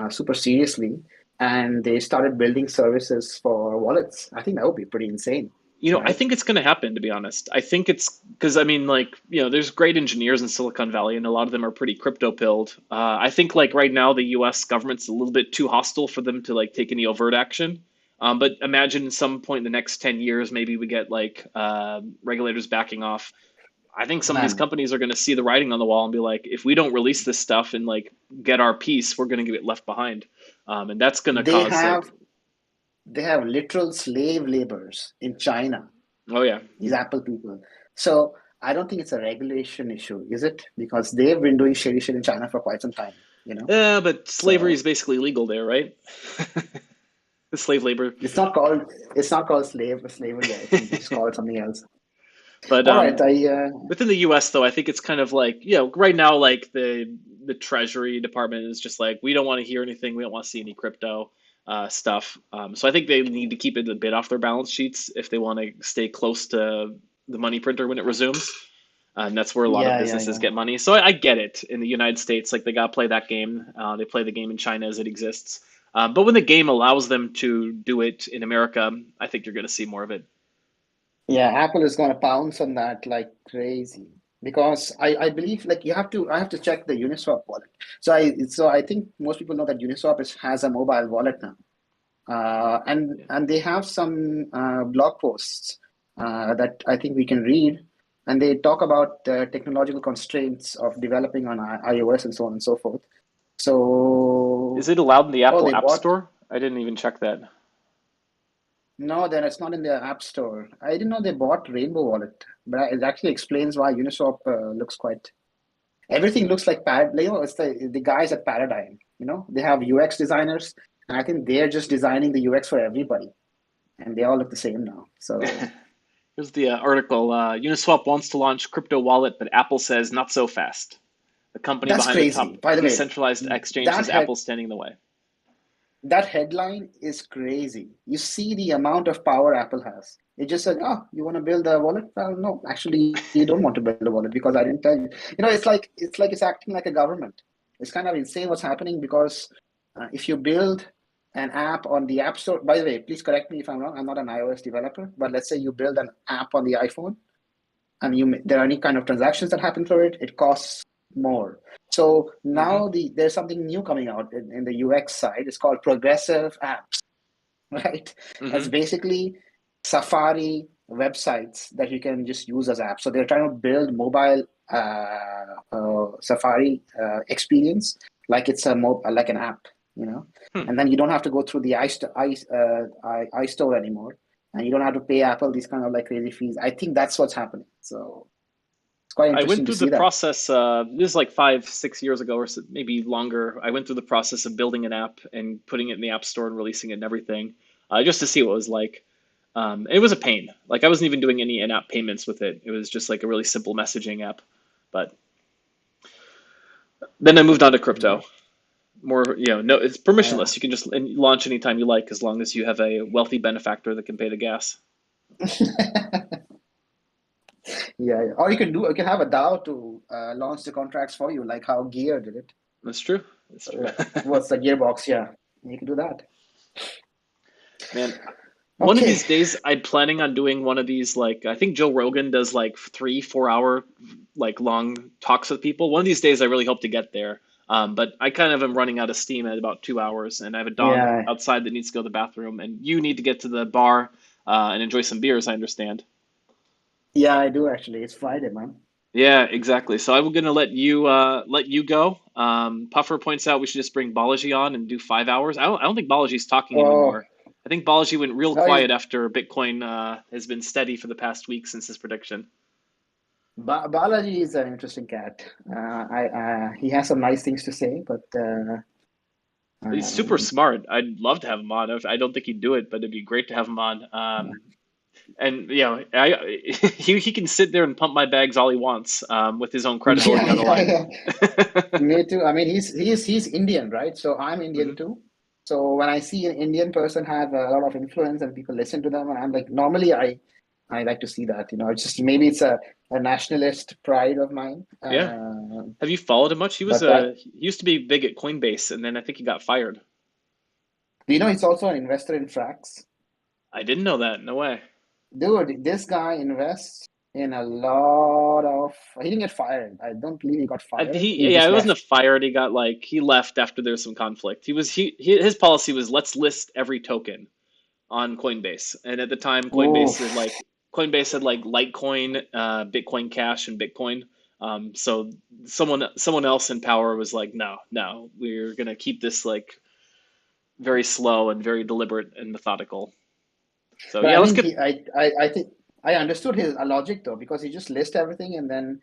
B: super seriously and they started building services for wallets. I think that would be pretty insane,
A: I
B: right?
A: think it's going to happen, to be honest. I think it's because, I mean, like, there's great engineers in Silicon Valley, and a lot of them are pretty crypto pilled. I think, like, right now, the US government's a little bit too hostile for them to, like, take any overt action. But imagine at some point in the next 10 years, maybe we get, like, regulators backing off. I think some of these
B: Man,
A: companies are going to see the writing on the wall and be like, if we don't release this stuff and, like, get our piece, we're going to get left behind. And that's going to
B: they
A: cause,
B: have
A: like,
B: they have literal slave laborers in China,
A: oh, yeah.
B: these Apple people. So I don't think it's a regulation issue, is it? Because they've been doing shady shit in China for quite some time, you know?
A: Yeah, but slavery
B: So
A: is basically legal there, right? The slave labor.
B: it's not called slavery. I think it's called something else.
A: But
B: All right,
A: within the U.S. though, I think it's kind of like right now, like the Treasury Department is just like we don't want to hear anything, we don't want to see any crypto stuff. So I think they need to keep it a bit off their balance sheets if they want to stay close to the money printer when it resumes. And that's where a lot of businesses
B: yeah.
A: get money. So I get it. In the United States, like they got to play that game. They play the game in China as it exists. But when the game allows them to do it in America, I think you're going to see more of it.
B: Yeah, Apple is gonna pounce on that like crazy because I believe like I have to check the Uniswap wallet. So I think most people know that Uniswap has a mobile wallet now.
A: Yeah.
B: And they have some blog posts that I think we can read, and they talk about the technological constraints of developing on iOS and so on and so forth.
A: Is
B: So,
A: it allowed in the
B: oh,
A: Apple
B: they
A: App
B: bought
A: Store? I didn't even check that.
B: no, then it's not in the App Store. I didn't know they bought Rainbow Wallet, but it actually explains why Uniswap looks quite. Everything looks like it's the guys at Paradigm. They have UX designers, and I think they're just designing the UX for everybody, and they all look the same now. So
A: Here's the article. Uniswap wants to launch crypto wallet, but Apple says not so fast. The company
B: that's
A: behind the top
B: crazy. By the way,
A: decentralized exchange
B: that
A: says
B: head
A: Apple's standing in the way.
B: that headline is crazy. You see the amount of power Apple has. It just said, "Oh, you want to build a wallet?" Well, no, actually, you don't want to build a wallet because I didn't tell you. It's acting like a government. It's kind of insane what's happening because if you build an app on the App Store, by the way, please correct me if I'm wrong. I'm not an iOS developer, but let's say you build an app on the iPhone and there are any kind of transactions that happen through it, it costs more. So
A: Hmm.
B: now there's something new coming out in the UX side. It's called progressive apps, right? It's
A: Hmm.
B: basically Safari websites that you can just use as apps. So they're trying to build mobile Safari experience like it's like an app, you know.
A: Hmm.
B: And then you don't have to go through the iStore anymore, and you don't have to pay Apple these kind of like crazy fees. I think that's what's happening. So it's quite
A: I
B: interesting
A: went
B: to
A: through the
B: see that.
A: process. This is like 5, 6 years ago, or maybe longer. I went through the process of building an app and putting it in the App Store and releasing it and everything, just to see what it was like. It was a pain. Like I wasn't even doing any in-app payments with it. It was just like a really simple messaging app. But then I moved on to
B: Yeah.
A: crypto. More, no, it's
B: Yeah.
A: permissionless. You can just launch anytime you like, as long as you have a wealthy benefactor that can pay the gas.
B: Yeah. Or you can have a DAO to launch the contracts for you, like how Gear did it.
A: That's true. That's true.
B: What's the Gearbox? Yeah, you can do that.
A: Man, one of
B: Okay.
A: these days, I'm planning on doing one of these. Like, I think Joe Rogan does like 3, 4 hour, like long talks with people. One of these days, I really hope to get there. But I kind of am running out of steam at about 2 hours, and I have a dog
B: Yeah.
A: outside that needs to go to the bathroom, and you need to get to the bar and enjoy some beers, I understand.
B: Yeah, I do actually. It's Friday, man.
A: Yeah, exactly. So I'm gonna let you go. Puffer points out we should just bring Balaji on and do 5 hours. I don't think Balaji's talking
B: Oh,
A: anymore. I think Balaji went real
B: no, he's
A: quiet after Bitcoin has been steady for the past week since his prediction.
B: Balaji is an interesting cat. He has some nice things to say, but
A: He's super
B: um,
A: smart. I'd love to have him on. I don't think he'd do it, but it'd be great to have him on. And he can sit there and pump my bags all he wants with his own
B: yeah,
A: credibility on the line.
B: yeah. Me too. I mean, he's Indian, right? So I'm Indian
A: Hmm.
B: too. So when I see an Indian person have a lot of influence and people listen to them, and I'm like, normally I like to see that. It's just maybe it's a nationalist pride of mine.
A: Yeah. Have you followed him much?
B: But I,
A: He used to be big at Coinbase, and then I think he got fired.
B: he's also an investor in Frax.
A: I didn't know that. No way.
B: Dude, this guy invests in a lot of. He didn't get fired. I don't believe he got fired. He
A: Yeah,
B: just
A: it wasn't a
B: left.
A: fired. He got like he left after there was some conflict. His policy was let's list every token on Coinbase, and at the time
B: Oof.
A: Coinbase had like Litecoin, Bitcoin Cash, and Bitcoin. So someone else in power was like, no, we're gonna keep this like very slow and very deliberate and methodical. So
B: But
A: yeah,
B: I
A: let's
B: mean,
A: get.
B: I think I understood his logic though, because he just list everything and then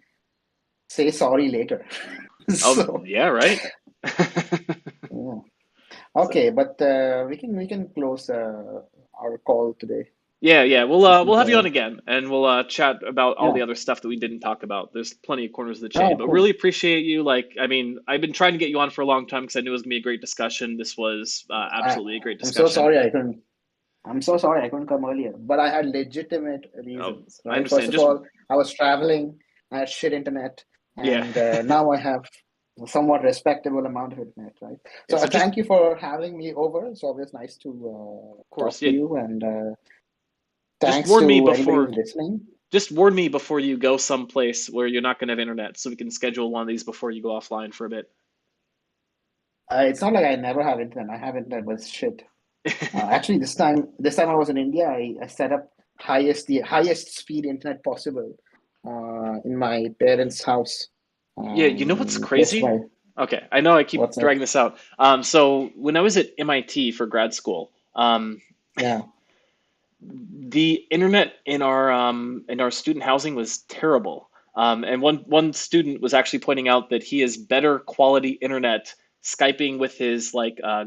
B: say sorry later.
A: Oh
B: So,
A: yeah, right.
B: yeah.
A: So
B: Okay, but we can close our call today.
A: yeah,
B: I
A: we'll
B: think.
A: have you on again, and we'll chat about all the
B: Yeah.
A: other stuff that we didn't talk about. There's plenty of corners of the chain,
B: Oh,
A: but
B: cool.
A: really appreciate you. Like, I mean, I've been trying to get you on for a long time because I knew it was gonna be a great discussion. This was
B: I
A: absolutely a great
B: I'm so
A: discussion.
B: sorry I couldn't. I'm so sorry I couldn't come earlier, but I had legitimate
A: Oh,
B: reasons,
A: I
B: right? First
A: understand.
B: of
A: Just
B: all, I was traveling, I had shit internet,
A: yeah,
B: and now I have a somewhat respectable amount of internet, right?
A: yeah.
B: So
A: So just
B: thank you for having me over. It's always nice to
A: of course,
B: talk to
A: yeah.
B: you, and
A: Just
B: thanks
A: warn me
B: to anybody
A: before.
B: who's listening.
A: Just warn me before you go someplace where you're not gonna have internet, so we can schedule one of these before you go offline for a bit.
B: It's not like I never have internet. I have internet, but it's shit. Actually, this time I was in India. I set up the highest speed internet possible in my parents' house.
A: Yeah, you know what's
B: That's
A: crazy?
B: why.
A: Okay, I know I keep
B: What's that?
A: dragging this out. So when I was at MIT for grad school,
B: Yeah.
A: the internet in our student housing was terrible. And one student was actually pointing out that he has better quality internet Skyping with his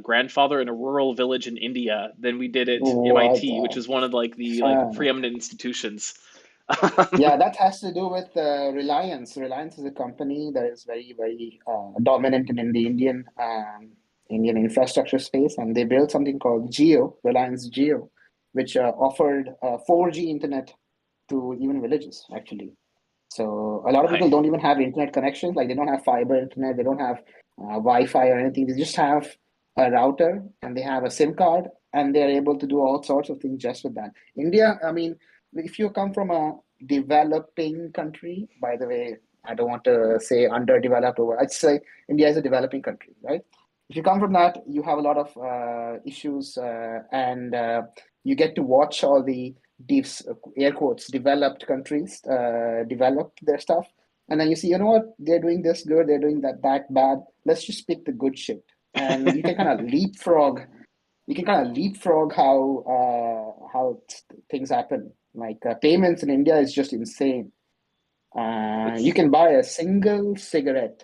A: grandfather in a rural village in India than we did at
B: What
A: MIT, which
B: the
A: is one of like the
B: fuck?
A: preeminent institutions.
B: Yeah, that has to do with Reliance. Reliance is a company that is very, very dominant in the Indian infrastructure space, and they built something called Geo, Reliance Geo, which offered 4G internet to even villages, actually. So a lot of
A: Hi.
B: people don't even have internet connections. Like they don't have fiber internet, they don't have Wi-Fi or anything. They just have a router and they have a SIM card, and they're able to do all sorts of things just with that. India, I mean, if you come from a developing country, by the way, I don't want to say underdeveloped or I'd say India is a developing country, right? If you come from that, you have a lot of issues, and you get to watch all the deep air quotes developed countries develop their stuff, and then you see, you know what, they're doing this good, they're doing that bad. Let's just pick the good shit, and you can kind of leapfrog. You can kind of leapfrog how things happen. Like payments in India is just insane. You
A: It's
B: can buy a single cigarette,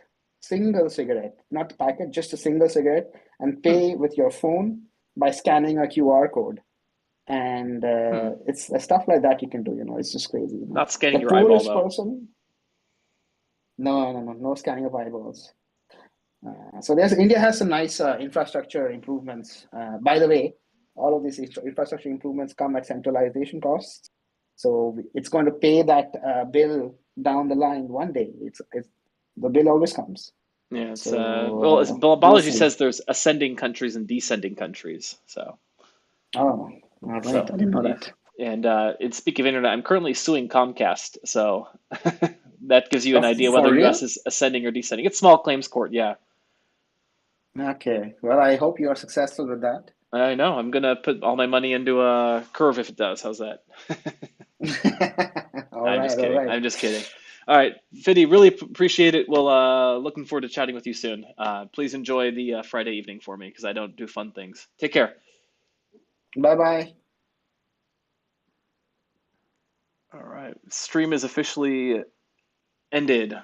B: not the packet, just a single cigarette, and
A: hmm,
B: pay with your phone by scanning a QR code. And
A: hmm.
B: it's stuff like that you can do. It's just crazy.
A: Not
B: The
A: scanning your eyeball
B: poorest
A: though.
B: person, no, no, no, no scanning of eyeballs. So there's India has some nice infrastructure improvements. By the way, all of these infrastructure improvements come at centralization costs. So it's going to pay that bill down the line one day. It's the bill always comes.
A: Yeah, it's well, as
B: So we'll
A: Balaji
B: see.
A: says, there's ascending countries and descending countries.
B: Oh, all right.
A: So
B: I didn't know
A: yeah.
B: that.
A: And speaking of internet, I'm currently suing Comcast, so that gives you
B: Oh,
A: an idea
B: for
A: whether
B: real?
A: US is ascending or descending. It's small claims court, yeah.
B: Okay. Well, I hope you are successful with that.
A: I know. I'm gonna put all my money into a curve if it does. How's that?
B: All
A: I'm just
B: right. All
A: kidding.
B: right.
A: I'm just kidding. All right, Fiddy, really appreciate it. Well, looking forward to chatting with you soon. Please enjoy the Friday evening for me because I don't do fun things. Take care.
B: Bye bye.
A: All right, stream is officially ended.